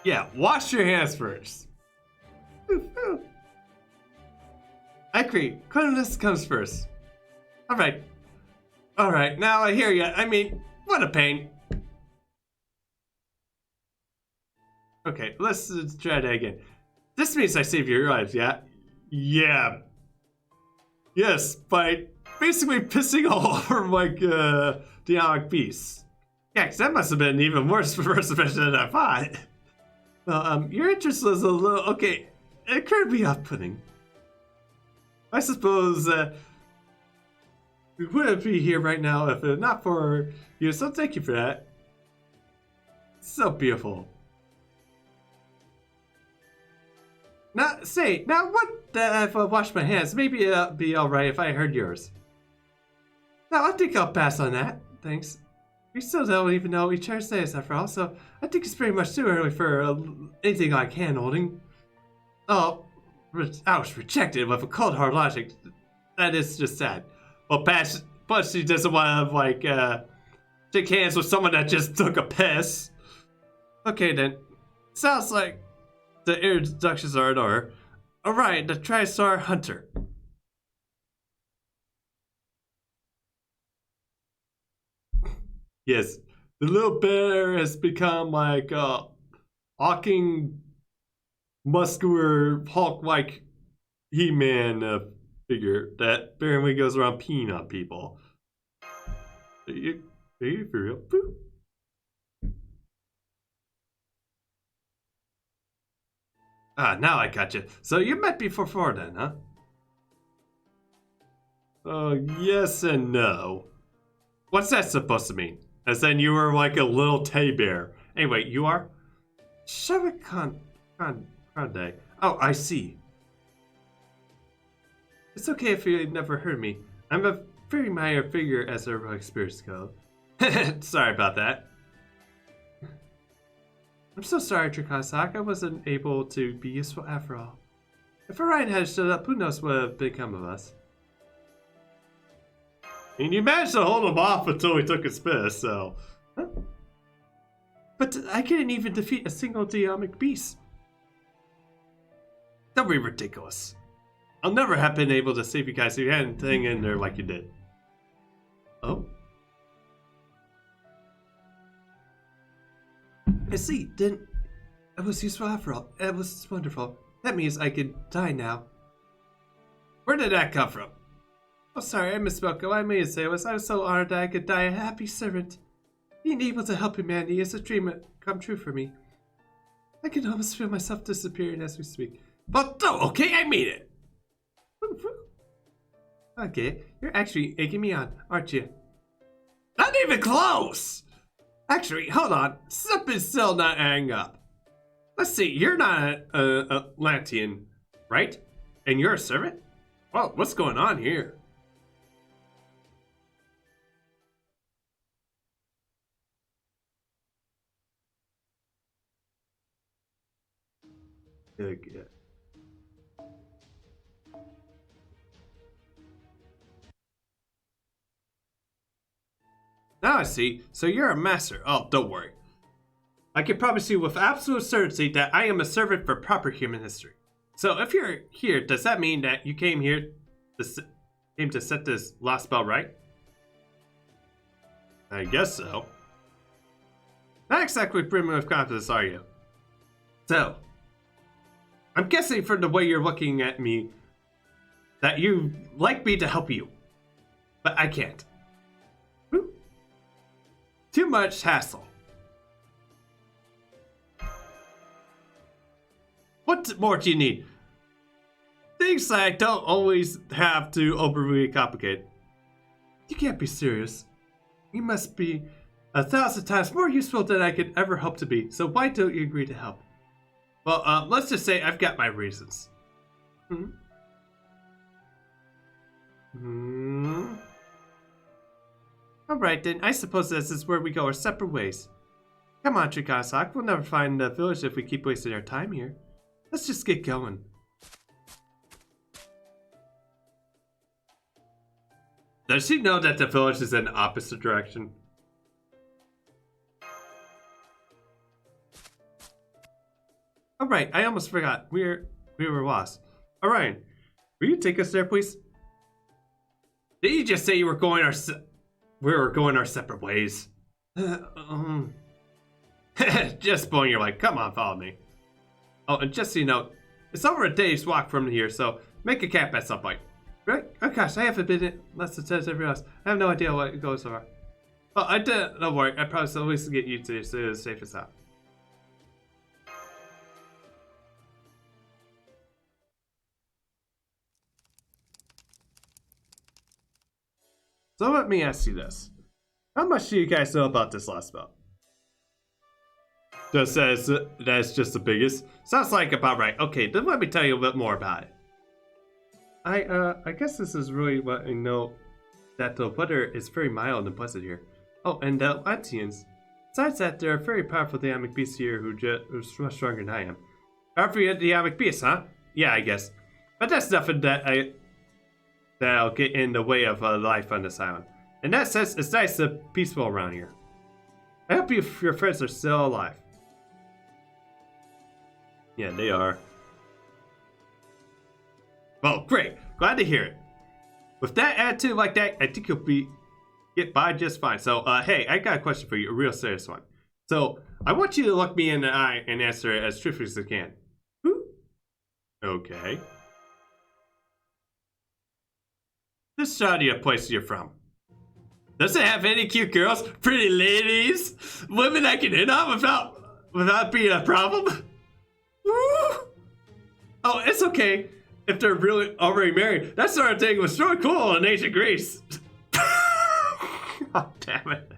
Yeah, wash your hands first. I agree. Cleanliness comes first. Alright. Alright, now I hear ya. I mean, what a pain. Okay, let's try that again. This means I saved your life, yeah? Yeah. Yes, by basically pissing all over like demonic beasts. Yeah, 'cause that must have been even worse for suspension than I thought. Well, your interest was a little okay. It could be off-putting. I suppose we wouldn't be here right now if not for you. So thank you for that. So beautiful. Now, what? If I wash my hands, maybe it'll be alright if I heard yours. No, I think I'll pass on that. Thanks. We still don't even know each other's names after all, so I think it's pretty much too early for anything like hand holding. Oh, I was rejected with a cold hard logic. That is just sad. Well, plus she doesn't want to like shake hands with someone that just took a piss. Okay then, sounds like the introductions are in order. Alright, the TriStar Hunter. Yes, the little bear has become like a walking, muscular, Hulk-like He-Man figure that apparently goes around peeing on people. Are you for real? Boop. Ah, now I got you. So you met before then, huh? Oh, yes and no. What's that supposed to mean? As in you were like a little teddy bear. Anyway, you are? Conde. Oh, I see. It's okay if you never heard me. I'm a very minor figure as a rogue spirits go. Sorry about that. I'm so sorry, Trikasak. I wasn't able to be useful after all. If Orion had showed up, who knows what would have become of us. And you managed to hold him off until he took his piss, so... Huh? But I couldn't even defeat a single demonic beast. Don't be ridiculous. I'll never have been able to save you guys if you hadn't hung in there like you did. Oh? I see, it was useful after all. It was wonderful. That means I could die now. Where did that come from? Oh, sorry, I misspoke. What I mean to say was I was so honored that I could die a happy servant. Being able to help humanity is a dream come true for me. I can almost feel myself disappearing as we speak. But okay, I mean it. Okay, you're actually egging me on, aren't you? Not even close! Actually, hold on. Something's still not adding up. Let's see, you're not an Atlantean, right? And you're a servant? Well, what's going on here? Good. Now I see. So you're a master. Oh, don't worry. I can promise you with absolute certainty that I am a servant for proper human history. So if you're here, does that mean that you came here to set this last spell right? I guess so. Not exactly brimming with confidence, are you? So, I'm guessing from the way you're looking at me that you like me to help you, but I can't. Too much hassle. What more do you need? Things that don't always have to overly complicate. You can't be serious. You must be 1,000 times more useful than I could ever hope to be, so why don't you agree to help? Well, let's just say I've got my reasons. Alright then, I suppose this is where we go our separate ways. Come on, Trikasak, we'll never find the village if we keep wasting our time here. Let's just get going. Does she know that the village is in the opposite direction? Alright, I almost forgot. We were lost. Alright. Will you take us there, please? Did you just say you were going we were going our separate ways? Just blowing your leg. Come on, follow me. Oh, and just so you know, it's over a day's walk from here, so make a camp at some point. Right? Oh gosh, I haven't been in less than 10 everywhere else. I have no idea what goes so far. Well, I did. Don't worry. I promise I'll always get you to the safest out. So let me ask you this. How much do you guys know about this Lostbelt? Just says that's just the biggest. Sounds like about right. Okay, then let me tell you a bit more about it. I guess this is really what I know, that the weather is very mild and pleasant here. Oh, and the Atlanteans. Besides that, there are very powerful dynamic beasts here who's much stronger than I am. Powerful dynamic beasts, huh? Yeah, I guess. But that's nothing that'll get in the way of life on this island. In that sense, it's nice and peaceful around here. I hope your friends are still alive. Yeah, they are. Well, great. Glad to hear it. With that attitude like that, I think you'll get by just fine. So, hey, I got a question for you, a real serious one. So, I want you to look me in the eye and answer it as truthfully as you can. Who? Okay. This Shadia place you're from. Does it have any cute girls, pretty ladies, women I can hit on without being a problem? Woo! Oh, it's okay if they're really already married. That sort of thing was so cool in ancient Greece. Oh, damn it.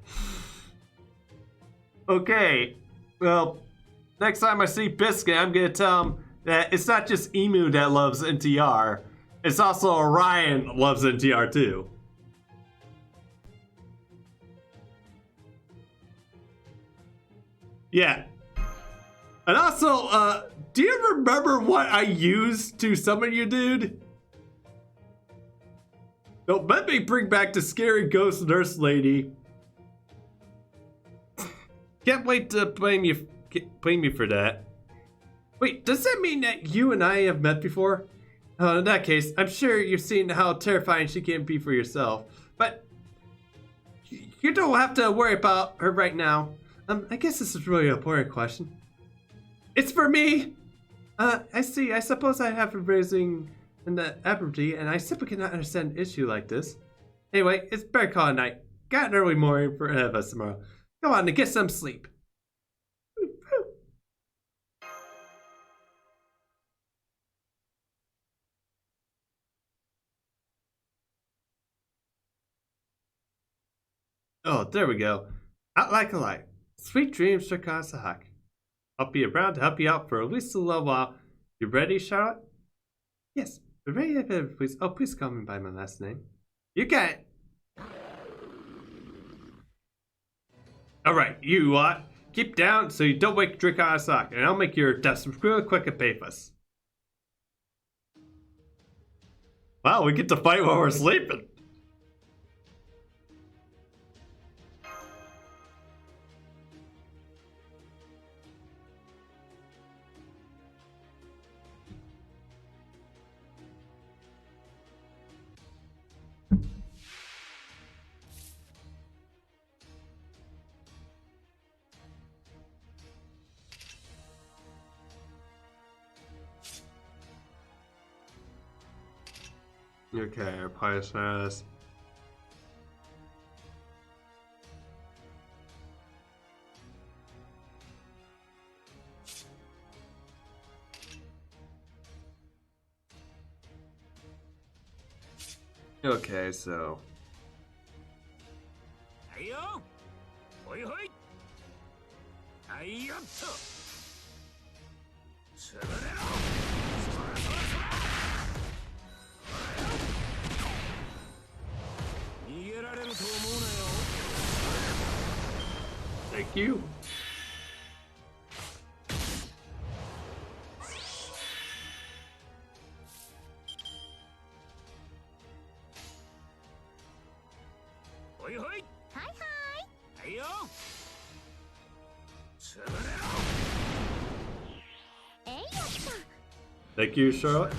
Okay, well, next time I see Biscuit, I'm gonna tell him that it's not just Emu that loves NTR. It's also Orion loves NTR too. Yeah. And also, do you remember what I used to summon you, dude? Don't let me bring back the scary ghost nurse lady. Can't wait to blame me for that. Wait, does that mean that you and I have met before? Oh, in that case, I'm sure you've seen how terrifying she can be for yourself. But you don't have to worry about her right now. I guess this is really a important question. It's for me! I see. I suppose I have been raising an apathy, and I simply cannot understand an issue like this. Anyway, it's better call it night. Got an early morning for ahead of us tomorrow. Go on and get some sleep. Oh, there we go. Out like a light. Sweet dreams, Shakasahak. I'll be around to help you out for at least a little while. You ready, Charlotte? Yes, we're ready, please. Oh, please call me by my last name. You got it. Alright, you lot. Keep down so you don't wake Drakasak, and I'll make your death real quick and painless. Wow, we get to fight while we're sleeping. Okay, our pious fast. Okay, so. Ayo! Hoi hoi! Ayatto! Thank you. Hoi hoi! Hi hi! Ayo! Hey, yatta! Thank you, Charlotte.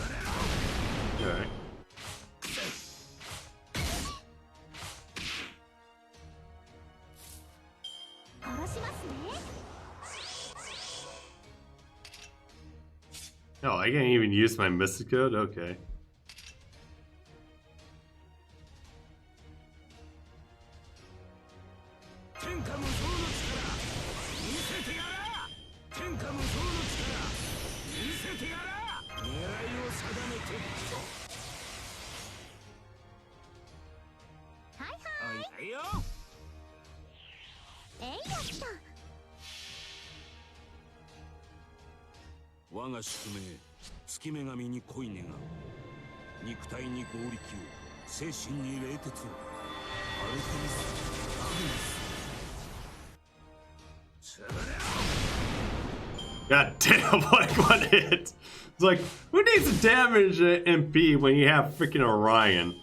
Okay. Oh, I can't even use my mystic code? Okay. God damn, like one hit. It's like, who needs to damage an MP when you have freaking Orion?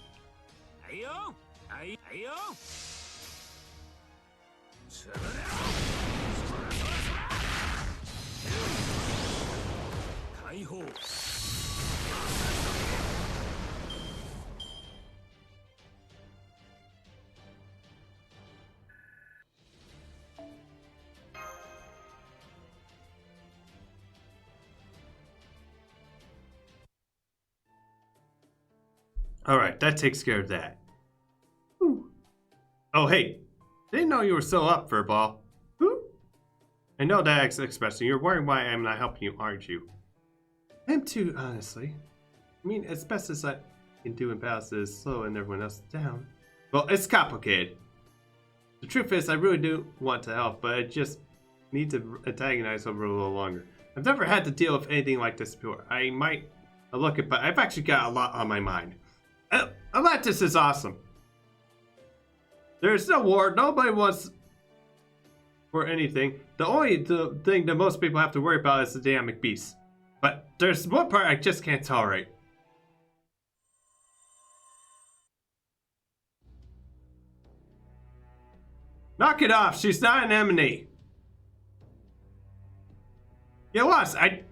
Alright, that takes care of that. Whew. Oh, hey. Didn't know you were so up, Furball. Who? I know that expression. You're wondering why I'm not helping you, aren't you? I am too, honestly. I mean, as best as I can do in battles is slowing everyone else down. Well, it's complicated. The truth is, I really do want to help, but I just need to antagonize over a little longer. I've never had to deal with anything like this before. I might look it, but I've actually got a lot on my mind. Atlantis is awesome. There's no war. Nobody wants for anything. The only thing that most people have to worry about is the dynamic beast. But there's one part I just can't tolerate. Knock it off. She's not an enemy. Yeah, what? I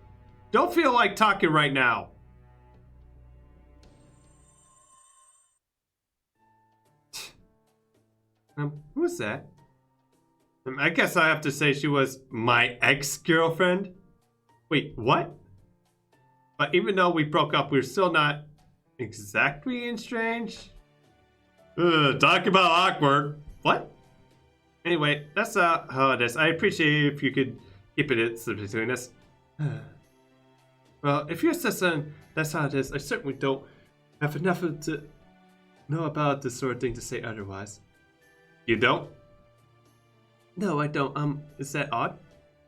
don't feel like talking right now. Who's that? I guess I have to say she was my ex-girlfriend. Wait, what? But even though we broke up, we're still not exactly estranged. Talk about awkward. What? Anyway, that's how it is. I appreciate if you could keep it between us. Well, if you're saying that's how it is, I certainly don't have enough to know about this sort of thing to say otherwise. You don't? No, I don't. Is that odd?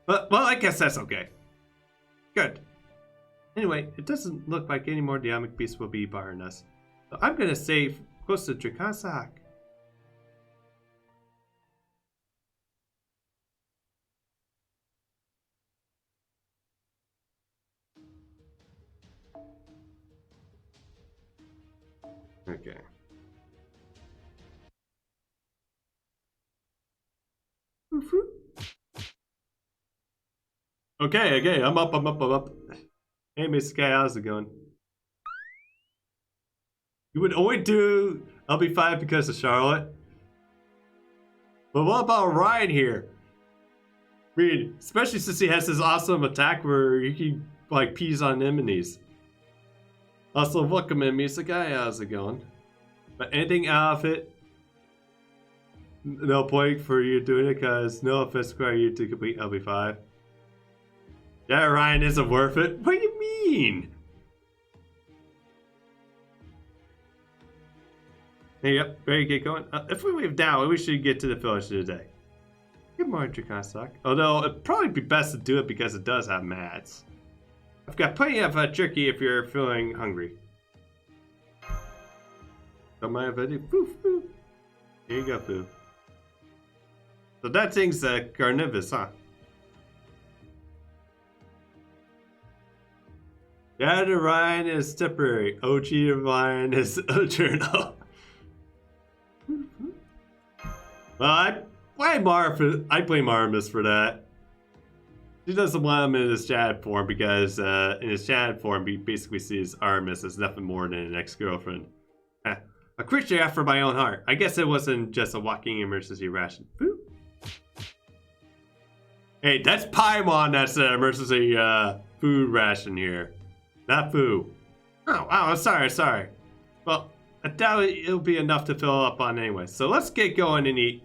Well, I guess that's okay. Good. Anyway, it doesn't look like any more dynamic beasts will be bothering us. So I'm gonna save close to Drakasak. Okay. Okay, I'm up. Hey, Miss Guy, how's it going? You would only do LB5 because of Charlotte? But what about Ryan here? I mean, especially since he has this awesome attack where he can, like, peas on enemies. Also, welcome in, Misa Guy, how's it going? But anything out of it? No point for you doing it, because no offense require you to complete LB5. Yeah, Ryan isn't worth it. What do you mean? Hey, yep, ready to get going? If we leave now, we should get to the village today. Good morning, Draconstock. Although, it'd probably be best to do it because it does have mats. I've got plenty of jerky if you're feeling hungry. Don't mind if I do. Poof. Here you go, Pooh. So that thing's carnivorous, huh? Yeah, the Ryan is temporary. OG Ryan is eternal. Well, I blame Artemis for that. He doesn't want him in his chat form because in his chat form, he basically sees Artemis as nothing more than an ex-girlfriend. A creature after my own heart. I guess it wasn't just a walking emergency ration. Boop. Hey, that's Paimon that's an emergency food ration here. Not Foo. Oh, sorry. Well, I doubt it'll be enough to fill up on anyway. So let's get going and eat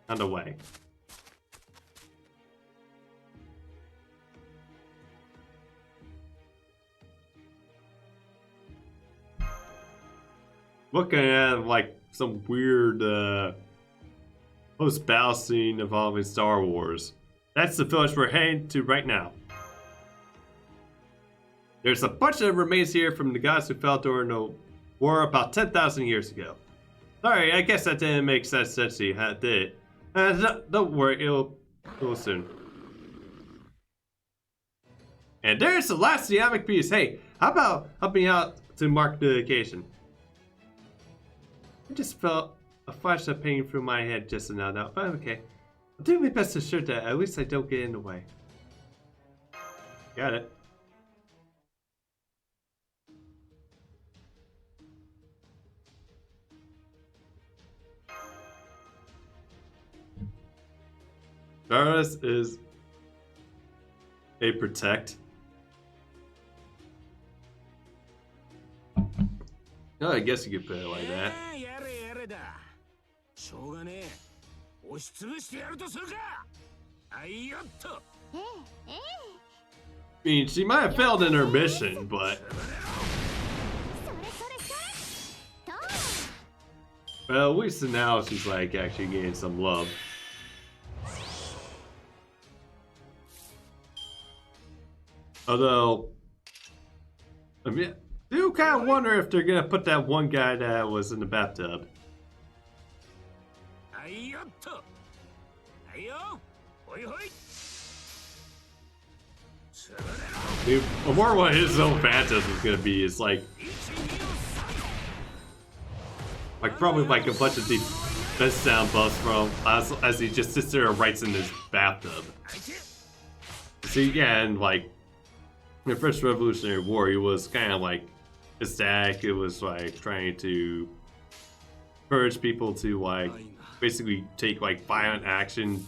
on the way. Looking at like some weird post-battle scene involving Star Wars. That's the village we're heading to right now. There's a bunch of remains here from the gods who fell during the war about 10,000 years ago. Sorry, I guess that didn't make sense to you, did it? Don't worry, it'll soon. And there's the last Ionic piece. Hey, how about helping out to mark the occasion? I just felt a flash of pain through my head just now. But okay. I'll do my best to ensure that at least I don't get in the way. Got it. Darius is a protect. Oh, I guess you could put it like that. I mean, she might have failed in her mission, but... Well, at least now she's like actually getting some love. Although, I mean, I do kind of wonder if they're gonna put that one guy that was in the bathtub. Dude, more what his own phantasm is gonna be is like probably like a bunch of deep best sound buffs from as he just sits there and writes in his bathtub. See, yeah, and like the first Revolutionary War, he was kind of like ecstatic. It was like trying to encourage people to like basically take like violent action,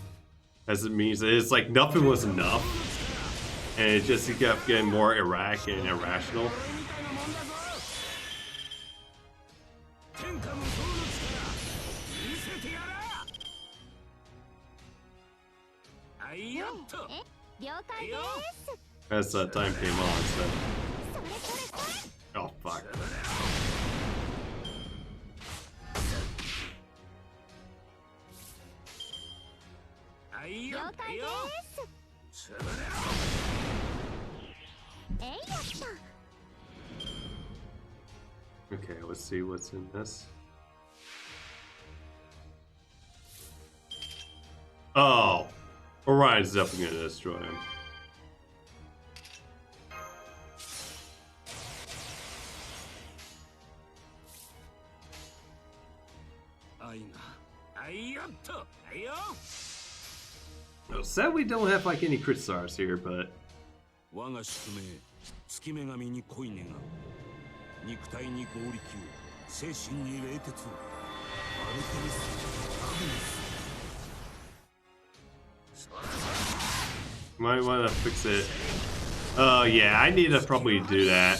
as it means it's like nothing was enough, and it just kept getting more erratic and irrational. As time came on, so. Oh, fuck. Okay, let's see what's in this. Oh! Orion's definitely gonna destroy him. Well, sadly, we don't have like any crit stars here, but might want to fix it. Oh yeah, I need to probably do that.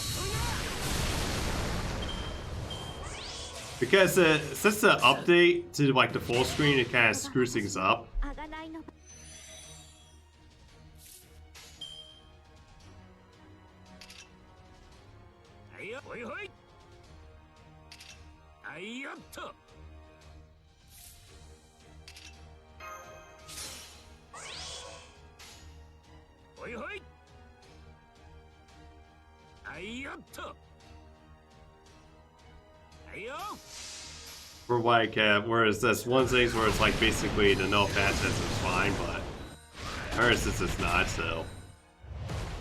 Because since the update to like the full screen, it kind of screws things up. For like, whereas this one thing where it's like basically the no phantasm is fine, but hers it's not, so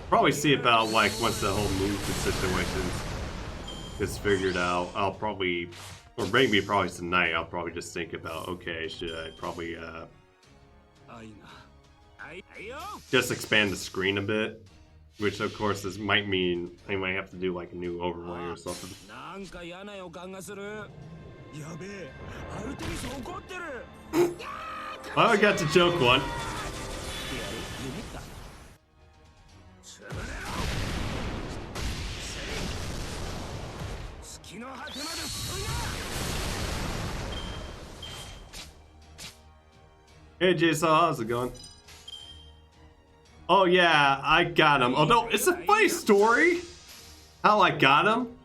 probably see about like once the whole move situation gets figured out. I'll probably, or maybe probably tonight, I'll probably just think about, okay, should I probably just expand the screen a bit, which of course might mean I might have to do like a new overlay or something. Well, I got to joke one. Hey Jason, how's it going? Oh yeah, I got him. Although it's a funny story how I got him.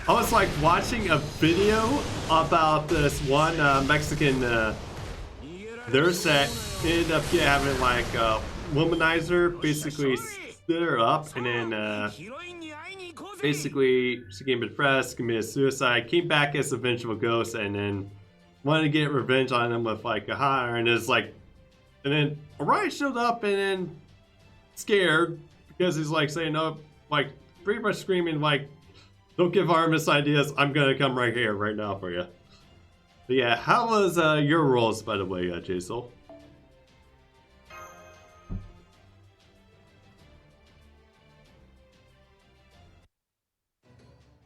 I was like watching a video about this one Mexican nurse that ended up having like a womanizer, basically stood her up, and then basically she became depressed, committed suicide, came back as a vengeful ghost, and then wanted to get revenge on him with like a hire, and it's like, and then Orion showed up and then scared because he's like saying, "Oh, like pretty much screaming like, don't give Artemis ideas. I'm gonna come right here, right now for you." But yeah, how was your rolls, by the way, Jason?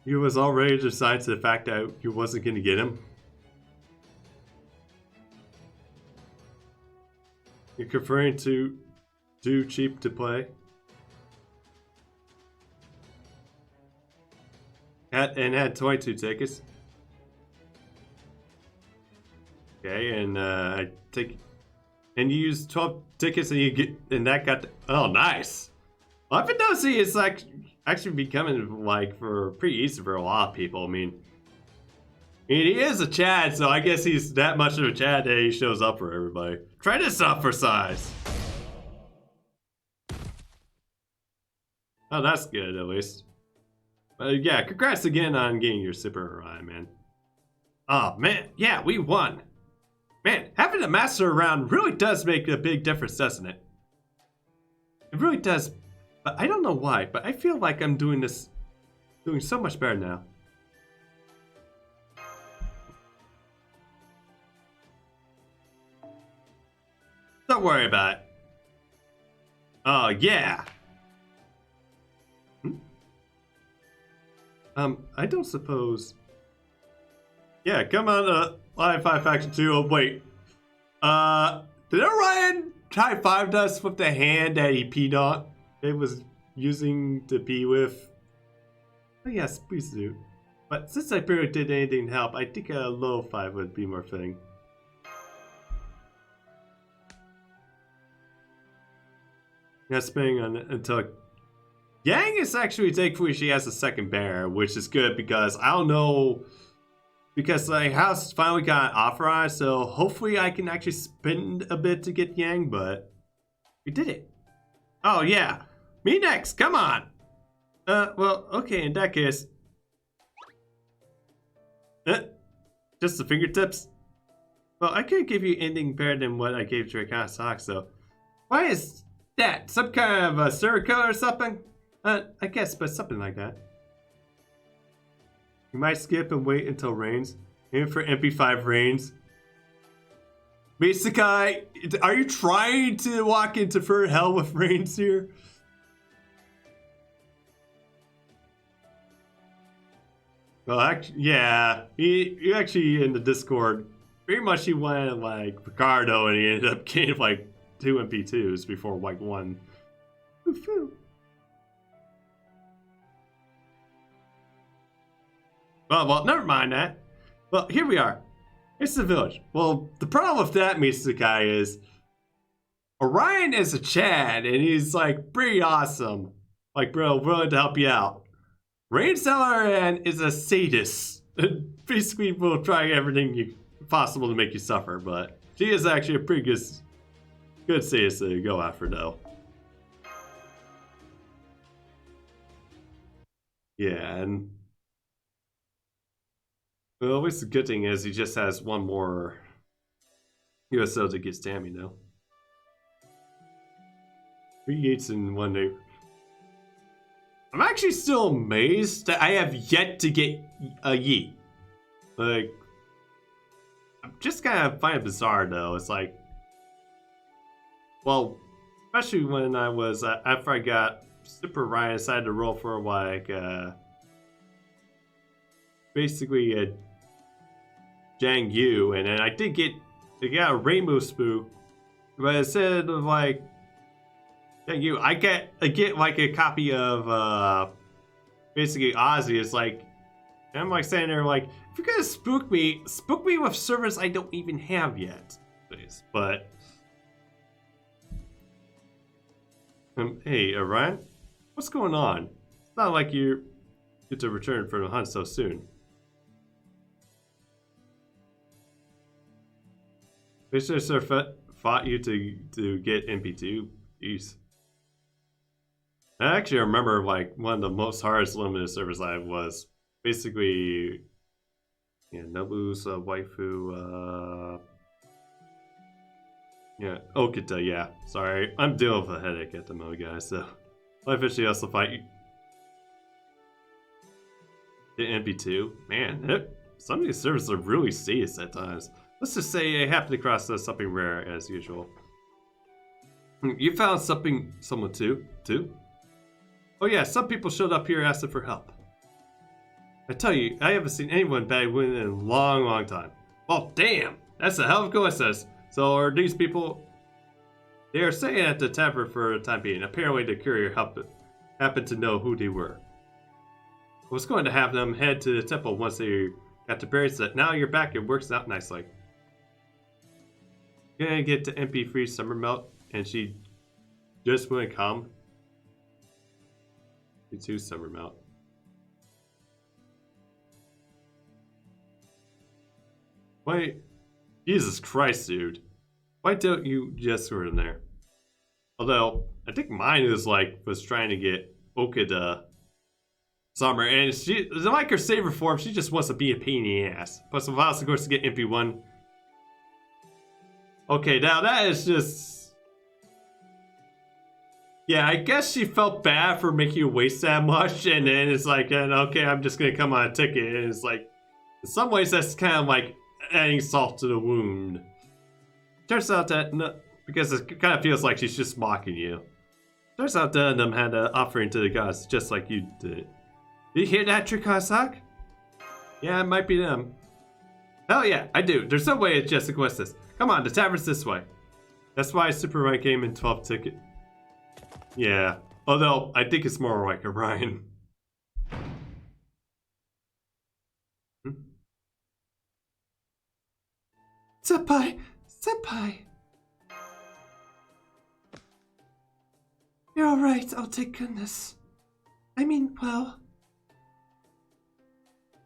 You was already decided to the fact that you wasn't gonna get him. You're preferring to do cheap to play. Had 22 tickets. Okay, and I take, and you use 12 tickets, and you get, and that got. Oh, nice. Well, I've been noticing it's like actually becoming like for pretty easy for a lot of people. I mean, he is a Chad, so I guess he's that much of a Chad that he shows up for everybody. Try this out for size. Oh, that's good at least. Yeah, congrats again on getting your Super Orion, man. Oh man, yeah, we won. Man, having a master around really does make a big difference, doesn't it? It really does, but I don't know why, but I feel like I'm doing so much better now. Don't worry about it. Oh, yeah. I don't suppose. Yeah, come on, Live 5 Faction 2. Oh, wait. Did Orion try 5 Dust with the hand that he peed on? It was using to pee with? Oh, yes, please do. But since I barely did anything to help, I think a low 5 would be more fitting. Yeah, spinning on it until Yang is actually thankfully she has a second bear, which is good because I don't know, because the house finally got authorized, so hopefully I can actually spend a bit to get Yang, but we did it. Oh yeah, me next, come on. Well, okay, in that case. Just the fingertips? Well, I can't give you anything better than what I gave Drake Sock, so why is that? Some kind of a circle or something? I guess, but something like that. You might skip and wait until rains. Aim for MP5 rains. Misukai, are you trying to walk into fur hell with rains here? Well, actually, yeah. He actually in the Discord, pretty much he went like Ricardo, and he ended up getting like 2 MP2s before like 1. Woo-hoo. Well, never mind that. Well, here we are. It's the village. Well, the problem with that, Misukai, is Orion is a Chad, and he's like pretty awesome. Like, bro, willing to help you out. Rainseller is a sadist. Basically, will try everything possible to make you suffer, but she is actually a pretty good sadist to go after, though. Yeah, and well, at least the good thing is he just has one more USO to get Stammy now. 3 Yates in 1 day. I'm actually still amazed that I have yet to get a Yeet. Like, I'm just kind of find it bizarre though. It's like, well, especially when I was after I got Super Ryan, I decided to roll for like basically a Jang Yu, and then I got a Rainbow Spook, but instead of like Jang Yu, I get like a copy of basically Ozzy. It's like, and I'm like saying there like, if you're gonna spook me with servers I don't even have yet, please. But hey, Ryan, what's going on? It's not like you get to return from the hunt so soon. Basically, sir fought you to get MP2. Jeez. I actually remember like one of the most hardest limited servers I was basically, yeah, Nobu's waifu. Yeah, Okita. Yeah, sorry, I'm dealing with a headache at the moment, guys. So, I officially also fight you. The MP2, man. Some of these servers are really serious at times. Let's just say I happened across something rare as usual. You found someone too? Oh yeah, some people showed up here asking for help. I tell you, I haven't seen anyone bad win in a long time. Well, damn, that's a hell of a coincidence. So are these people? They are staying at the tavern for the time being. Apparently the courier happened to know who they were. I was going to have them head to the temple once they got the berries set. Now you're back, it works out nicely. Gonna get to MP3 Summer Melt, and she just wouldn't come. MP2 Summer Melt. Why, Jesus Christ, dude. Why don't you just sort in there? Although, I think mine was trying to get Okada Summer, and she, like her saver form, she just wants to be a pain in the ass. Plus, of course, of course, to get MP1. Okay, now that is just... Yeah, I guess she felt bad for making you waste that much, and then it's like, okay, I'm just gonna come on a ticket, and it's like, in some ways, that's kind of like adding salt to the wound. Turns out that, no, because it kind of feels like she's just mocking you. Turns out none of them had an offering to the gods, just like you did. Did you hear that, Trikasak? Yeah, it might be them. Hell yeah, I do. There's no way it's just a coincidence. Come on, the tavern's this way. That's why Super Ryan came in 12 ticket. Yeah, although I think it's more like Orion. Senpai! You're alright, oh thank goodness. I mean, well...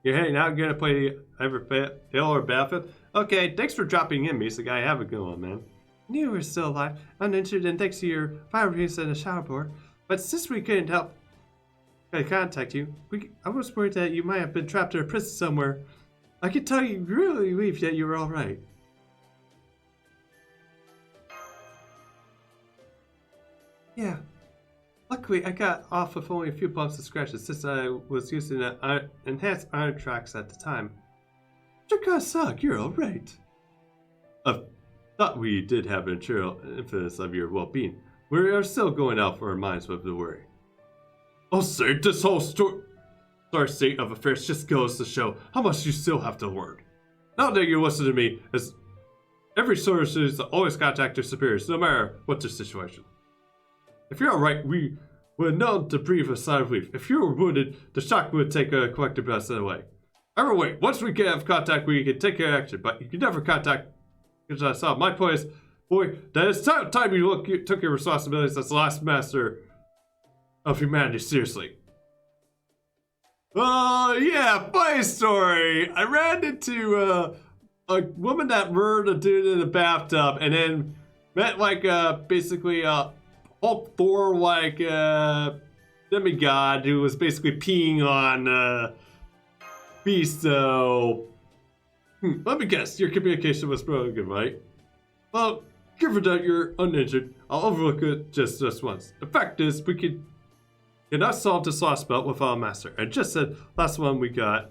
You're heading out, gonna play Hill or Battlefield? Okay, thanks for dropping in, Misa guy. Have a good one, man. Knew you were still alive, uninjured, and thanks to your fire rings and a shower board. But since we couldn't help contact you, I was worried that you might have been trapped in a prison somewhere. I can tell you really relieved that you were alright. Yeah. Luckily, I got off with only a few bumps and scratches since I was using enhanced iron tracks at the time. Trikasak, you're alright. I thought we did have an internal influence of your well-being. We are still going out for our minds with the worry. I'll say this whole state of affairs just goes to show how much you still have to learn. Now that you listen to me, as every source is to always contact your superiors, no matter what the situation. If you're alright, we would know to breathe a sigh of relief. If you were wounded, the shock would take a collective breath away. Either way, once we can have contact, we can take care of action, but you can never contact us out. My point is, boy, that it's time you took your responsibilities as the last master of humanity seriously. Yeah, funny story. I ran into a woman that murdered a dude in the bathtub, and then met basically Hulk Thor demigod who was basically peeing on Beast. So let me guess, your communication was probably good, right? Well, given that you're uninjured, I'll overlook it just once. The fact is, we cannot solve this Lostbelt without a master. I just said last one we got.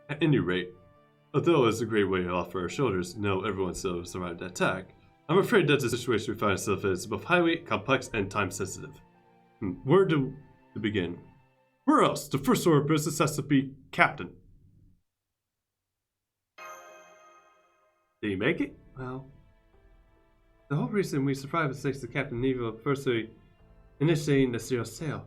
At any rate, although it's a great weight off our shoulders to know everyone still survived the attack, I'm afraid that the situation we find ourselves in is both highly complex and time sensitive. Where to begin? Where else? The first order of business has to be Captain. Did he make it? Well, the whole reason we survived was thanks to Captain Neville firstly initiating the zero sail.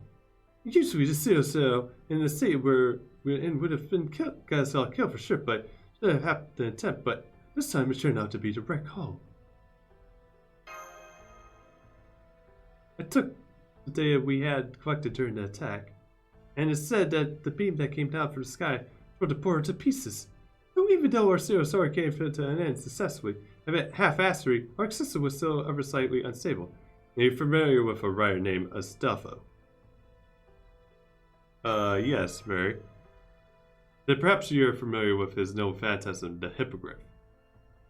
Usually the zero sail in the sea where we're in would have been killed, got us all killed for sure, but should have happened the attempt, but this time it turned out to be the wreck hull. I took the data we had collected during the attack, and it said that the beam that came down from the sky tore the board to pieces. So even though our zero story came to an end successfully, and at half-assery, our system was still ever slightly unstable. Are you familiar with a writer named Astolfo? Yes, very. Then perhaps you're familiar with his known phantasm, the Hippogriff.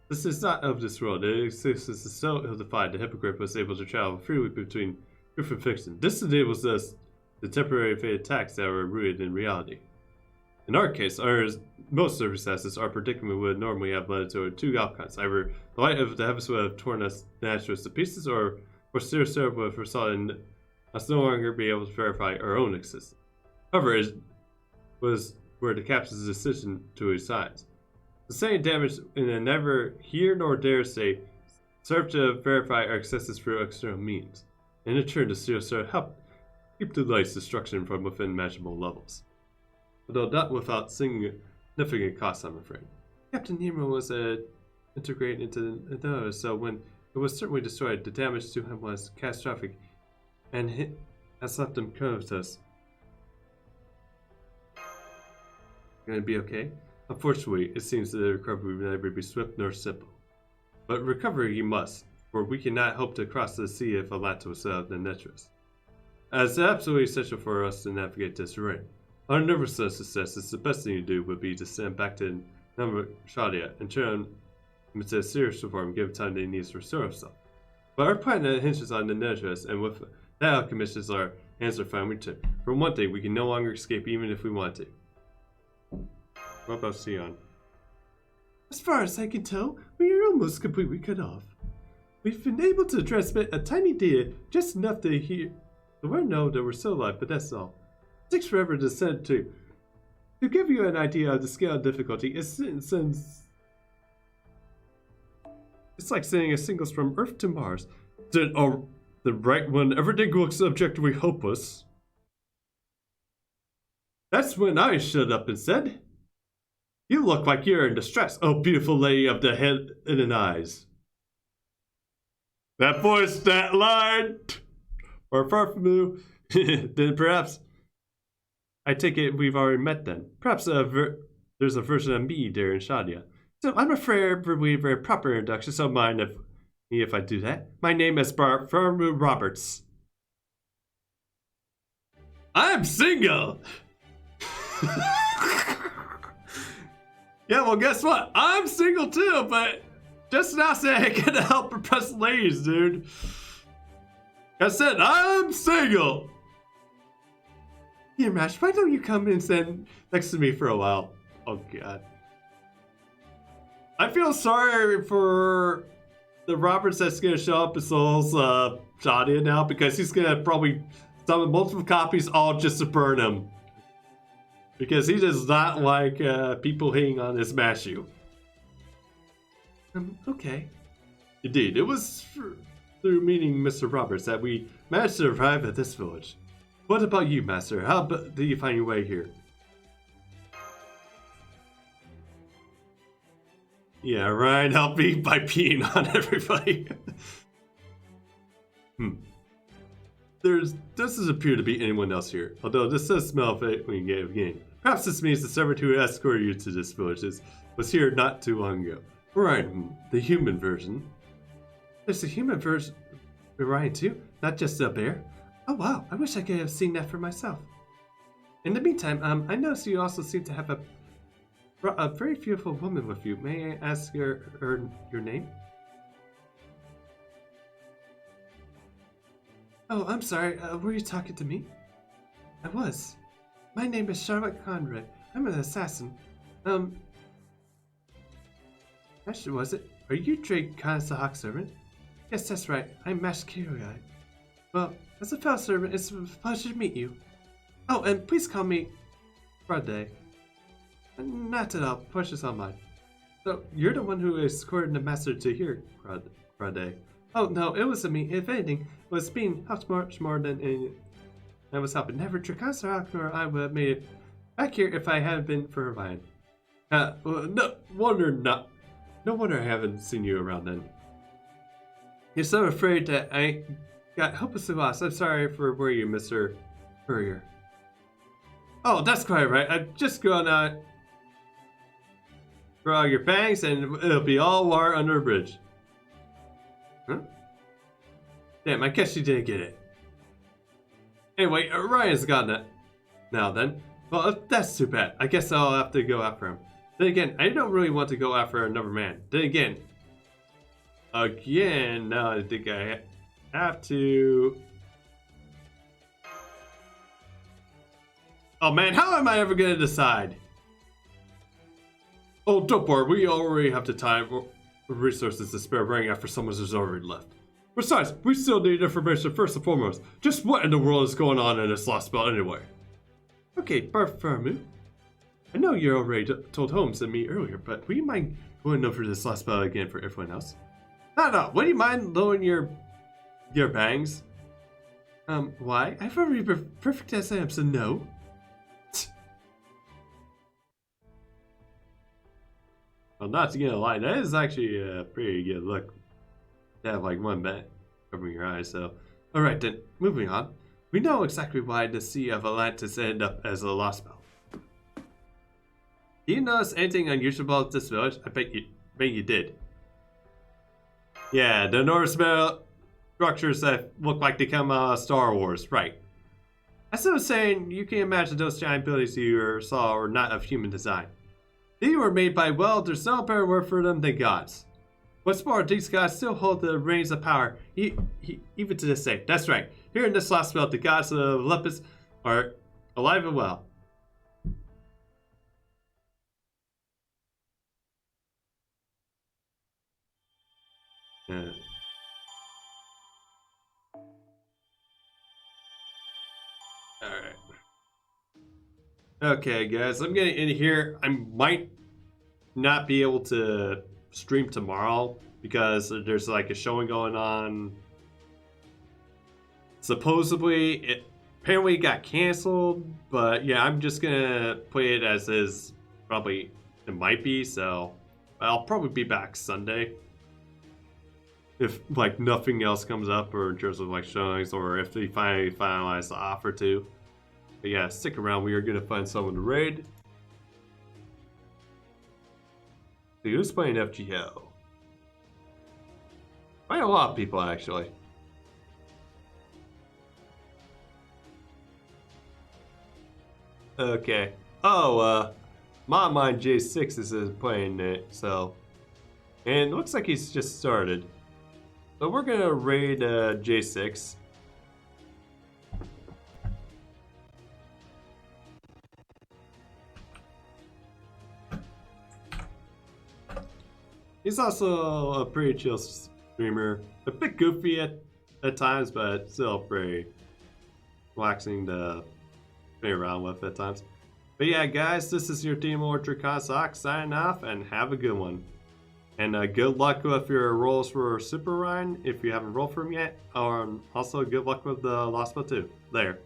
This is not of this world. It exists so ill-defined the Hippogriff was able to travel freely between truth and fiction. This enables us the temporary fate attacks that are rooted in reality. In our case, most circumstances, our predicament would normally have led to two outcomes. Either the light of the heavens would have torn us naturally to pieces, or Zero would have resulted in us no longer be able to verify our own existence. However, it was where the captain's decision to resign. The same damage in a never hear nor dare say served to verify our existence through external means. In return, the Zero helped keep the light's destruction from within imaginable levels. Although not without significant costs, I'm afraid. Captain Nemo was integrated into another, so when it was certainly destroyed, the damage to him was catastrophic and has left him comatose. Gonna be okay? Unfortunately, it seems that the recovery will never be swift nor simple. But recovery he must, for we cannot hope to cross the sea of Atlantis without the Netris. As absolutely essential for us to navigate this terrain. Our nervousness says the best thing to do would be to send back to Shadia and turn him into a serious form and give him time that he needs to restore himself. But our plan hinges on the Netris, and with that outcome our hands are finally tipped. For one thing, we can no longer escape even if we want to. What about Sion? As far as I can tell, we are almost completely cut off. We've been able to transmit a tiny data, just enough to hear the word know that we're still alive, but that's all. It takes forever to send to. To give you an idea of the scale of difficulty, it's like sending a signal from Earth to Mars. The right when everything looks objectively hopeless. That's when I stood up and said, "You look like you're in distress, oh beautiful lady of the head and eyes." That voice, that line, or far from you, then perhaps, I take it we've already met then. Perhaps there's a version of me there in Shadia. So I'm afraid we have a proper introduction, so mind if I do that. My name is Bartholomew Roberts. I'm single! Yeah, well, guess what? I'm single too, but just now say I can help repress ladies, dude. I said, I'm single! Here, Mash, why don't you come and stand next to me for a while? Oh, God. I feel sorry for the Roberts that's gonna show up in Soul's Shadia now, because he's gonna probably summon multiple copies all just to burn him. Because he does not like people hating on his Mashu. Okay. Indeed, it was through meeting Mr. Roberts that we managed to arrive at this village. What about you, Master? How did you find your way here? Yeah, Ryan helped me by peeing on everybody. This doesn't appear to be anyone else here, although this does smell faintly again. Perhaps this means the servant who escorted you to this village was here not too long ago. Ryan, the human version. There's a human version of Ryan too, not just a bear. Oh wow, I wish I could have seen that for myself. In the meantime, I noticed you also seem to have a very beautiful woman with you. May I ask your name? Oh, I'm sorry. Were you talking to me? I was. My name is Charlotte Conrad. I'm an assassin. Actually, was it? Are you Drake Khan Sahak's servant? Yes, that's right. I'm Master Kirai. Well, as a fellow servant, it's a pleasure to meet you. Oh, and please call me Friday. Not at all. Pleasure's all mine. So, you're the one who escorted the master to here, Friday. Oh, no, it wasn't me. If anything, it was being helped much more than anything. I was helping. Never Tricasa or I would have made it back here if I hadn't been for Ryan. Well, no wonder I haven't seen you around then. You're so afraid that I got hopelessly lost. I'm sorry for worrying you, Mr. Courier. Oh, that's quite right. I'm just gonna grow out your bangs and it'll be all water under a bridge. Huh? Damn, I guess you didn't get it. Anyway, Ryan's gotten it. Now then. Well, that's too bad. I guess I'll have to go after him. Then again, I don't really want to go after another man. Then again, now I think I have to... Oh man, how am I ever going to decide? Oh, don't worry, we already have the time or resources to spare running after someone who's already left. Besides, we still need information first and foremost. Just what in the world is going on in this lost belt anyway? Okay, Bartholomew. I know you already told Holmes and me earlier, but would you mind going over this lost belt again for everyone else? No, would you mind lowering your bangs? Why? I've already been perfect as I am, so no. Well, not to get a lie, that is actually a pretty good look. To have like one band covering your eyes, so. Alright then, moving on. We know exactly why the Sea of Atlantis ended up as a lost belt. Do you notice anything unusual about this village? I bet you did. Yeah, the Norse structures that look like they come out of Star Wars, right. As I was saying, you can imagine those giant buildings you saw are not of human design. They were made by, well, there's no better word for them than gods. What's more, these gods still hold the reins of power, even to this day. That's right, here in this lost belt, the gods of Olympus are alive and well. Yeah. Alright. Okay, guys, I'm getting in here. I might not be able to stream tomorrow because there's like a showing going on. Supposedly, it apparently got canceled, but yeah, I'm just gonna play it as is. Probably it might be, so I'll probably be back Sunday. If like nothing else comes up or in terms of like showings or if they finally finalize the offer too. But yeah, stick around, we are gonna find someone to raid. See who's playing FGO? Quite a lot of people actually. Okay. Oh, my mind J6 is playing it, so. And it looks like he's just started. So we're gonna raid J6. He's also a pretty chill streamer. A bit goofy at times, but still pretty relaxing to play around with at times. But yeah, guys, this is your Team Orchard Kazakh signing off, and have a good one. And good luck with your rolls for Super Ryan if you haven't rolled for him yet. Also, good luck with the Lostbelt too. There.